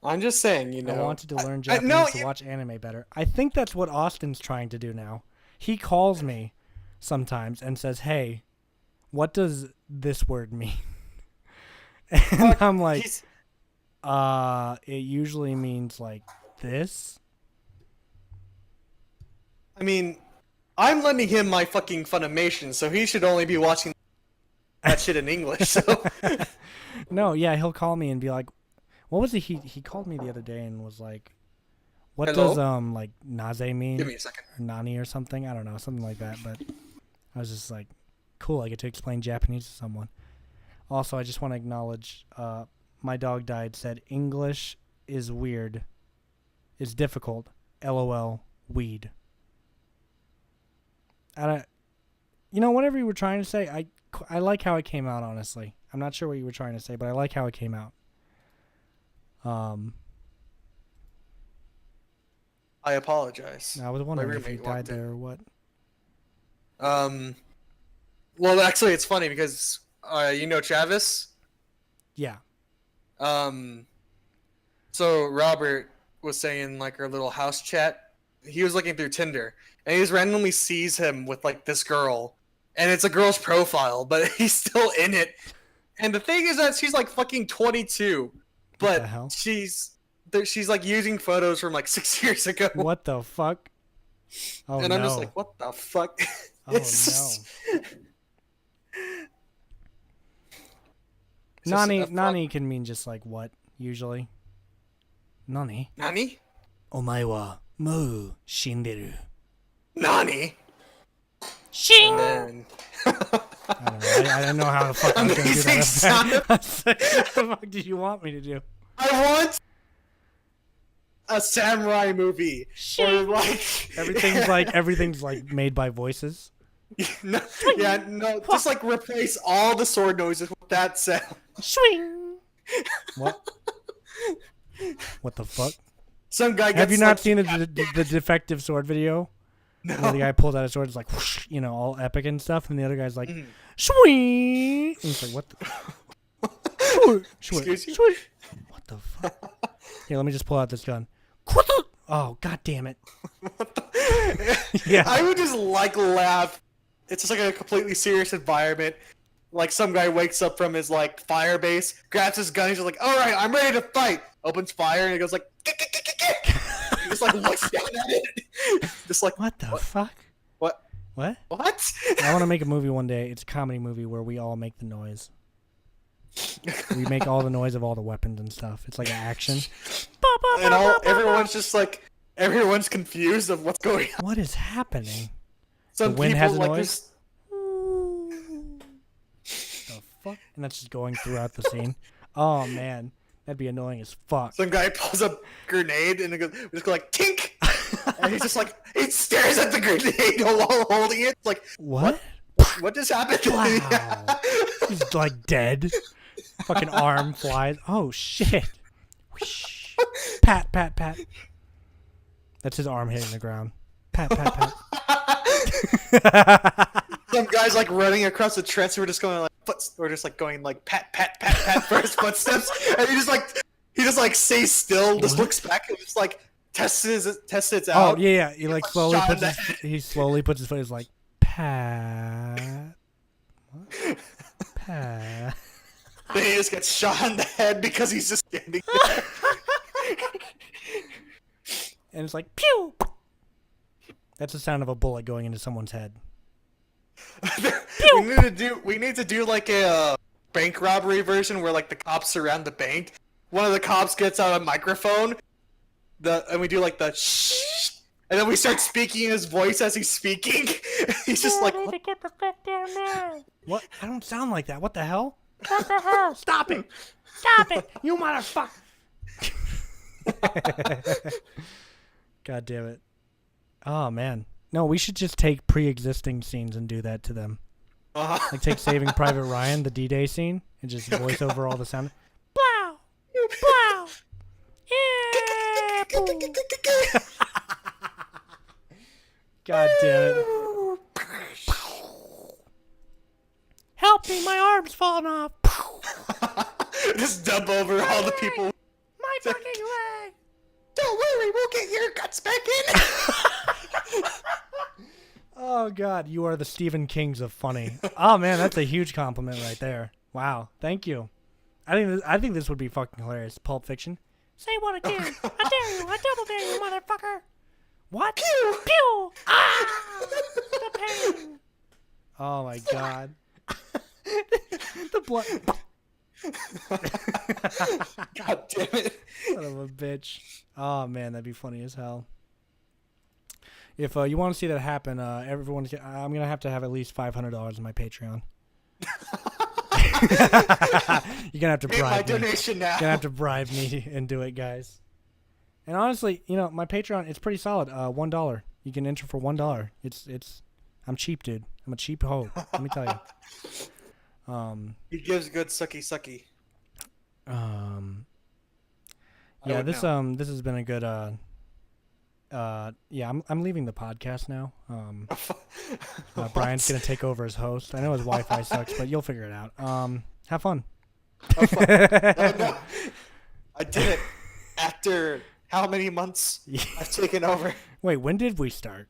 I'm just saying, I wanted to learn I- Japanese no, to you- watch anime better. I think that's what Austin's trying to do now. He calls me sometimes and says, hey, what does this word mean? And I'm like, he's- it usually means like this. I mean, I'm lending him my fucking Funimation, so he should only be watching that shit in English. So No, yeah, he'll call me and be like, "What was it?" He called me the other day and was like, "What Hello? does like naze mean? give me a second. Or nani or something? I don't know, something like that." But I was just like, "Cool, I get to explain Japanese to someone." Also, I just want to acknowledge, my dog died. Said English is weird, is difficult. LOL, weed. Whatever you were trying to say, I like how it came out, honestly. I'm not sure what you were trying to say, but I like how it came out. I apologize. I was wondering if he roommate died walked in. there or what. Well, actually, it's funny because you know Travis. Yeah. So Robert was saying like our little house chat. He was looking through Tinder, and he just randomly sees him with like this girl, and it's a girl's profile, but he's still in it. And the thing is that she's like fucking 22, What the but hell? she's like using photos from like 6 years ago. What the fuck? Oh, and no. I'm just like, what the fuck? Oh, no. Nani can mean just like what, usually. Nani? Nani? Omae wa mou shinderu. Nani? Shing! And then I don't know. I don't know how the fuck I was going to do Amazing sound that. What the fuck did you want me to do? I want a samurai movie or like Everything's like made by voices. no, just like replace all the sword noises with that sound. Swing. What? What the fuck? Some guy gets Have you not like, seen the defective sword video? No. Where the guy pulls out his sword, it's like whoosh, all epic and stuff, and the other guy's like, swing. And he's like, what the? Excuse you? Swing. What the fuck? Here, let me just pull out this gun. Oh, god damn it. Yeah. I would just like laugh. It's just like a completely serious environment. Like some guy wakes up from his like fire base, grabs his gun, he's just like, "All right, I'm ready to fight." Opens fire, and he goes like, he just like looks down at it, just like, What the fuck? What? What? What? I want to make a movie one day. It's a comedy movie where we all make the noise. We make all the noise of all the weapons and stuff. It's like an action. And everyone's confused of what's going on. What is happening? Some The wind people has a like noise? this. The fuck? And that's just going throughout the scene. Oh man, that'd be annoying as fuck. Some guy pulls a grenade and it goes, we just go like tink, and he's just like he stares at the grenade while holding it. It's like What? what just happened? Wow. He's like dead. Fucking arm flies. Oh shit. Whoosh. Pat, pat, pat. That's his arm hitting the ground. Pat, pat, pat. Some guy's like running across the trench. So we're just going like we're just like going like pat, pat, pat, pat for his footsteps, and he just like stays still, just What? looks back and just like tests it Oh out. yeah. He like slowly shot in puts the his foot. He's like pat. What? Pat. Then he just gets shot in the head because he's just standing there. And it's like pew. That's the sound of a bullet going into someone's head. we need to do like a bank robbery version where like the cops surround the bank. One of the cops gets out a microphone, and we do like the shh, and then we start speaking in his voice as he's speaking. He's just like, what? Get the fuck down there. What? I don't sound like that. What the hell? What the hell? Stop it! Stop it! You motherfucker! God damn it. Oh, man. No, we should just take pre-existing scenes and do that to them. Like take Saving Private Ryan, the D-Day scene, and just voice over all the sound. Blow! Blow! Yeah! Boom. God damn it. Help me, my arm's falling off. Just dump over all the people. My fucking leg! Don't worry, we'll get your guts back in. Oh god, you are the Stephen Kings of funny. Oh man, that's a huge compliment right there. Wow, thank you. I think this would be fucking hilarious. Pulp Fiction. Say what again? I dare you! I double dare you, motherfucker! What? Pew! Ah! The pain! Oh my god. The blood. God damn it. Son of a bitch. Oh man, that'd be funny as hell. If you want to see that happen, everyone's. I'm gonna have to have at least $500 in my Patreon. You're gonna have to Pay my bribe me. donation now. You're gonna have to bribe me and do it, guys. And honestly, my Patreon, it's pretty solid. $1. You can enter for $1. It's. I'm cheap, dude. I'm a cheap hoe. Let me tell you. He gives good sucky. Yeah, this has been a good yeah, I'm leaving the podcast now. Brian's gonna take over as host. I know his Wi-Fi sucks, but you'll figure it out. Have fun. Oh, no. I did it after how many months I've taken over? Wait, when did we start?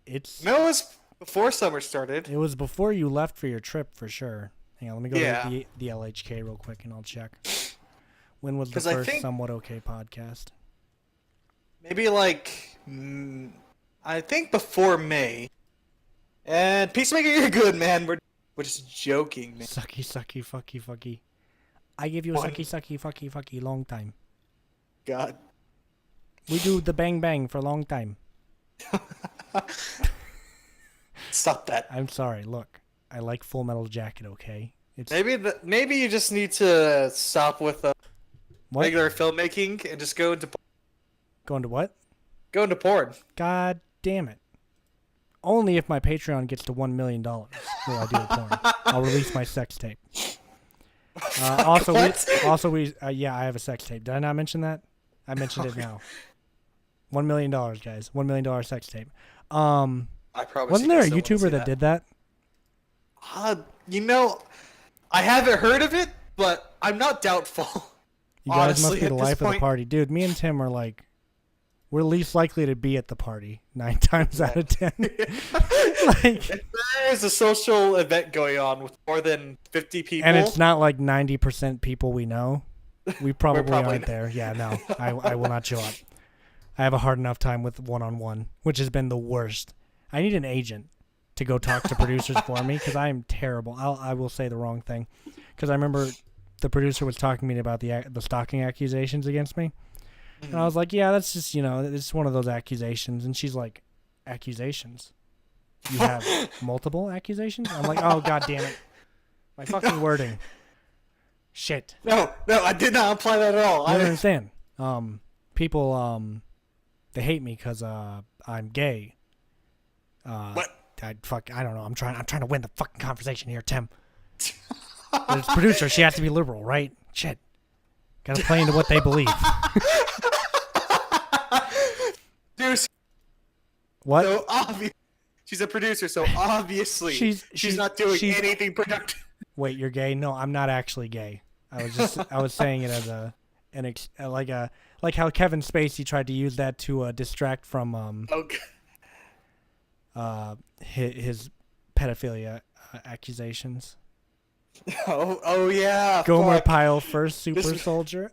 It's No, it was before summer started. it was before you left for your trip for sure. Hang on, let me go Yeah. to the LHK real quick and I'll check. When was the 'Cause I first think- Somewhat Okay podcast? Maybe like, I think before May. And Peacemaker, you're good, man. We're just joking, man. Sucky, sucky, fucky, fucky. I give you a One- sucky, sucky, fucky, fucky long time. God. We do the bang bang for a long time. Stop that. I'm sorry. Look, I like Full Metal Jacket. Okay, it's Maybe you just need to stop with what? regular filmmaking and just go into Going to what? porn. God damn it! Only if my Patreon gets to $1 million will I do a porn. I'll release my sex tape. Also, yeah, I have a sex tape. Did I not mention that? I mentioned it now. $1 million, guys. $1 million sex tape. I promise. Wasn't there a YouTuber that did that? I haven't heard of it, but I'm not doubtful. You guys Honestly, must be at the this life of the point- party. Dude, me and Tim are like, we're least likely to be at the party 9 times out of 10. Like, If there is a social event going on with more than 50 people, and it's not like 90% people we know. We probably probably aren't not. there. Yeah, no, I will not show up. I have a hard enough time with one-on-one, which has been the worst. I need an agent to go talk to producers for me because I am terrible. I will say the wrong thing because I remember the producer was talking to me about the stalking accusations against me. And I was like, yeah, that's just, it's one of those accusations. And she's like, accusations? You have multiple accusations? I'm like, oh, God damn it. My fucking wording. Shit. no, I did not imply that at all. I don't understand. People, they hate me because I'm gay. What? I don't know. I'm trying to win the fucking conversation here, Tim. But it's producer. She has to be liberal, right? Shit. Gotta play into what they believe. Dude, What? so obvious. She's a producer, so obviously she's not doing anything productive. Wait, you're gay? No, I'm not actually gay. I was saying it as like how Kevin Spacey tried to use that to distract from Okay. his pedophilia accusations. Oh yeah. Gomer fuck. Pyle, first super This- soldier.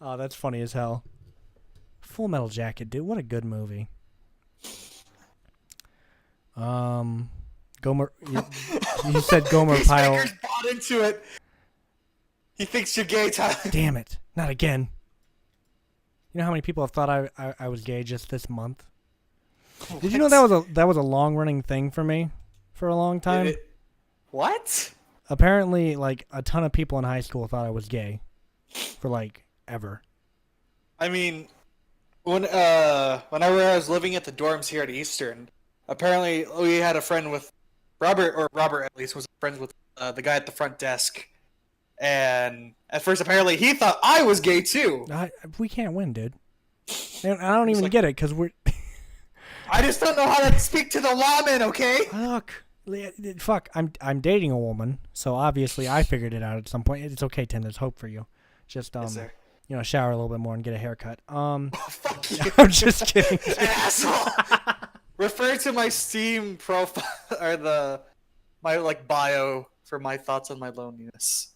Oh, that's funny as hell. Full Metal Jacket, dude. What a good movie. Gomer. You said Gomer Pyle. Peacemaker's bought into it. He thinks you're gay, Tyler. Damn it! Not again. You know how many people have thought I was gay just this month? Did you know that was a long running thing for me for a long time? What? Apparently, like a ton of people in high school thought I was gay for like ever. I mean, whenever I was living at the dorms here at Eastern, apparently we had a friend with Robert at least was friends with the guy at the front desk, and at first apparently he thought I was gay too. We can't win, dude. And I don't even like- get it because we're. I just don't know how to speak to the lawman. Okay. Look, fuck. I'm dating a woman, so obviously I figured it out at some point. It's okay, Tim. There's hope for you. Just Is there? shower a little bit more and get a haircut. Fuck you, I'm just kidding. asshole. Refer to my Steam profile or my bio for my thoughts on my loneliness.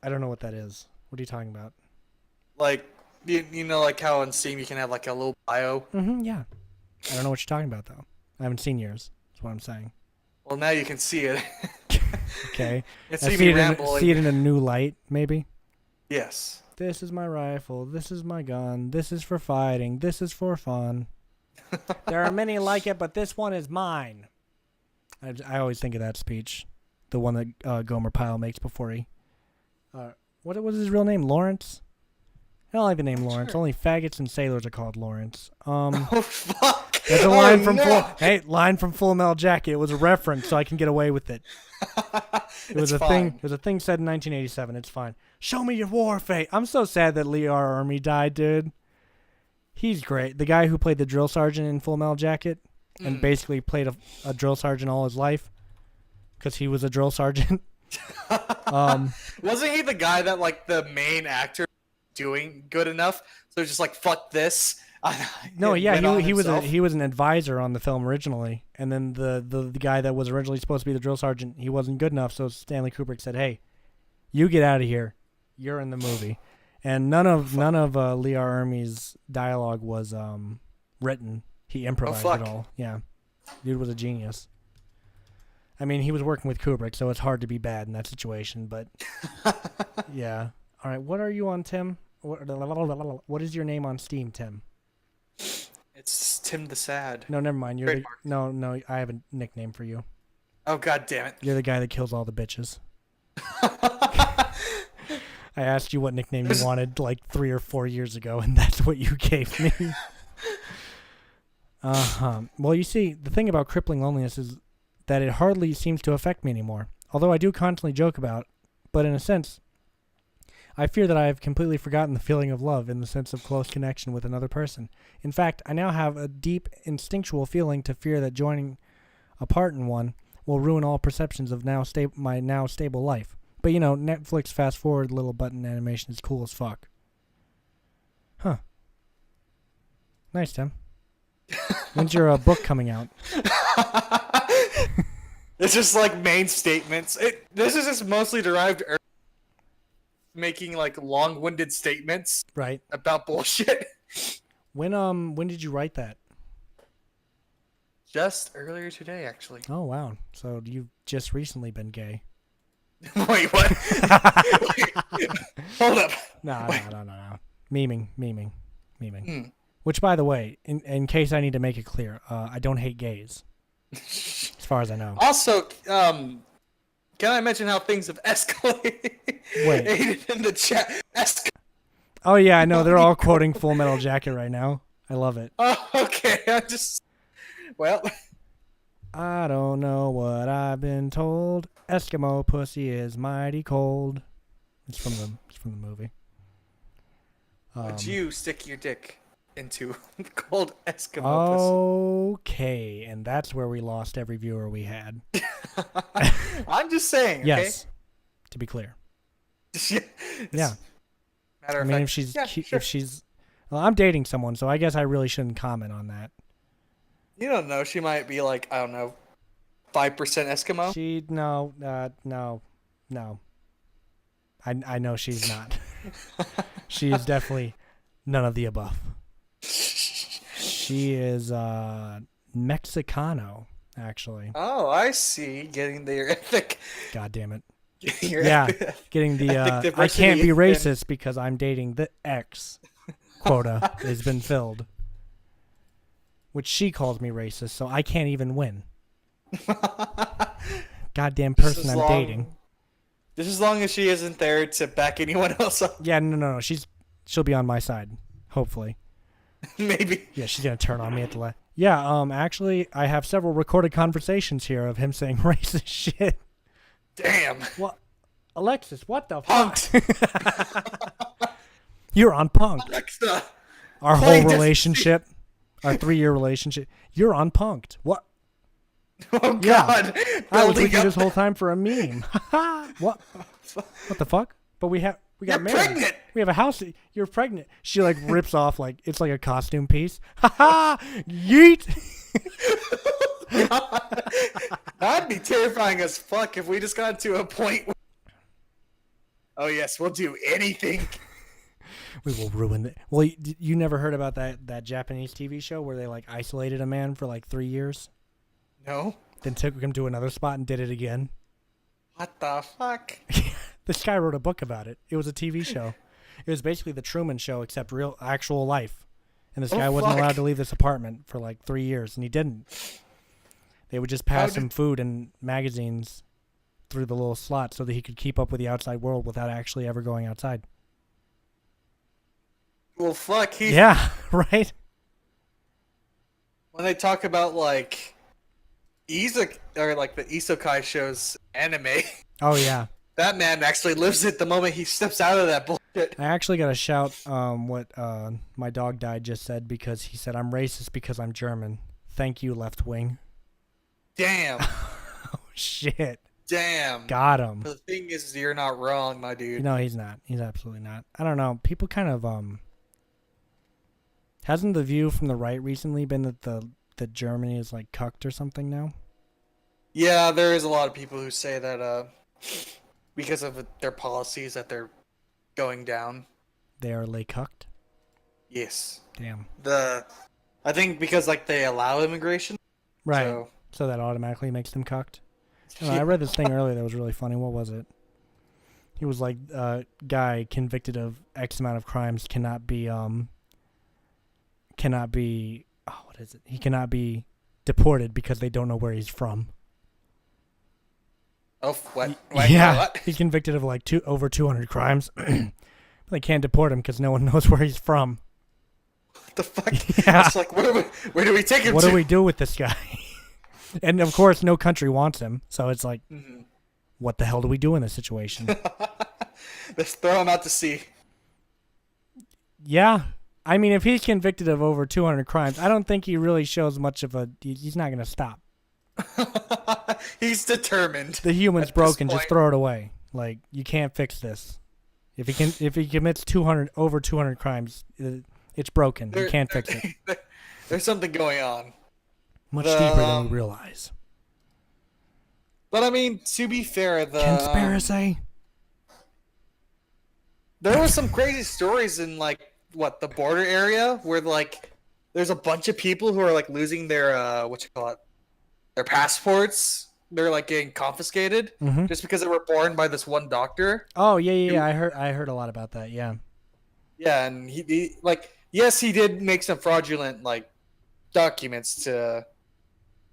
I don't know what that is. What are you talking about? Like, you know, like how on Steam you can have like a little bio. Mm-hmm. Yeah. I don't know what you're talking about though. I haven't seen yours. That's what I'm saying. Well, now you can see it. Okay. And I see see me it, rambling. see it in a new light, maybe. Yes. This is my rifle. This is my gun. This is for fighting. This is for fun. There are many like it, but this one is mine. I always think of that speech, the one that Gomer Pyle makes before he. What was his real name? Lawrence. I don't like the name Lawrence. Sure. Only faggots and sailors are called Lawrence. Oh fuck! There's a line Oh, from no. line from Full Metal Jacket. It was a reference, so I can get away with it. It was It's a thing. fine. It was a thing said in 1987. It's fine. Show me your war fate. I'm so sad that Lee R. Army died, dude. He's great. The guy who played the drill sergeant in Full Metal Jacket and basically played a drill sergeant all his life because he was a drill sergeant. Wasn't he the guy that like the main actor doing good enough? So just like fuck this. No, and yeah, went on he was himself? he was an advisor on the film originally, and then the guy that was originally supposed to be the drill sergeant, he wasn't good enough, so Stanley Kubrick said, "Hey, you get out of here. You're in the movie." And none of Lee R. Ermey's dialogue was written. He improvised fuck. it all. Yeah, dude was a genius. I mean, he was working with Kubrick, so it's hard to be bad in that situation. But yeah. All right, what are you on, Tim? What is your name on Steam, Tim? It's Tim the Sad. No, never mind. Trademark. No. I have a nickname for you. Oh god damn it. You're the guy that kills all the bitches. I asked you what nickname you wanted like 3 or 4 years ago, and that's what you gave me. Well, you see, the thing about crippling loneliness is that it hardly seems to affect me anymore. Although I do constantly joke about, but in a sense, I fear that I have completely forgotten the feeling of love in the sense of close connection with another person. In fact, I now have a deep instinctual feeling to fear that joining a part in one will ruin all perceptions of my now stable life. But you know, Netflix fast forward little button animation is cool as fuck. Huh. Nice, Tim. When's your book coming out? It's just like main statements. This is just mostly derived making like long-winded statements Right. about bullshit. When did you write that? Just earlier today, actually. Oh wow. So you've just recently been gay. Wait, what? Wait, hold up. No. Memeing. Which, by the way, in case I need to make it clear, I don't hate gays. As far as I know. Also, can I mention how things have escalated in the chat? Oh yeah, I know. They're all quoting Full Metal Jacket right now. I love it. Oh, okay. Well, I don't know what I've been told. Eskimo pussy is mighty cold. It's from the movie. would you stick your dick into cold Eskimo Okay, and that's where we lost every viewer we had. pussy? I'm just saying. Okay? Yes, to be clear. Yeah. Matter I of mean, fact, if she's yeah, sure. if she's, well, I'm dating someone, so I guess I really shouldn't comment on that. You don't know. She might be like, I don't know, 5% Eskimo. No. I know she's not. She is definitely none of the above. She is Mexicano, actually. Oh, I see. Getting the ethnic. God damn it. Your Yeah, ethnic- getting the ethnic I can't be diversity racist because I'm dating the X quota has been filled. Which she calls me racist, so I can't even win. Goddamn Just person as I'm long- dating. Just as long as she isn't there to back anyone else up, Yeah, no. She'll be on my side, hopefully. maybe. Yeah, she's gonna turn on me at the last. Yeah, actually, I have several recorded conversations here of him saying racist shit. Damn. What, Alexis? What the fuck? Punked. You're on Punked. Alexa. Our Play whole this- relationship, our 3-year relationship. You're on Punked. What? Oh Yeah. God. I was Building with you up- this whole time for a meme. What? What the fuck? But we got You're married. pregnant. We have a house. You're pregnant. She like rips off like it's like a costume piece. Ha ha! Yeet. That'd be terrifying as fuck if we just got to a point Oh yes, we'll do anything. We will ruin it. Well, you never heard about that Japanese TV show where they like isolated a man for like 3 years, No. then took him to another spot and did it again? What the fuck? This guy wrote a book about it. It was a TV show. It was basically the Truman Show except real actual life. And this guy wasn't allowed to leave this apartment for like 3 years, and he didn't. They would just pass him food and magazines through the little slot so that he could keep up with the outside world without actually ever going outside. Well, fuck. Yeah, right? When they talk about like or like the isekai shows anime, Oh, yeah. that man actually lives it the moment he steps out of that bullshit. I actually got to shout what my dog died just said, because he said, "I'm racist because I'm German. Thank you, left wing." Damn. Oh, shit. Damn. Got him. The thing is, you're not wrong, my dude. No, he's not. He's absolutely not. I don't know. People kind of hasn't the view from the right recently been that Germany is like cucked or something now? Yeah, there is a lot of people who say that because of their policies that they're going down. They are lay cucked. Yes. Damn. I think because like they allow immigration. Right. So that automatically makes them cucked. I read this thing earlier that was really funny. What was it? He was like, guy convicted of X amount of crimes cannot be what is it? He cannot be deported because they don't know where he's from. Oh, what? Yeah, What? he's convicted of like over 200 crimes. They can't deport him because no one knows where he's from. What the fuck? Yeah. It's like, where do we take him What to? do we do with this guy? And of course, no country wants him. So it's like, what the hell do we do in this situation? Let's throw him out to sea. Yeah. I mean, if he's convicted of over 200 crimes, I don't think he really shows much of he's not going to stop. He's determined. The human's at this broken, just point. throw it away. Like, you can't fix this. If he commits over 200 crimes, it's broken. You can't fix it. There's something going on. Much deeper than we realize. But I mean, to be fair, Conspiracy. there were some crazy stories in like the border area where like there's a bunch of people who are like losing their their passports. They're like getting confiscated just because they were born by this one doctor. Oh yeah. I heard a lot about that. Yeah. Yeah, and he like yes, he did make some fraudulent like documents to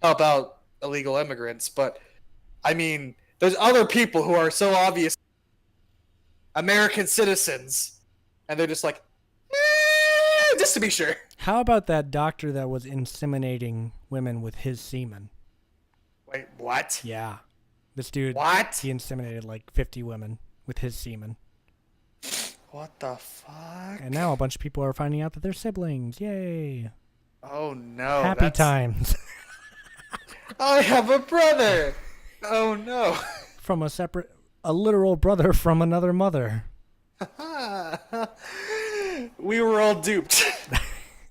help out illegal immigrants, but I mean, there's other people who are so obvious American citizens, and they're just like, just to be sure. How about that doctor that was inseminating women with his semen? Wait, what? Yeah. This dude, What? he inseminated like 50 women with his semen. What the fuck? And now a bunch of people are finding out that they're siblings. Yay. Oh no. Happy times. I have a brother. Oh no. From a literal brother from another mother. We were all duped.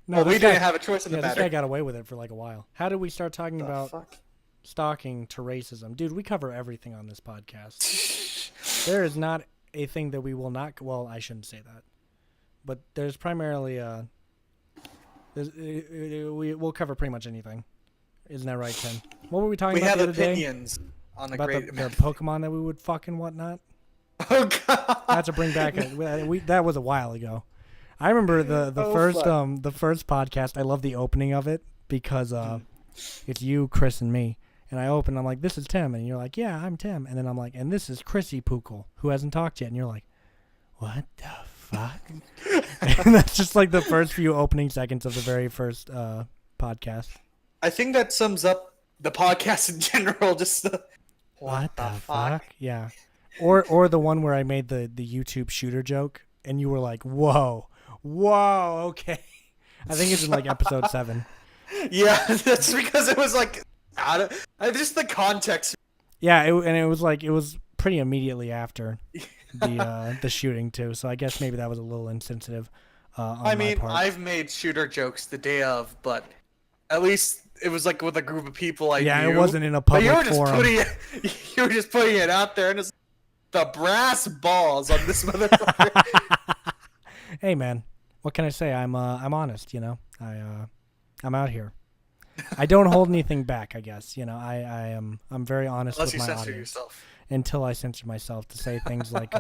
No, Well, we this guy- didn't have a choice in the Yeah, this matter. guy got away with it for like a while. How did we start talking about Fuck. stalking to racism? Dude, we cover everything on this podcast. There is not a thing that we will not... Well, I shouldn't say that. But there's primarily... we'll cover pretty much anything. Isn't that right, Tim? What were we talking We about have the other day? opinions on the About great the Pokemon that we would fuck and whatnot? Oh god. I have to bring back... that was a while ago. I remember the first podcast. I love the opening of it because it's you, Chris, and me. And I open, I'm like, "This is Tim," and you're like, "Yeah, I'm Tim." And then I'm like, "And this is Chrissy Pookle, who hasn't talked yet." And you're like, "What the fuck?" And that's just like the first few opening seconds of the very first podcast. I think that sums up the podcast in general. Just What the fuck? Yeah. Or the one where I made the YouTube shooter joke, and you were like, "Whoa, okay." I think it's in like episode 7. Yeah, that's because it was like out of just the context. Yeah, it was pretty immediately after the shooting too. So I guess maybe that was a little insensitive. On I my mean, part. I've made shooter jokes the day of, but at least it was like with a group of people I knew. It wasn't in a But public forum. you were just putting it out there, and it's the brass balls on this motherfucker. Hey man, what can I say? I'm honest, you know. I'm out here. I don't hold anything back, I guess. You know, I'm very honest Unless with you my censor audience. yourself. Until I censor myself to say things like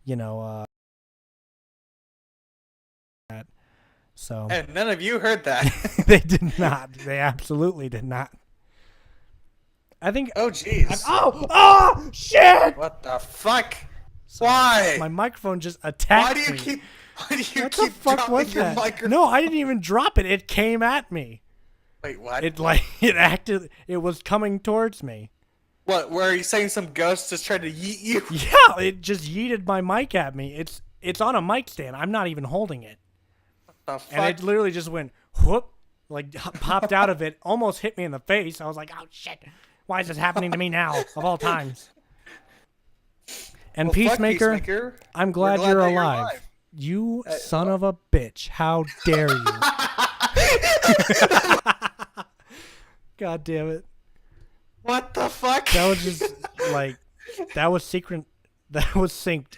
you know, that. So And none of you heard that. they did not. They absolutely did not. I think Oh jeez. oh shit! What the fuck? Sorry. Why? My microphone just Why attacked do you me. keep? Why do you What the keep fuck dropping was your that? microphone? No, I didn't even drop it. It came at me. Wait, what? It acted. It was coming towards me. What? Were you saying some ghost just tried to yeet you? Yeah, it just yeeted my mic at me. It's on a mic stand. I'm not even holding it, The fuck? and it literally just went whoop, like popped out of it, almost hit me in the face. I was like, oh shit, why is this happening to me now of all times? And Well, fuck Peacemaker, I'm glad, glad you're that you're alive. alive. You son of a bitch! How dare you? God damn it! What the fuck? That was just like that was secret. That was synced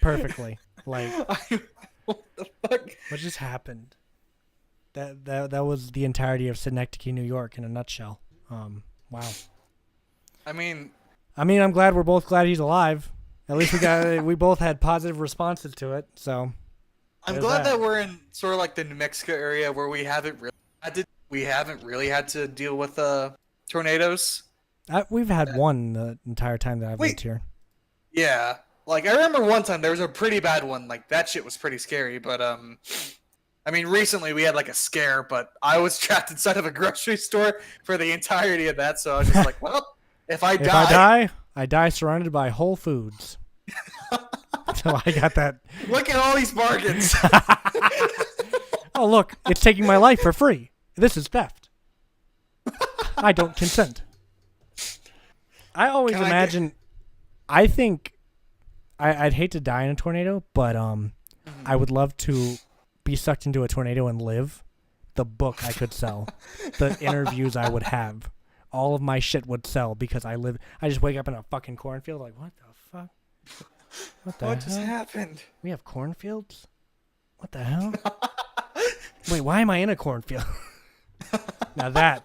perfectly. Like What the fuck? what just happened? That was the entirety of Synecdoche, New York, in a nutshell. Wow. I mean, I'm glad we're both glad he's alive. At least we both had positive responses to it. So I'm there's glad that we're in sort of like the New Mexico area where we haven't really had to deal with tornadoes. We've had one the entire time that I've lived here. Yeah. Like I remember one time there was a pretty bad one. Like that shit was pretty scary. But I mean, recently we had like a scare, but I was trapped inside of a grocery store for the entirety of that. So I was just like, well, if I I die surrounded by Whole Foods. So I got that. Look at all these bargains. Oh look, it's taking my life for free. This is theft. I don't consent. I always Can I imagine. I think I'd hate to die in a tornado, but I would love to be sucked into a tornado and live. The book I could sell, the interviews I would have, all of my shit would sell because I just wake up in a fucking cornfield like, what the fuck? What the What hell? just happened? We have cornfields? What the hell? Wait, why am I in a cornfield? Now that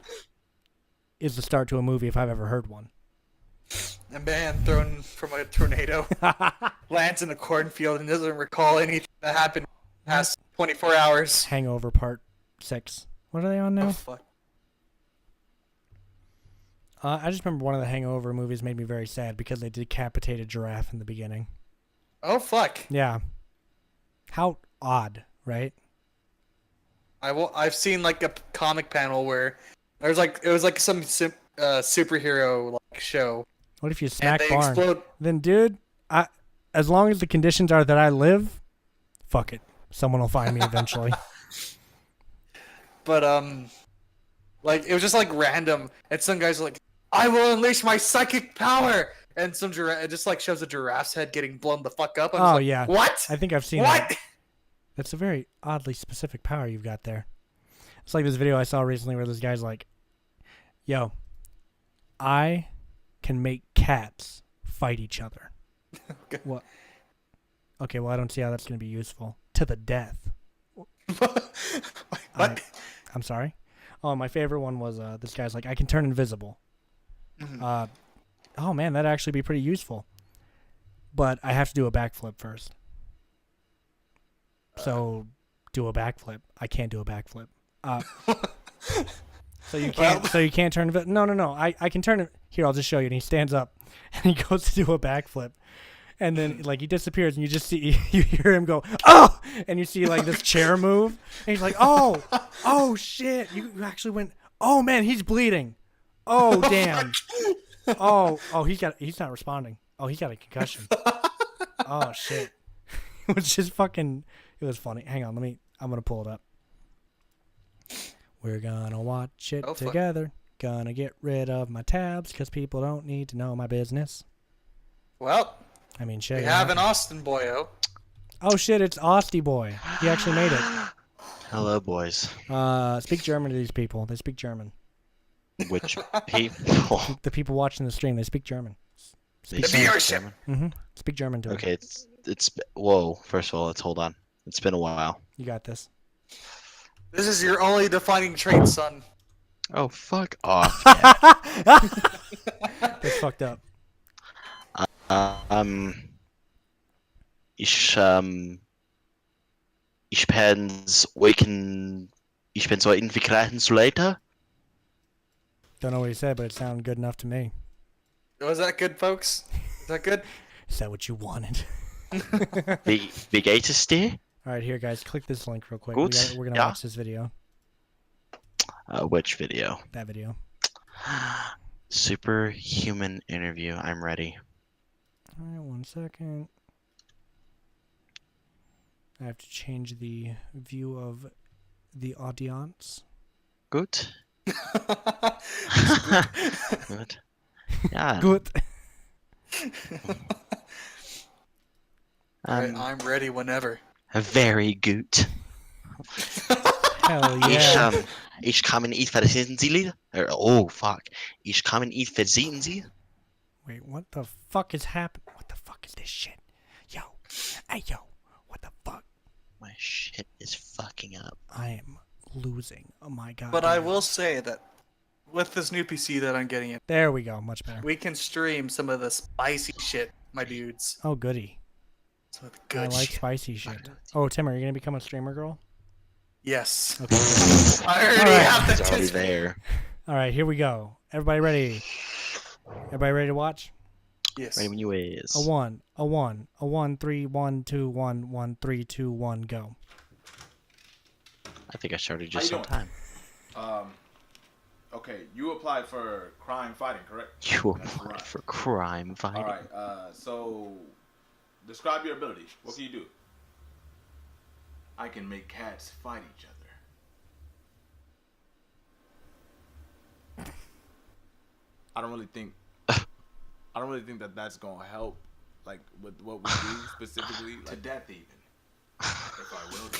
is the start to a movie if I've ever heard one. A man thrown from a tornado lands in a cornfield and doesn't recall anything that happened in the past 24 hours. Hangover Part 6. What are they on Oh, now? fuck. I just remember one of the Hangover movies made me very sad because they decapitated a giraffe in the beginning. Oh, fuck. Yeah. How odd, right? I've seen like a comic panel where there's like it was like some superhero like show. What if you And smack they barn? explode. Then, dude, as long as the conditions are that I live, fuck it. Someone will find me eventually. But like it was just like random, and some guys are like, "I will unleash my psychic power," and some it just like shows a giraffe's head getting blown the fuck up. I'm just Oh, like, yeah. What? I think I've seen What? that. That's a very oddly specific power you've got there. It's like this video I saw recently where this guy's like, yo, I can make cats fight each other. Okay. What? Okay, well, I don't see how that's going to be useful. To the death. What? I'm sorry? Oh, my favorite one was this guy's like, I can turn invisible. Mhm. Oh, man, that'd actually be pretty useful. But I have to do a backflip first. So, do a backflip. I can't do a backflip. So you can't. Well- So you can't turn. No. I can turn it. Here, I'll just show you. And he stands up, and he goes to do a backflip, and then like he disappears, and you just see you hear him go, oh, and you see like this chair move, and he's like, oh shit, you actually went. Oh man, he's bleeding. Oh damn. Oh he's not responding. Oh, he's got a concussion. Oh shit. It was just fucking. It was funny. Hang on, I'm gonna pull it up. We're gonna watch it Oh, fuck. together. Gonna get rid of my tabs because people don't need to know my business. Well, I mean, shit. we yeah. have an Austin boyo. Oh shit, it's Austy Boy. He actually made it. Hello, boys. Speak German to these people. They speak German. Which people? The people watching the stream, they speak German. They The speak viewership. German? Mm-hmm. Speak German to him. Okay, it's whoa. First of all, let's hold on. It's been a while. You got this. This is your only defining trait, son. Oh, fuck off. Yeah. That's fucked up. Ich ich bin's waking. Ich bin's waiting for Kraten's later. Don't know what he said, but it sounded good enough to me. Was that good, folks? Is that good? Is that what you wanted? Wie geht es dir? All right, here, guys. Click this link real quick. Gut, We're gonna ja. watch this video. Which video? That video. Superhuman interview. I'm ready. All right, 1 second. I have to change the view of the audience. Good. Good. Yeah. Good. Alright, I'm ready whenever. Very good. Hell yeah. Ich kann nicht versehen Sie. Oh fuck. Ich kann nicht versehen Sie. Wait, what the fuck is happening? What the fuck is this shit? Yo. Hey, yo. What the fuck? My shit is fucking up. I am losing. Oh my god. But I will say that with this new PC that I'm getting, There we go. Much better. we can stream some of the spicy shit, my dudes. Oh, goody. Some of the I good like shit. spicy shit. Oh, Tim, are you going to become a streamer girl? Yes. Okay. I already Alright. have It's the already there. All right, here we go. Everybody ready? Everybody ready to watch? Yes. Right when you is. A 1, a 1, a 1, 3, 1, 2, 1, 1, 3, 2, 1, go. I think I started How just you on doing? time. Okay, you applied for crime fighting, correct? You That's applied right. for crime fighting. All right. So describe your ability. What can you do? I can make cats fight each other. I don't really think that that's gonna help, like with what we do specifically, like, to death even. If I will.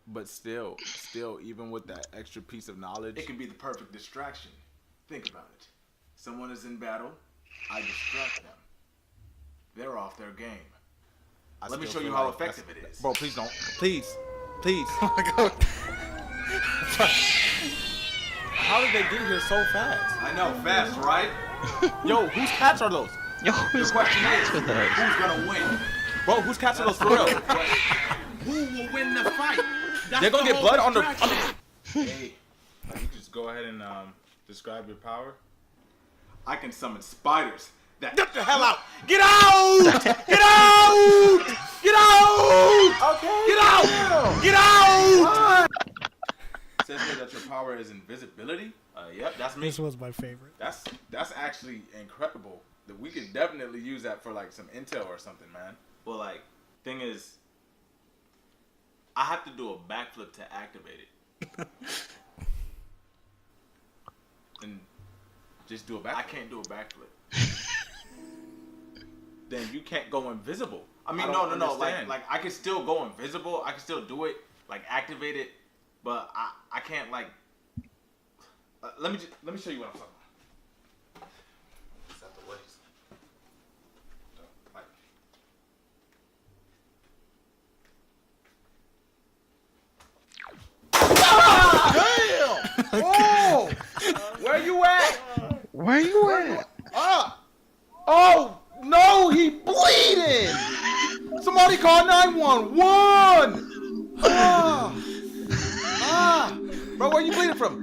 But still, even with that extra piece of knowledge, it can be the perfect distraction. Think about it. Someone is in battle, I distract them. They're off their game. Let me show you how effective it is. Bro, please don't. Please. Oh my god. How did they get here so fast? I know, fast, right? Yo, whose cats are those? Yo, The who's question is, with us? who's gonna win? Bro, whose cats are those for real? Who will win the fight? They're gonna get blood on the. Hey, you just go ahead and describe your power. I can summon spiders. Get the hell out! Get out! Get out! Get out! Okay. Get out! Get out! It says here that your power is invisibility. Yep, that's me. This was my favorite. That's actually incredible. That we could definitely use that for like some intel or something, man. Well, like, thing is, I have to do a backflip to activate it. And just do a backflip. I can't do a backflip. Then you can't go invisible. I mean, no. Like I can still go invisible. I can still do it, like activate it, but I can't like. Let me show you what I'm talking about. Is that the waist? Like. Damn! Oh! Where you at? Where you at? Oh no, he bleeding! Somebody call 911! Bro, where you bleeding from?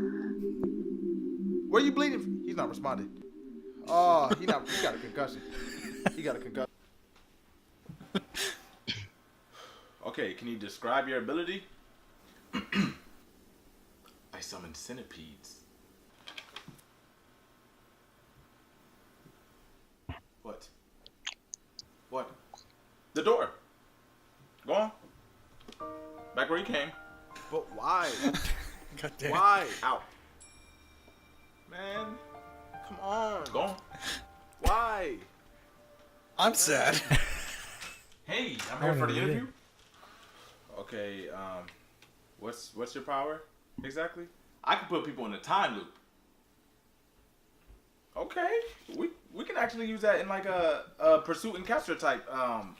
Where you bleeding from? He's not responding. Oh, he got a concussion. He got a concussion. Okay, can you describe your ability? I summon centipedes. What? What? The door. Go on. Back where you came. But why? God damn. Why? Out. Man, come on. Go on. Why? I'm sad. Hey, I'm I here for the already interview. Okay, what's your power exactly? I can put people in a time loop. Okay, We can actually use that in like a pursuit and capture type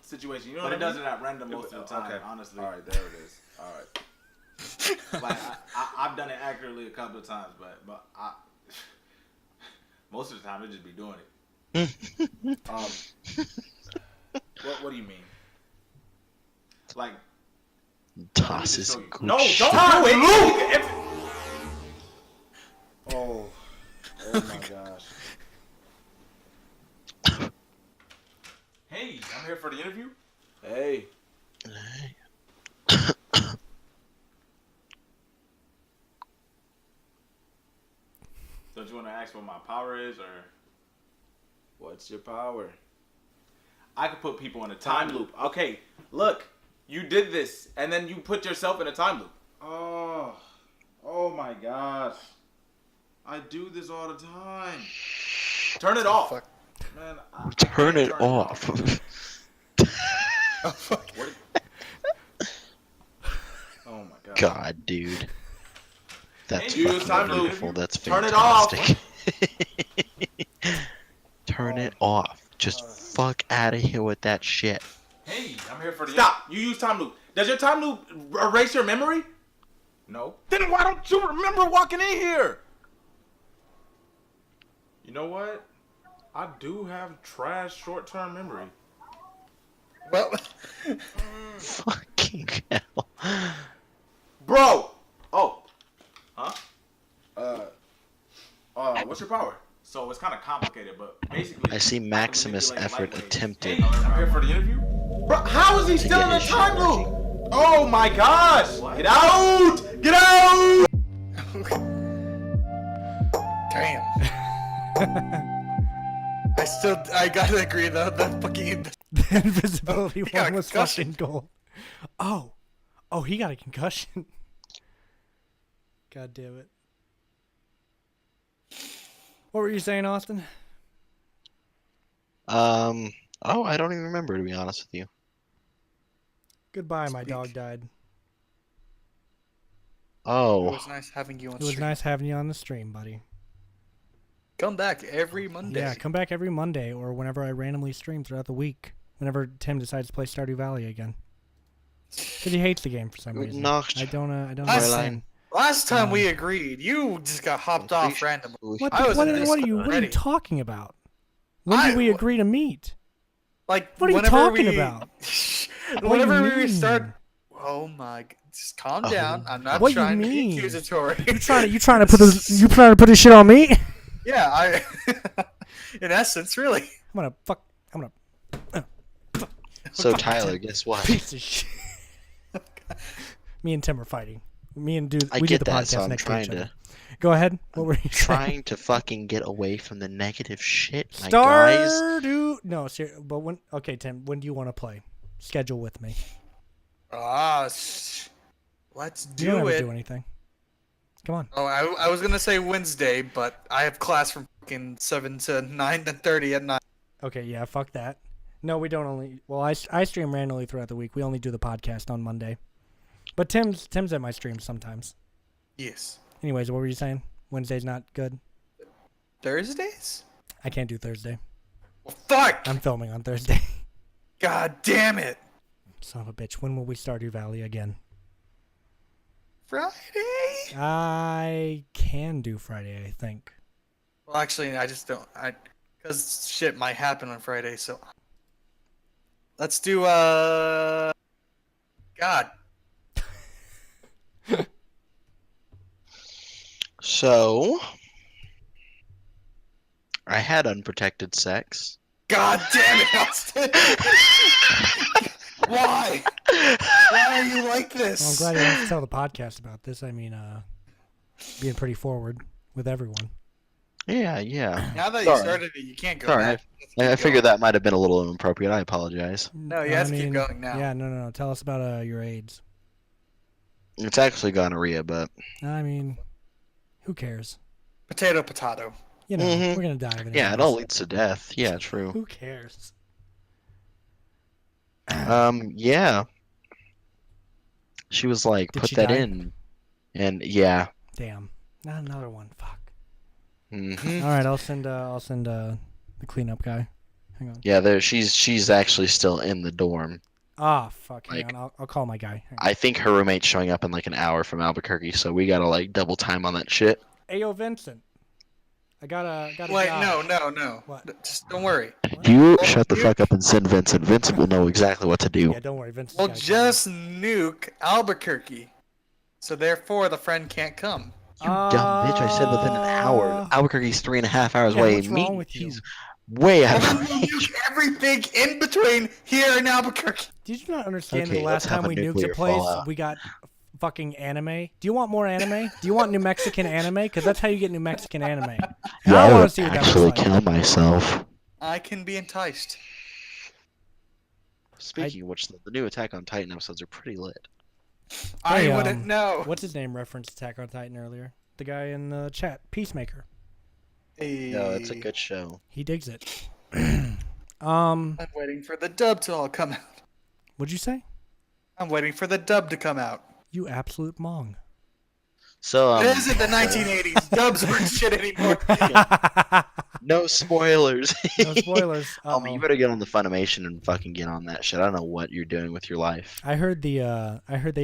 situation. You know what I mean? But it does it at random most of the time. Okay. Honestly. All right, there it is. All right. Like I've done it accurately a couple of times, but most of the time it just be doing it. What do you mean? Like Tosses. no, don't do it. Oh my gosh. Hey, I'm here for the interview. Hey. Don't you want to ask what my power is, or what's your power? I could put people in a time loop. Okay, look, you did this, and then you put yourself in a time loop. Oh my gosh. I do this all the time. Turn it off. Fuck. Man, Turn it off. Oh, fuck. Oh my god. God, dude. That's Hey, use time fucking loop. beautiful. That's Turn it off. fantastic. Turn it off. Just fuck out of here with that shit. Hey, I'm here for the Stop! You use time loop. Does your time loop erase your memory? No. Then why don't you remember walking in here? You know what? I do have trash short-term memory. Well, Fucking hell. Bro! Oh. Huh? What's your power? So it's kind of complicated, but basically... I see Maximus manipulate effort light waves. attempted. Hey, I'm here for the interview? Bro, how is he To still get in the his shit time working. loop? Oh my gosh! Get out! Get out! damn. I gotta agree though. The fucking The invisibility He got one a was concussion. fucking gold. Oh, he got a concussion. God damn it. What were you saying, Austin? Oh, I don't even remember, to be honest with you. Goodbye, my Speak. dog died. It Oh, was nice having you on It was stream. nice having you on the stream, buddy. Come back every Monday. Yeah, come back every Monday or whenever I randomly stream throughout the week. Whenever Tim decides to play Stardew Valley again. Because he hates the game for some reason. Nacht. I don't Last understand. Last time we agreed, you just got hopped off randomly. What, I was in what are Discord you already. talking about? When did we agree to meet? Like, What are you whenever talking we, about? What do whenever you we mean? start. Oh my! Just calm down. I'm not What you trying to be mean? accusatory. You trying to put this shit on me? Yeah, in essence, really. I'm gonna so Tyler, guess what? piece of shit. Me and Tim are fighting. We do I the get that, podcast so I'm next to trying each other. to Go ahead. What were you saying? trying to fucking get away from the negative shit, my guys. Stardew. No, but when? Okay, Tim. When do you want to play? Schedule with me. Let's You don't do ever it. do anything. Come on. Oh, I was gonna say Wednesday, but I have class from fucking 7 to 9:30 at night. Okay, yeah, fuck that. No, we don't only. Well, I stream randomly throughout the week. We only do the podcast on Monday. But Tim's at my streams sometimes. Yes. Anyways, what were you saying? Wednesday's not good. Thursdays? I can't do Thursday. Well, fuck! I'm filming on Thursday. God damn it! Son of a bitch. When will we Stardew Valley again? Friday? I can do Friday, I think. Well, actually, I just don't. Because shit might happen on Friday, so. Let's do, God. So, I had unprotected sex. God damn it, Austin! Why? Why are you like Well, I'm this? glad you have to tell the podcast about this. I mean, being pretty forward with everyone. Yeah, yeah. Now that you Sorry. started it, you can't go Sorry, back. I figured that might have been a little inappropriate. I apologize. No, you have to keep going now. Yeah, no. Tell us about your AIDS. It's actually gonorrhea, but I mean, who cares? Potato, potato. You know, Mhm. we're gonna die of it. yeah, it anyways. all leads to death. Yeah, true. Who cares? Yeah. She was like, Did put she that die? in, and yeah. Damn, not another one. Fuck. Mhm. All right, I'll send the cleanup guy. Hang on. Yeah, she's actually still in the dorm. Ah, fuck. Hang Like- on. I'll call my guy. Hang on. I think her roommate's showing up in like an hour from Albuquerque, so we gotta like double time on that shit. Ayo, Vincent. I got a Wait, job. no. What? Just don't worry. You shut the fuck up and send Vincent. Vincent will know exactly what to do. Yeah, don't worry, Vincent. We'll just nuke Albuquerque. So therefore, the friend can't come. You dumb bitch! I said within an hour. Albuquerque's 3.5 hours yeah, away. what's wrong with you? She's way out We'll of nuke everything in between here and Albuquerque. Did you not understand Okay, the let's last have time a we nuked a nuclear place, fallout. we got fucking anime? Do you want more anime? Do you want New Mexican anime? Because that's how you get New Mexican anime. And Yeah, I I want would to see what that actually looks like. kill myself. I can be enticed. Speaking of which, the new Attack on Titan episodes are pretty lit. Hey, I wouldn't know. What's his name referenced Attack on Titan earlier? The guy in the chat, Peacemaker. No, it's a good show. He digs it. I'm waiting for the dub to all come out. What'd you say? I'm waiting for the dub to come out. You absolute mong. So It isn't the 1980s. Dubs aren't shit anymore. no spoilers. No spoilers. You better get on the Funimation and fucking get on that shit. I don't know what you're doing with your life. I heard they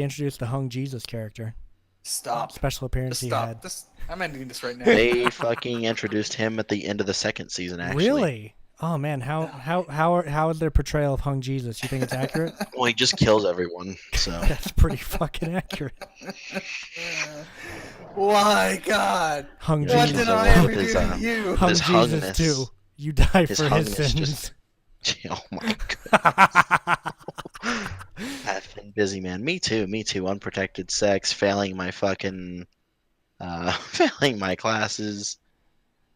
introduced the Hung Jesus character. Stop. Special appearance Just he stop. had. I'm ending this right now. They fucking introduced him at the end of the second season. Actually, Really? Oh man, how is their portrayal of Hung Jesus? You think it's accurate? Well, he just kills everyone. So That's pretty fucking accurate. Why, God? Hung Yeah, What Jesus. did I His, ever do to you? Hung his Jesus hungness. too. You die His for his hungness sins. just- oh my god. I've been busy, man. Me too. Unprotected sex, failing my fucking, failing my classes.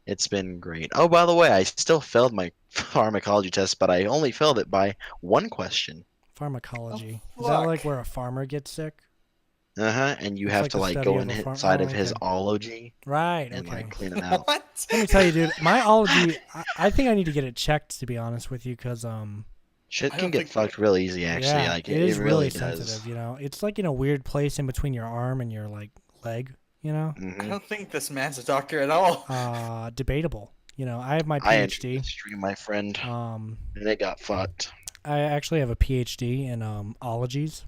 It's been great. Oh, by the way, I still failed my pharmacology test, but I only failed it by one question. Pharmacology. Oh, Is that fuck. like where a farmer gets sick? And you It's have like to the like study go of a inside oh, of his okay. ology Right. and Okay. like clean him out. What? Let me tell you, dude. My ology. I think I need to get it checked, to be honest with you, because Shit I can don't get think- fucked real easy, actually. yeah, Like it is really does. sensitive. You know, it's like in a weird place in between your arm and your like leg. You know, I Mhm. don't think this man's a doctor at all. debatable. You know, I have my I entered PhD. the stream, my friend, Um, and it got fucked. I actually have a PhD in ologies.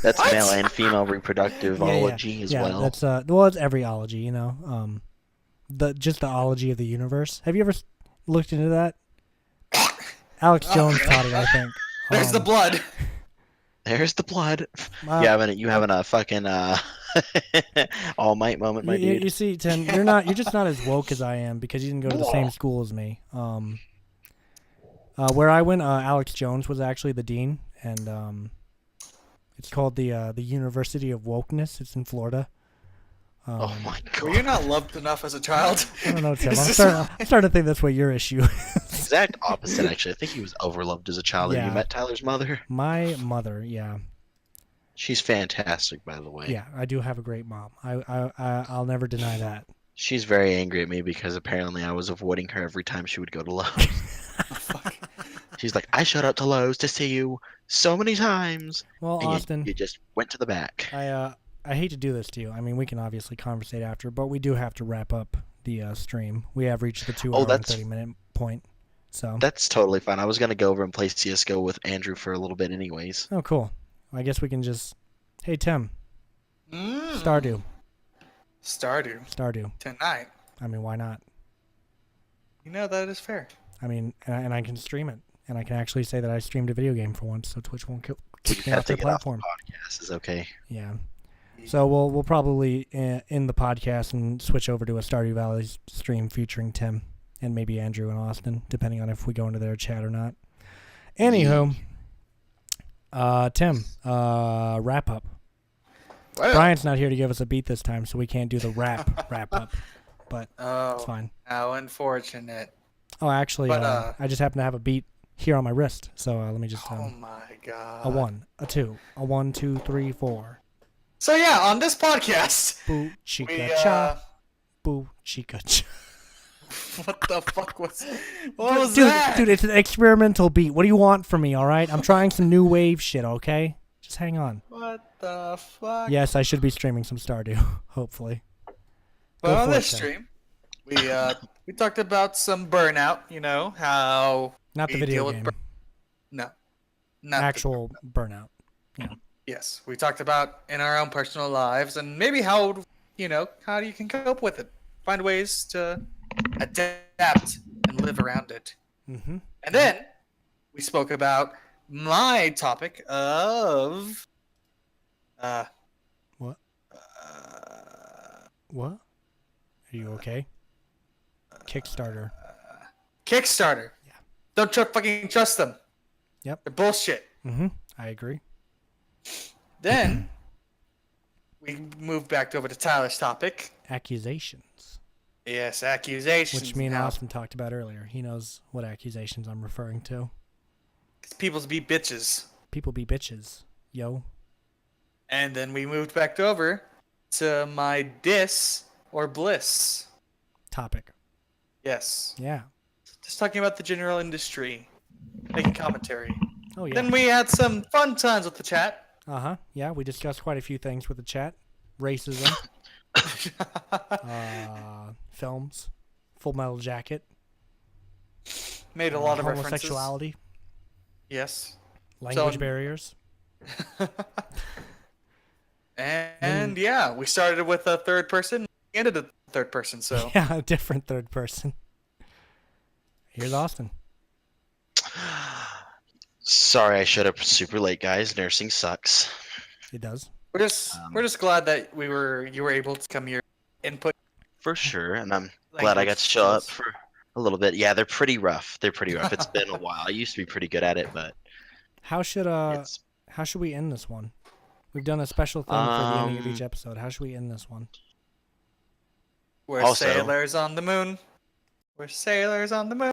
That's What? male and female reproductive Yeah, yeah. ology as Yeah, well. that's well, it's every ology. You know, the ology of the universe. Have you ever looked into that? Alex Jones taught it, I think. There's the blood. There's the blood. uh, You having a fucking All Might moment, my you, dude. you see, Tim, you're just not as woke as I am because you didn't go to the same school as me. Where I went, Alex Jones was actually the dean, and it's called the University of Wokeness. It's in Florida. Oh my Were god. you not loved enough as a child? I don't know, Tim. Is I'm this starting to think that's what your issue is. Exact opposite, actually. I think he was overloved as a child. Have Yeah. you met Tyler's mother? My mother, yeah. She's fantastic, by the way. Yeah, I do have a great mom. I'll never deny that. She's very angry at me because apparently I was avoiding her every time she would go to Lowe's. She's like, I showed up to Lowe's to see you so many times. Well, And Austin, you just went to the back. I hate to do this to you. I mean, we can obviously conversate after, but we do have to wrap up the stream. We have reached the 2 hour and that's- 30-minute point. So. That's totally fine. I was going to go over and play CSGO with Andrew for a little bit anyways. Oh, cool. I guess we can just. Hey, Tim. Mm. Stardew. Stardew. Tonight. I mean, why not? You know, that is fair. I mean, and I can stream it, and I can actually say that I streamed a video game for once, so Twitch won't We kick just me have off to their get off the platform. podcast. Is okay. Yeah. So we'll probably end the podcast and switch over to a Stardew Valley stream featuring Tim and maybe Andrew and Austin, depending on if we go into their chat or not. Anywho, Tim, wrap up. Well, Brian's not here to give us a beat this time, so we can't do the wrap up. But it's oh, fine. how unfortunate. Oh, actually, But, I just happen to have a beat here on my wrist. So let me just Oh my god. a 1, a 2, a 1, 2, 3, 4. So yeah, on this podcast, Boo we chica cha, boo chica cha. what the fuck was what was Dude, that? dude, it's an experimental beat. What do you want from me? All right, I'm trying some new wave shit. Okay, just hang on. What the fuck? Yes, I should be streaming some Stardew. Hopefully. but go on for it, this Tim. stream, We talked about some burnout. You know how Not the we video deal with game. no, not the- Actual burnout. yes, we talked about in our own personal lives and maybe how how you can cope with it, find ways to adapt and live around it. Mm-hmm. And then we spoke about my topic of What? uh, What? Are you okay? Kickstarter. Kickstarter. Yeah. Don't fucking trust them. Yep. They're bullshit. Mm-hmm. I agree. Then we moved back over to Tyler's topic. Accusations. Yes, accusations. Which me and Now, Austin talked about earlier. He knows what accusations I'm referring to. people's be bitches. People be bitches. Yo. And then we moved back over to my diss or bliss. Topic. Yes. Yeah. Just talking about the general industry. Making commentary. Oh, yeah. Then we had some fun times with the chat. Uh-huh. Yeah, we discussed quite a few things with the chat. Racism. Films. Full Metal Jacket. Made a lot of references. homosexuality. Yes. Language So- barriers. And yeah, we started with a third person, ended a third person, so Yeah, a different third person. Here's Austin. Sorry, I showed up super late, guys. Nursing sucks. It does. we're just glad that you were able to come here input. For sure, and I'm glad I got to show up for a little bit. Yeah, they're pretty rough. It's been a while. I used to be pretty good at it, but How should it's we end this one? We've done a special thing for the ending of each episode. How should we end this one? We're Also- sailors on the moon. We're sailors on the moon.